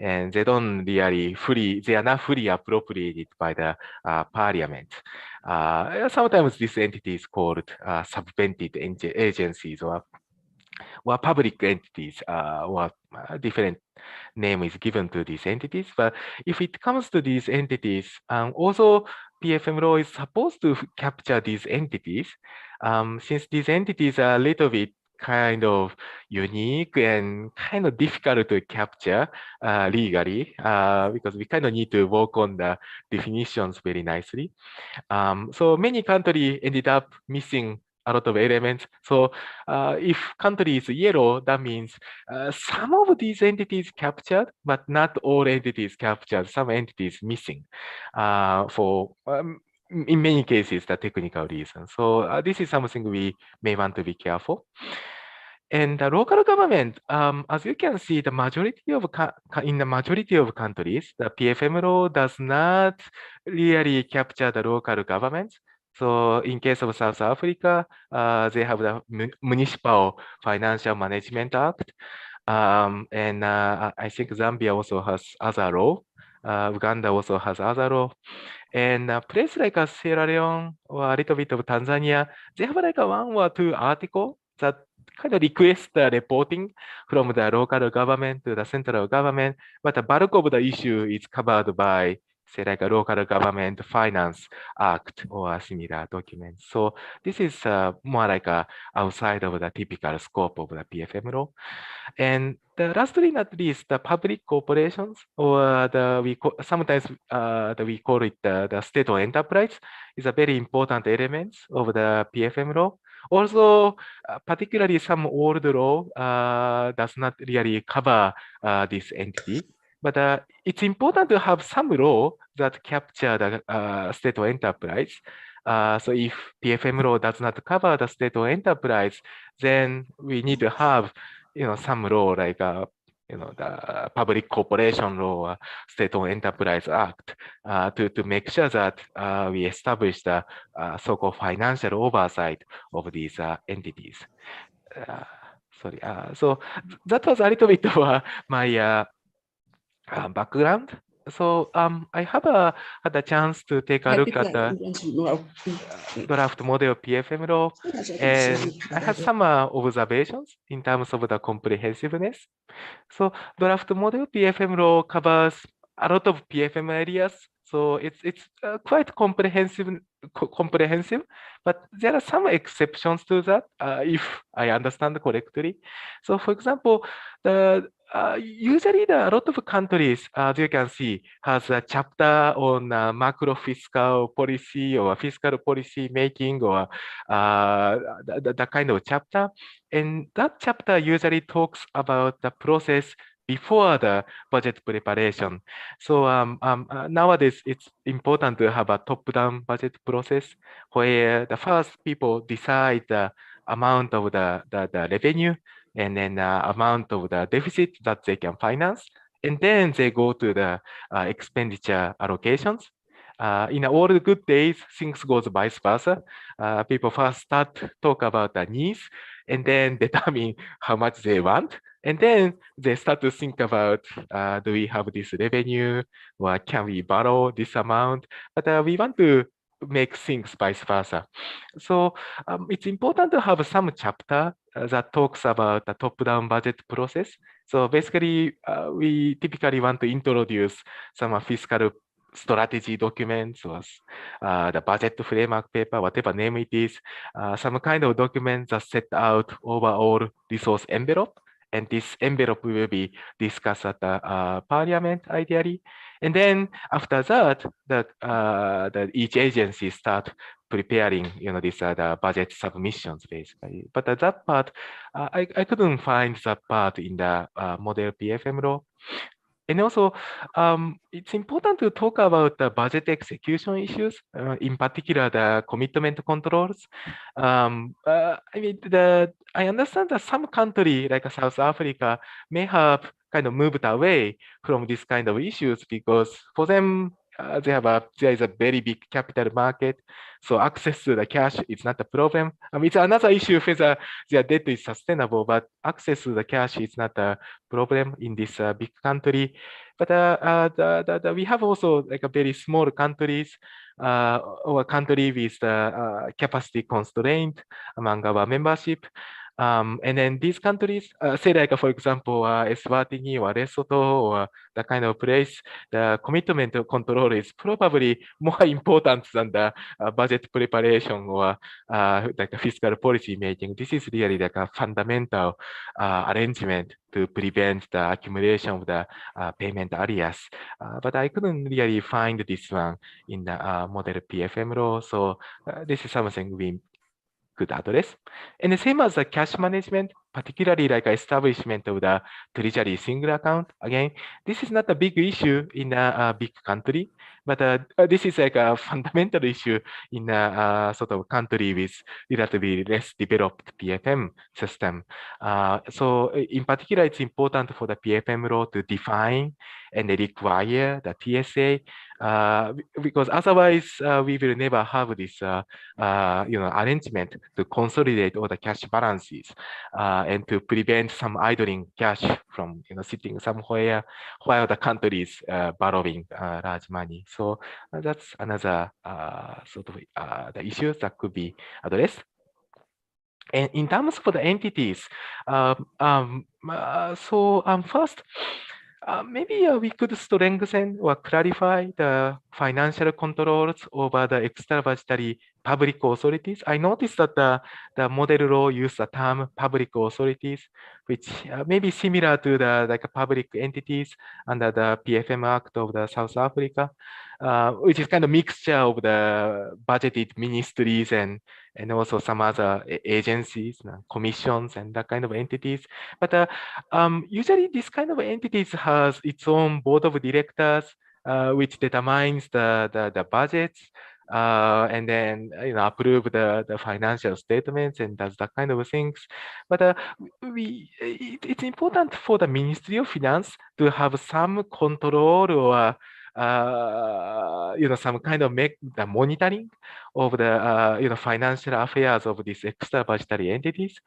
And they don't really they are not fully appropriated by the parliament. Sometimes this entity is called subvented agencies or public entities or different name is given to these entities. But if it comes to these entities, also PFM law is supposed to capture these entities, since these entities are a little bit kind of unique and kind of difficult to capture legally, because we kind of need to work on the definitions very nicely. So many countries ended up missing a lot of elements. So if country is yellow, that means some of these entities captured, but not all entities captured. Some entities missing for in many cases, the technical reason. So this is something we may want to be careful. And the local government, as you can see, the majority of in the majority of countries, the PFM law does not really capture the local governments. So in case of South Africa, they have the Municipal Financial Management Act. And I think Zambia also has other law. Uganda also has other law. And a place like Sierra Leone or a little bit of Tanzania, they have like one or two articles that kind of request the reporting from the local government to the central government, but the bulk of the issue is covered by, say, like a local government finance act or a similar document. So this is more like outside of the typical scope of the PFM law. And lastly, not least, the public corporations, or sometimes we call it the state-owned enterprise, is a very important element of the PFM law. Also, particularly some old law does not really cover this entity. But it's important to have some law that capture the state-owned enterprise. So if PFM law does not cover the state-owned enterprise, then we need to have some law like the Public Corporation Law, State-Owned Enterprise Act, to make sure that we establish the so-called financial oversight of these entities. Sorry. So that was a little bit of my background. So I have had a chance to take a look at the draft model PFM law, and I have some observations in terms of the comprehensiveness. So draft model PFM law covers a lot of PFM areas. So it's quite comprehensive, but there are some exceptions to that, if I understand correctly. So for example, usually a lot of countries, as you can see, has a chapter on macro fiscal policy or fiscal policy making, or the kind of chapter. And that chapter usually talks about the process before the budget preparation. So nowadays, it's important to have a top-down budget process where the first people decide the amount of the revenue, and then amount of the deficit that they can finance. And then they go to the expenditure allocations. In all the good days, things goes vice versa. People first start talk about the needs and then determine how much they want. And then they start to think about, do we have this revenue, or can we borrow this amount? But we want to make things vice versa. So it's important to have some chapter that talks about the top-down budget process. So basically, we typically want to introduce some fiscal strategy documents or the budget framework paper, whatever name it is, some kind of documents that set out overall resource envelope. And this envelope will be discussed at the Parliament, ideally. And then after that, each agency start preparing, this the budget submissions basically. But that part, I couldn't find that part in the model PFM law. And also, it's important to talk about the budget execution issues, in particular the commitment controls. I understand that some country like South Africa may have kind of moved away from this kind of issues because for them, there is a very big capital market, so access to the cash is not a problem. It's another issue whether their debt is sustainable, but access to the cash is not a problem in this big country. But we have also like a very small countries or a country with the capacity constraint among our membership. And then these countries, say like, for example, Eswatini or Lesotho or the kind of place, the commitment control is probably more important than the budget preparation or like a fiscal policy making. This is really like a fundamental arrangement to prevent the accumulation of the payment areas. But I couldn't really find this one in the model PFM law. So this is something we could address. And the same as the cash management, particularly like establishment of the treasury single account. Again, this is not a big issue in a big country, but this is like a fundamental issue in a sort of country with relatively less developed PFM system. So in particular, it's important for the PFM law to define and require the TSA, because otherwise we will never have this arrangement to consolidate all the cash balances and to prevent some idling cash from sitting somewhere while the country is borrowing large money. So that's another sort of the issues that could be addressed. And in terms of the entities, first, maybe we could strengthen or clarify the financial controls over the extra budgetary public authorities. I noticed that the model law used the term public authorities, which may be similar to the public entities under the PFM Act of the South Africa, which is kind of mixture of the budgeted ministries and also some other agencies, commissions, and that kind of entities. But usually this kind of entities has its own board of directors, which determines the budgets, and then approve the financial statements and does that kind of things. But it's important for the Ministry of Finance to have some control or some kind of the monitoring of the financial affairs of these extra budgetary entities,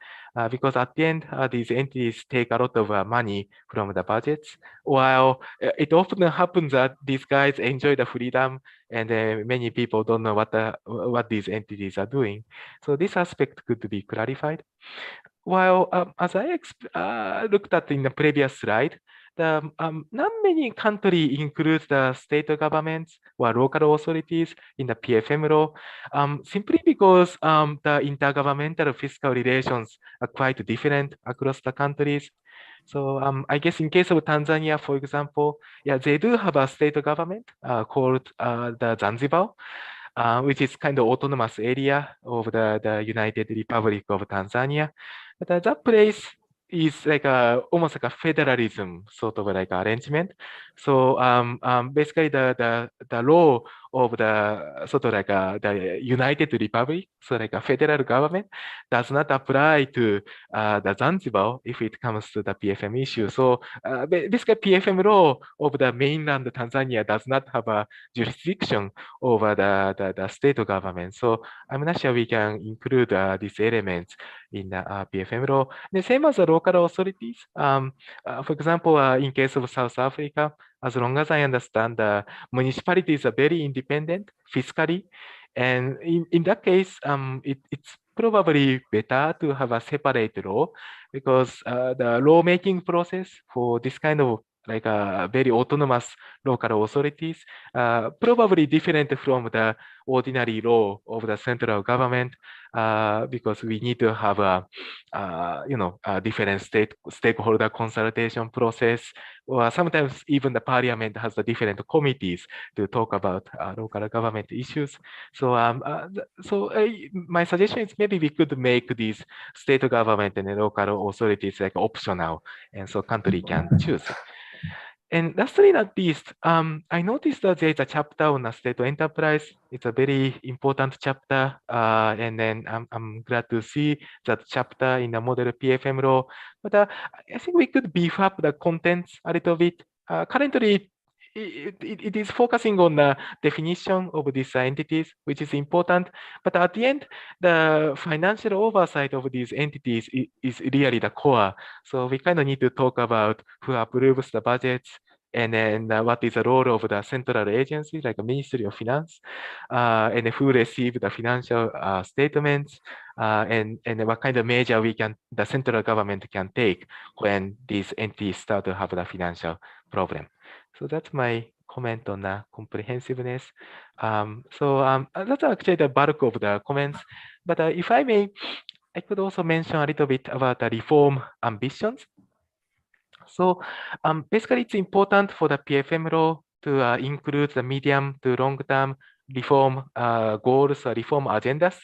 because at the end these entities take a lot of money from the budgets, while it often happens that these guys enjoy the freedom and many people don't know what these entities are doing. So this aspect could be clarified. While as I looked at in the previous slide, not many countries include the state governments or local authorities in the PFM law, simply because the intergovernmental fiscal relations are quite different across the countries. So I guess in case of Tanzania, for example, yeah, they do have a state government called the Zanzibar, which is kind of autonomous area of the United Republic of Tanzania. But that place is like almost like a federalism sort of like arrangement. So basically the law of the sort of like the United Republic, so like a federal government, does not apply to the Zanzibar if it comes to the PFM issue. So basically PFM law of the mainland Tanzania does not have a jurisdiction over the state government. So I'm not sure we can include these elements in the PFM law. The same as the local authorities. For example, in case of South Africa, as long as I understand, the municipalities are very independent fiscally. And in that case, it's probably better to have a separate law, because the lawmaking process for this kind of like a very autonomous local authorities, probably different from the ordinary law of the central government, because we need to have a, a different stakeholder consultation process, or sometimes even the parliament has the different committees to talk about local government issues. So, my suggestion is maybe we could make these state government and local authorities like optional, and so country can choose. And lastly, not least, I noticed that there is a chapter on a state enterprise. It's a very important chapter, and then I'm glad to see that chapter in the model PFM law. But I think we could beef up the contents a little bit. Currently, it is focusing on the definition of these entities, which is important. But at the end, the financial oversight of these entities is really the core. So we kind of need to talk about who approves the budgets, and then what is the role of the central agency, like the Ministry of Finance, and who receive the financial statements, and what kind of measure the central government can take when these entities start to have the financial problem. So that's my comment on the comprehensiveness. That's actually the bulk of the comments. But if I may, I could also mention a little bit about the reform ambitions. So basically, it's important for the PFM law to include the medium to long-term reform goals or reform agendas,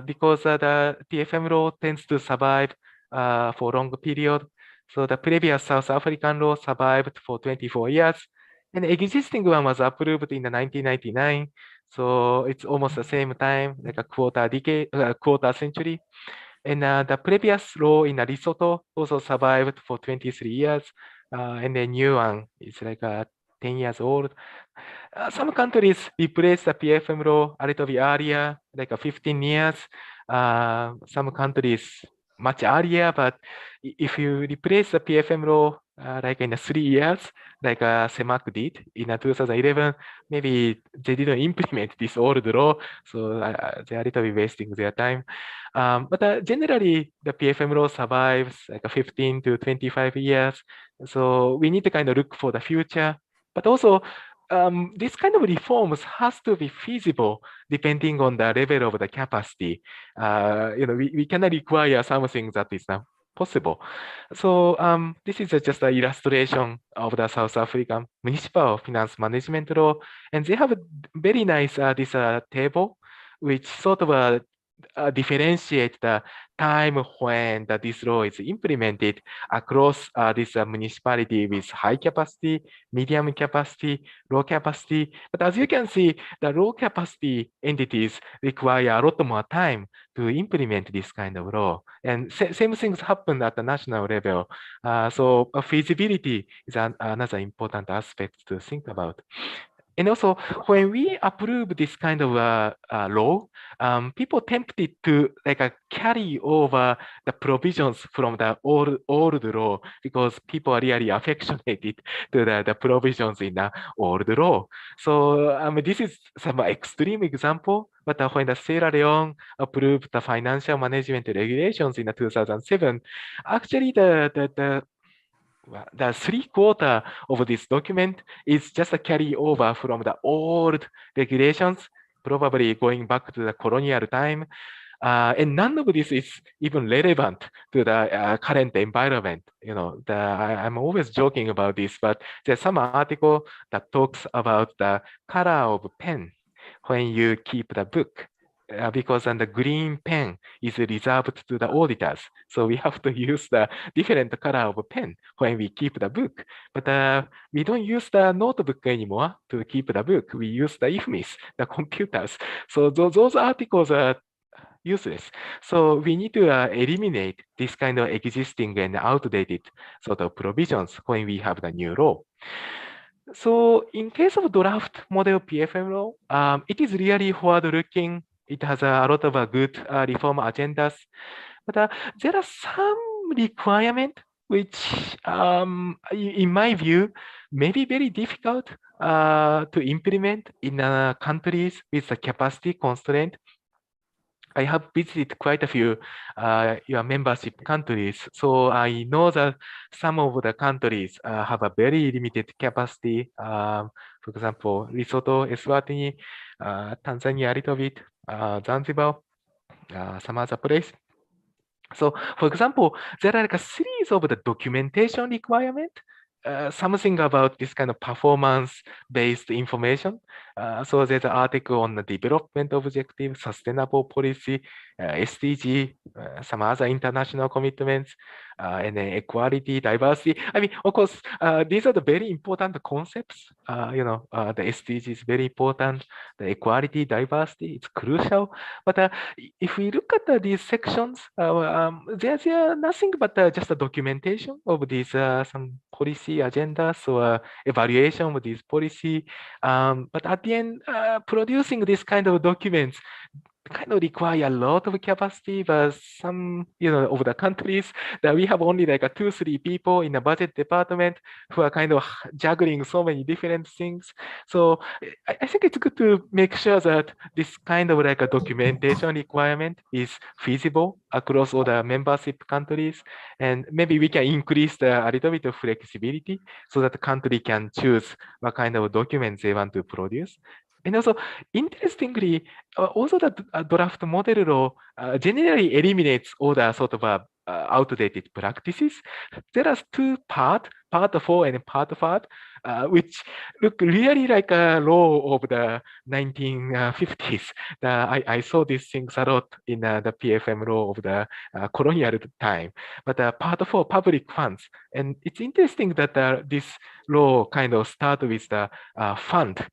because the PFM law tends to survive for a long period. So the previous South African law survived for 24 years, and the existing one was approved in the 1999. So it's almost the same time, like a quarter century. And the previous law in Lesotho also survived for 23 years, and the new one is like 10 years old. Some countries replaced the PFM law a little bit earlier, like 15 years. Some countries much earlier, but if you replace the PFM law like in 3 years, like CEMAC did in 2011, maybe they didn't implement this old law, so they are a little bit wasting their time. But generally, the PFM law survives like 15 to 25 years, so we need to kind of look for the future, but also this kind of reforms has to be feasible depending on the level of the capacity. We cannot require something that is not possible. So this is just an illustration of the South African municipal finance management law, and they have a very nice this table, which sort of differentiate the time when this law is implemented across this municipality with high capacity, medium capacity, low capacity. But as you can see, the low capacity entities require a lot more time to implement this kind of law. And same things happen at the national level. So feasibility is another important aspect to think about. And also, when we approve this kind of law, people tempted to carry over the provisions from the old law because people are really affectionated to the provisions in the old law. So this is some extreme example, but when the Sierra Leone approved the financial management regulations in 2007, actually the 3/4 of this document is just a carryover from the old regulations, probably going back to the colonial time. And none of this is even relevant to the current environment. I'm always joking about this, but there's some article that talks about the color of pen when you keep the book. Because the green pen is reserved to the auditors. So we have to use the different color of pen when we keep the book. But we don't use the notebook anymore to keep the book. We use the IFMIS, the computers. So those articles are useless. So we need to eliminate this kind of existing and outdated sort of provisions when we have the new law. So in case of draft model PFM law, it is really forward-looking. It has a lot of good reform agendas, but there are some requirements which, in my view, may be very difficult to implement in countries with a capacity constraint. I have visited quite a few your membership countries, so I know that some of the countries have a very limited capacity. For example, Lesotho, Eswatini, Tanzania a little bit, Zanzibar, some other place. So, for example, there are like a series of the documentation requirement, something about this kind of performance-based information. So there's an article on the development objective, sustainable policy, SDG, some other international commitments, and then equality, diversity. I mean, of course, these are the very important concepts. The SDG is very important. The equality, diversity, it's crucial. But if we look at these sections, there's nothing but just a documentation of these some policy agendas or evaluation of these policy. But at the end, producing this kind of documents kind of require a lot of capacity, but some, of the countries that we have only like 2-3 people in the budget department who are kind of juggling so many different things. So I think it's good to make sure that this kind of like a documentation requirement is feasible across all the membership countries, and maybe we can increase a little bit of flexibility so that the country can choose what kind of documents they want to produce. And also, interestingly, also the draft model law generally eliminates all the sort of outdated practices. There are 2 parts, part 4 and part 5, which look really like a law of the 1950s. I saw these things a lot in the PFM law of the colonial time. But part 4, public funds. And it's interesting that this law kind of start with the fund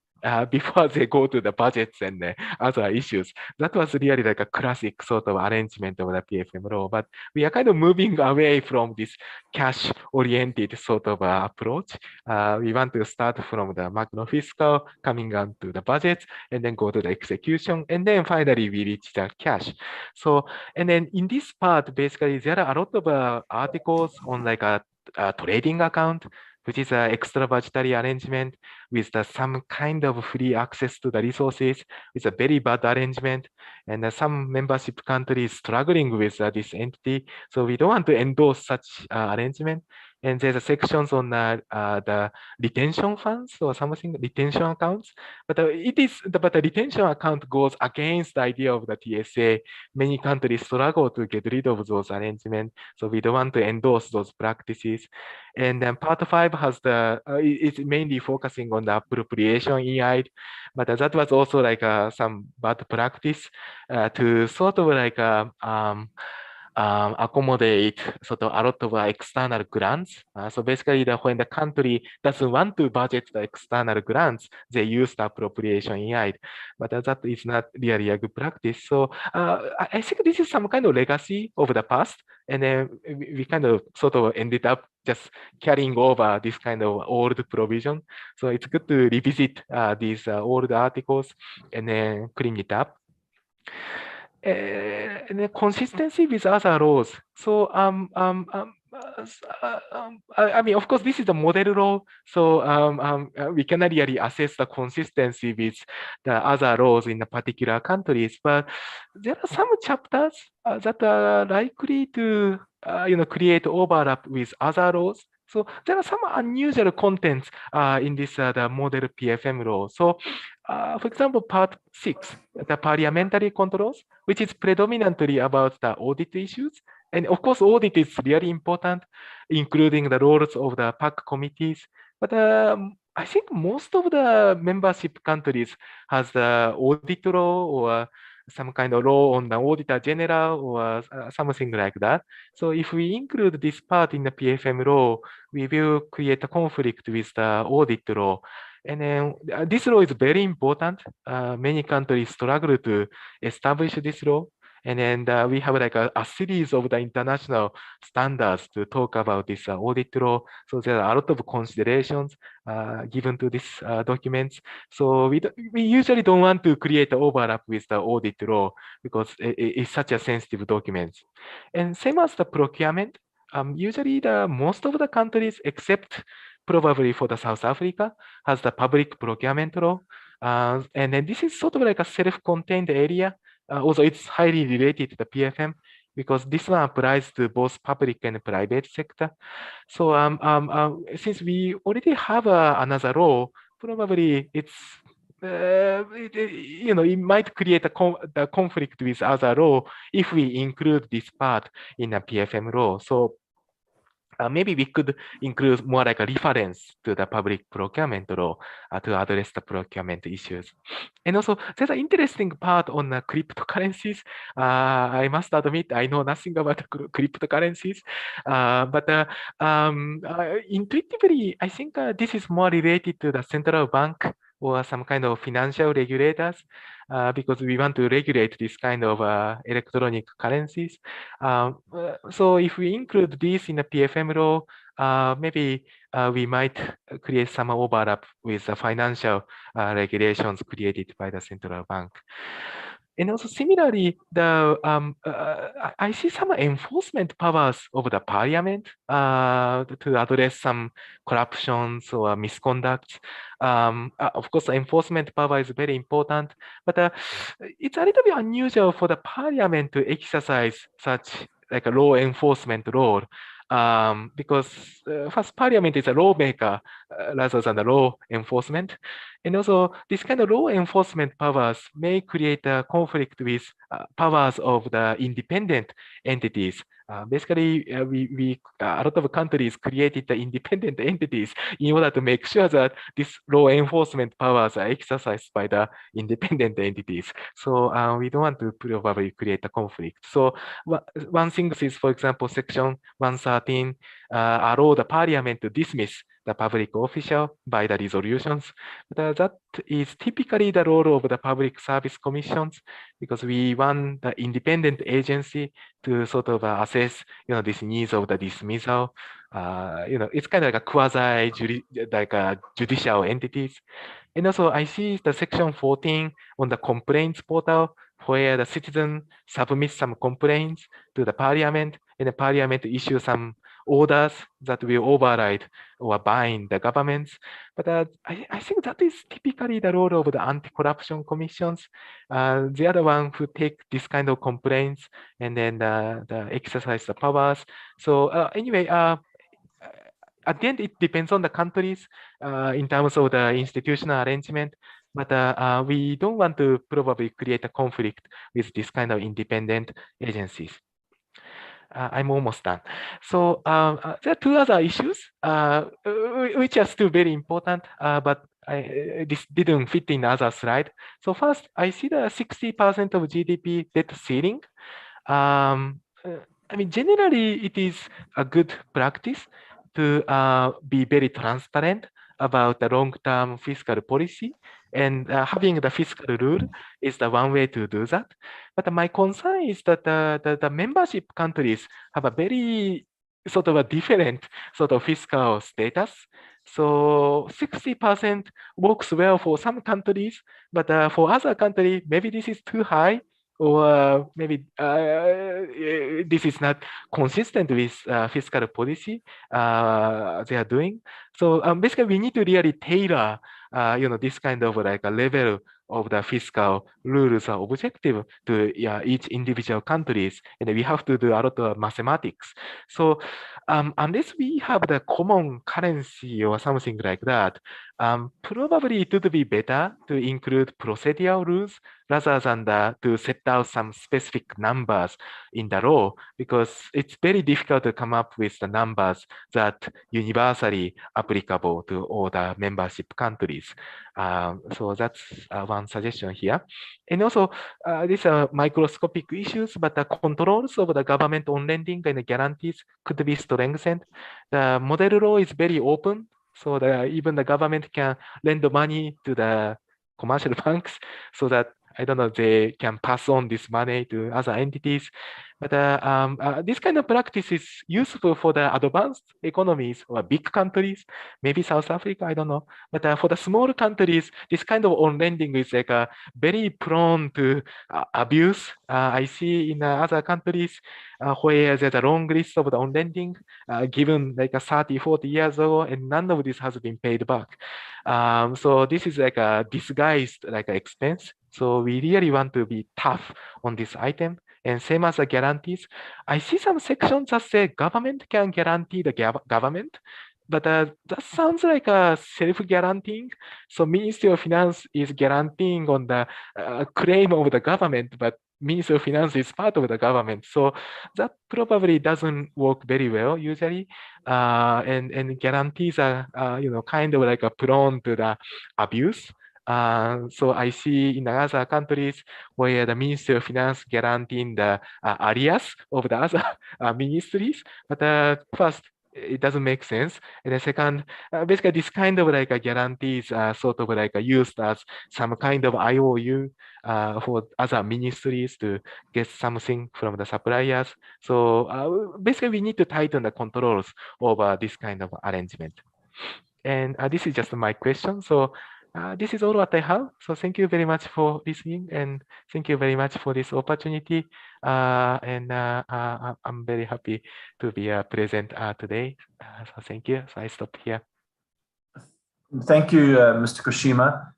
before they go to the budgets and other issues. That was really like a classic sort of arrangement of the PFM law. But we are kind of moving away from this cash-oriented sort of approach. We want to start from the macro-fiscal, coming on to the budgets, and then go to the execution, and then finally we reach the cash. So, and then in this part, basically, there are a lot of articles on like a trading account, which is an extra budgetary arrangement with some kind of free access to the resources. It's a very bad arrangement, and some membership countries struggling with this entity. So we don't want to endorse such arrangement. And there's sections on the retention funds or something, retention accounts. But the retention account goes against the idea of the TSA. Many countries struggle to get rid of those arrangements. So we don't want to endorse those practices. And then part 5 has it's mainly focusing on the appropriation EI, but that was also like some bad practice to sort of like accommodate sort of a lot of external grants. So basically, when the country doesn't want to budget the external grants, they use the appropriation EI, but that is not really a good practice. So I think this is some kind of legacy of the past, and then we kind of sort of ended up just carrying over this kind of old provision. So it's good to revisit these old articles and then clean it up. And then consistency with other laws. So I mean, of course, this is a model law, so we cannot really assess the consistency with the other laws in the particular countries. But there are some chapters that are likely to, create overlap with other laws. So there are some unusual contents in this the model PFM law. So, for example, part 6, the parliamentary controls, which is predominantly about the audit issues. And of course, audit is really important, including the roles of the PAC committees. But I think most of the membership countries has the audit law or some kind of law on the auditor general or something like that. So if we include this part in the PFM law, we will create a conflict with the audit law. And then this law is very important. Many countries struggle to establish this law. And then we have like a series of the international standards to talk about this audit law. So there are a lot of considerations given to these documents. So we usually don't want to create overlap with the audit law because it's such a sensitive document. And same as the procurement, usually most of the countries, except probably for the South Africa, has the public procurement law. And then this is sort of like a self-contained area. also it's highly related to the PFM because this one applies to both public and private sector. So since we already have another law, probably it's it might create the conflict with other law if we include this part in a PFM law. So maybe we could include more like a reference to the public procurement law to address the procurement issues. And also, there's an interesting part on the cryptocurrencies. I must admit, I know nothing about the cryptocurrencies, but intuitively, I think this is more related to the central bank or some kind of financial regulators, because we want to regulate this kind of electronic currencies. So if we include this in the PFM law, maybe we might create some overlap with the financial regulations created by the central bank. And also similarly, I see some enforcement powers of the parliament to address some corruptions or misconducts. Of course, enforcement power is very important, but it's a little bit unusual for the parliament to exercise such like a law enforcement role. Because first, parliament is a lawmaker rather than a law enforcement. And also, this kind of law enforcement powers may create a conflict with powers of the independent entities. Basically, a lot of countries created the independent entities in order to make sure that these law enforcement powers are exercised by the independent entities. So we don't want to probably create a conflict. So one thing is, for example, Section 113 allow the parliament to dismiss the public official by the resolutions. But that is typically the role of the public service commissions, because we want the independent agency to sort of assess, this needs of the dismissal. It's kind of like a quasi judicial entities. And also, I see the Section 14 on the complaints portal, where the citizen submits some complaints to the parliament, and the parliament issues some orders that will override or bind the governments. But I think that is typically the role of the anti-corruption commissions. They are the ones who take this kind of complaints and then exercise the powers. So anyway, at the end, it depends on the countries in terms of the institutional arrangement. But we don't want to probably create a conflict with this kind of independent agencies. I'm almost done. So there are two other issues which are still very important, but this didn't fit in other slide. So first, I see the 60% of GDP debt ceiling. I mean, generally, it is a good practice to be very transparent about the long-term fiscal policy, and having the fiscal rule is the one way to do that. But my concern is that the membership countries have a very sort of a different sort of fiscal status. So 60% works well for some countries, but for other countries, maybe this is too high, or maybe this is not consistent with fiscal policy they are doing. So basically, we need to really tailor, this kind of like a level of the fiscal rules or objective to each individual countries, and we have to do a lot of mathematics. So unless we have the common currency or something like that, probably it would be better to include procedural rules rather than to set out some specific numbers in the law, because it's very difficult to come up with the numbers that universally applicable to all the membership countries. So that's one suggestion here. And also, these are microscopic issues, but the controls of the government on lending and the guarantees could be strengthened. The model law is very open, so that even the government can lend money to the commercial banks, so that I don't know, they can pass on this money to other entities. But this kind of practice is useful for the advanced economies or big countries, maybe South Africa, I don't know. But for the small countries, this kind of on lending is like very prone to abuse. I see in other countries where there's a long list of the on lending given like 30, 40 years ago, and none of this has been paid back. So this is like a disguised like expense So we really want to be tough on this item. And same as the guarantees, I see some sections that say government can guarantee the government, but that sounds like a self-guaranteeing. So Ministry of Finance is guaranteeing on the claim of the government, but Ministry of Finance is part of the government. So that probably doesn't work very well usually. And guarantees are, kind of like a prone to the abuse. So I see in other countries where the Ministry of Finance guaranteeing the areas of the other ministries, but first, it doesn't make sense. And then second, basically this kind of like a guarantees are sort of like used as some kind of IOU for other ministries to get something from the suppliers. So basically we need to tighten the controls over this kind of arrangement. And this is just my question. So this is all what I have. So thank you very much for listening, and thank you very much for this opportunity. I'm very happy to be present today. So thank you. So I stop here. Thank you, Mr. Koshima.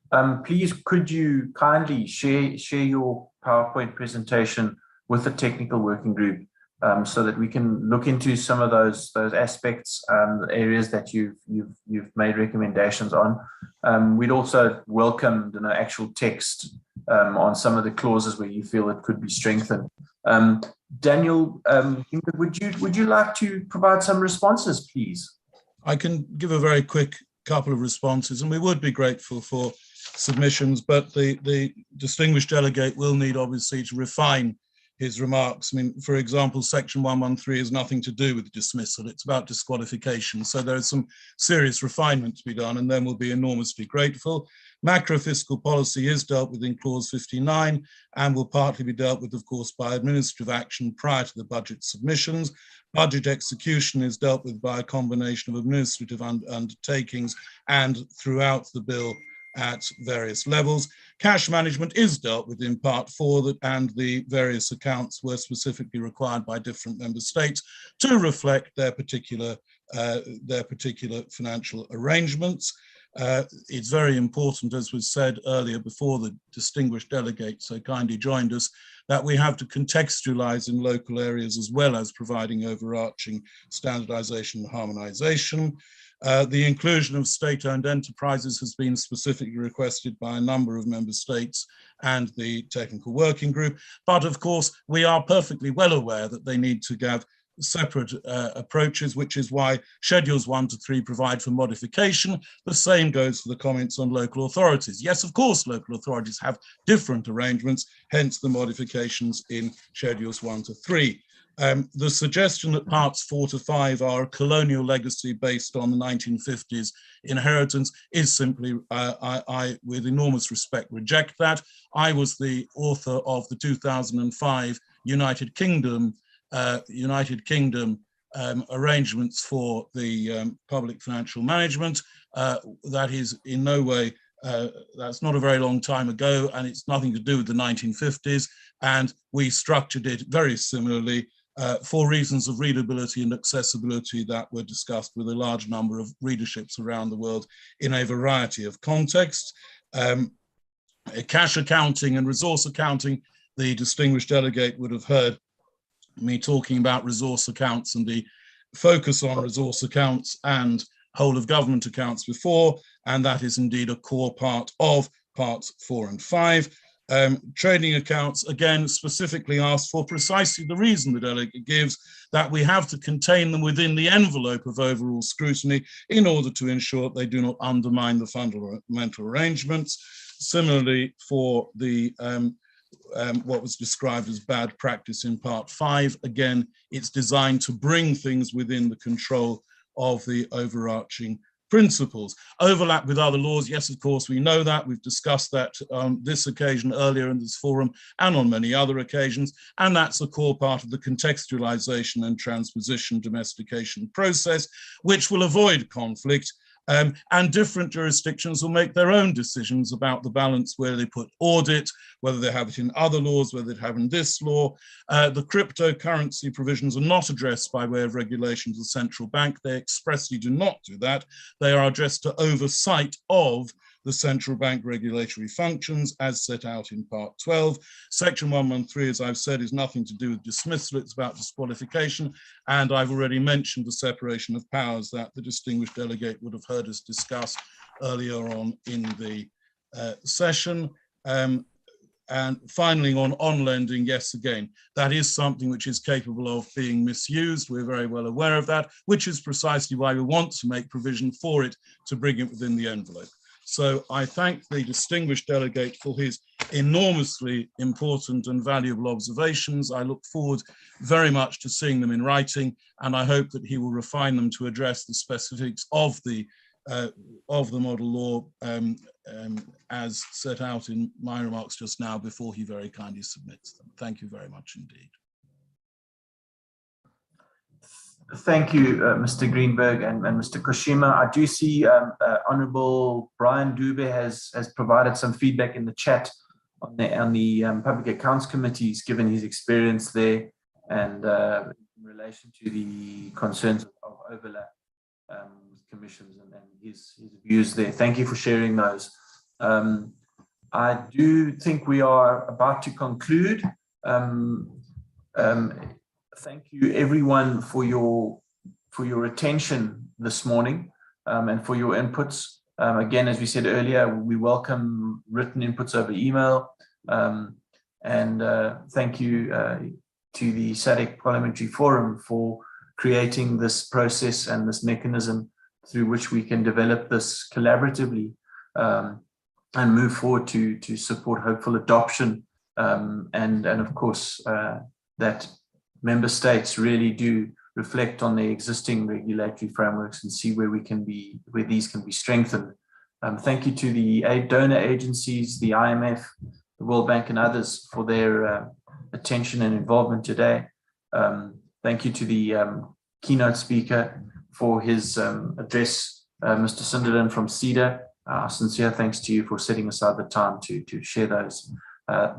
Please, could you kindly share your PowerPoint presentation with the technical working group so that we can look into some of those aspects, areas that you've made recommendations on. We'd also welcome actual text on some of the clauses where you feel it could be strengthened. Daniel, would you like to provide some responses, please? I can give a very quick couple of responses, and we would be grateful for submissions, but the distinguished delegate will need obviously to refine his remarks. I mean, for example, section 113 has nothing to do with dismissal, it's about disqualification. So there is some serious refinement to be done, and then we'll be enormously grateful. Macro fiscal policy is dealt with in clause 59 and will partly be dealt with, of course, by administrative action prior to the budget submissions. Budget execution is dealt with by a combination of administrative undertakings and throughout the bill at various levels. Cash management is dealt with in part 4, and the various accounts were specifically required by different member states to reflect their particular financial arrangements. It's very important, as was said earlier before the distinguished delegate so kindly joined us, that we have to contextualize in local areas as well as providing overarching standardization and harmonization. The inclusion of state-owned enterprises has been specifically requested by a number of member states and the technical working group. But of course, we are perfectly well aware that they need to have separate approaches, which is why schedules 1 to 3 provide for modification. The same goes for the comments on local authorities. Yes, of course, local authorities have different arrangements, hence the modifications in schedules 1 to 3. The suggestion that parts 4 to 5 are a colonial legacy based on the 1950s inheritance is simply, I with enormous respect, reject that. I was the author of the 2005 United Kingdom arrangements for the public financial management. That is in no way, that's not a very long time ago, and it's nothing to do with the 1950s. And we structured it very similarly for reasons of readability and accessibility that were discussed with a large number of readerships around the world in a variety of contexts. Cash accounting and resource accounting, the distinguished delegate would have heard me talking about resource accounts and the focus on resource accounts and whole of government accounts before, and that is indeed a core part of parts 4 and 5. Trading accounts, again, specifically asked for precisely the reason the delegate gives, that we have to contain them within the envelope of overall scrutiny in order to ensure they do not undermine the fundamental arrangements. Similarly, for the what was described as bad practice in part 5, again, it's designed to bring things within the control of the overarching principles. Overlap with other laws, yes, of course, we know that. We've discussed that on this occasion earlier in this forum and on many other occasions, and that's a core part of the contextualization and transposition domestication process, which will avoid conflict. And different jurisdictions will make their own decisions about the balance where they put audit, whether they have it in other laws, whether they have in this law. The cryptocurrency provisions are not addressed by way of regulation to the central bank. They expressly do not do that. They are addressed to oversight of the central bank regulatory functions as set out in Part 12. Section 113, as I've said, is nothing to do with dismissal, it's about disqualification. And I've already mentioned the separation of powers that the distinguished delegate would have heard us discuss earlier on in the session. And finally, on lending, yes, again, that is something which is capable of being misused. We're very well aware of that, which is precisely why we want to make provision for it to bring it within the envelope. So I thank the distinguished delegate for his enormously important and valuable observations. I look forward very much to seeing them in writing, and I hope that he will refine them to address the specifics of the model law as set out in my remarks just now before he very kindly submits them. Thank you very much indeed. Thank you, Mr. Greenberg and Mr. Koshima. I do see Honorable Brian Dube has provided some feedback in the chat on the Public Accounts Committees, given his experience there and in relation to the concerns of overlap with commissions and his views there. Thank you for sharing those. I do think we are about to conclude. Thank you everyone for your attention this morning and for your inputs. Again, as we said earlier, we welcome written inputs over email. Thank you to the SADC Parliamentary Forum for creating this process and this mechanism through which we can develop this collaboratively and move forward to support hopeful adoption and of course that member states really do reflect on their existing regulatory frameworks and see where these can be strengthened. Thank you to the aid donor agencies, the IMF, the World Bank and others for their attention and involvement today. Thank you to the keynote speaker for his address, Mr. Sunderland from CEDA. Sincere thanks to you for setting aside the time to share those.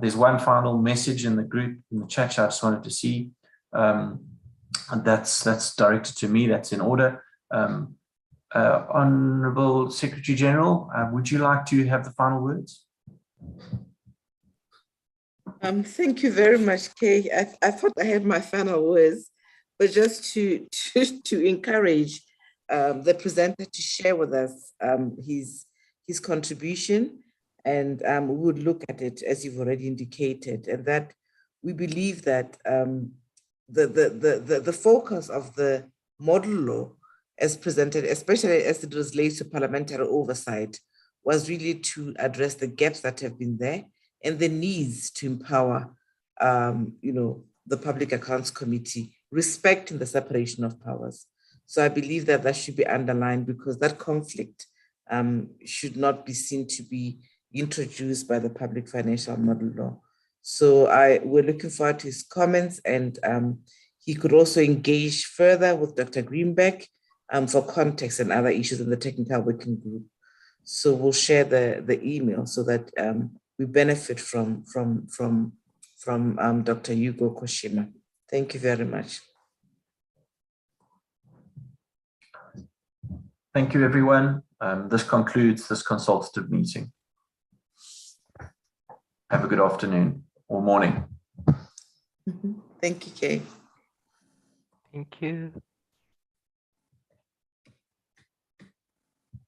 There's one final message in the group, in the chat I just wanted to see. And that's directed to me, that's in order. Honourable Secretary General, would you like to have the final words? Thank you very much, Kay. I thought I had my final words, but just to encourage the presenter to share with us his contribution, and we would look at it as you've already indicated, and that we believe that the focus of the model law as presented, especially as it relates to parliamentary oversight, was really to address the gaps that have been there and the needs to empower, the Public Accounts Committee, respecting the separation of powers. So I believe that that should be underlined, because that conflict should not be seen to be introduced by the Public Financial Model Law. So we're looking forward to his comments, and he could also engage further with Dr. Greenberg for context and other issues in the technical working group. So we'll share the email so that we benefit from Dr. Hugo Koshima. Thank you very much. Thank you, everyone. This concludes this consultative meeting. Have a good afternoon or morning. Thank you, Kay. Thank you.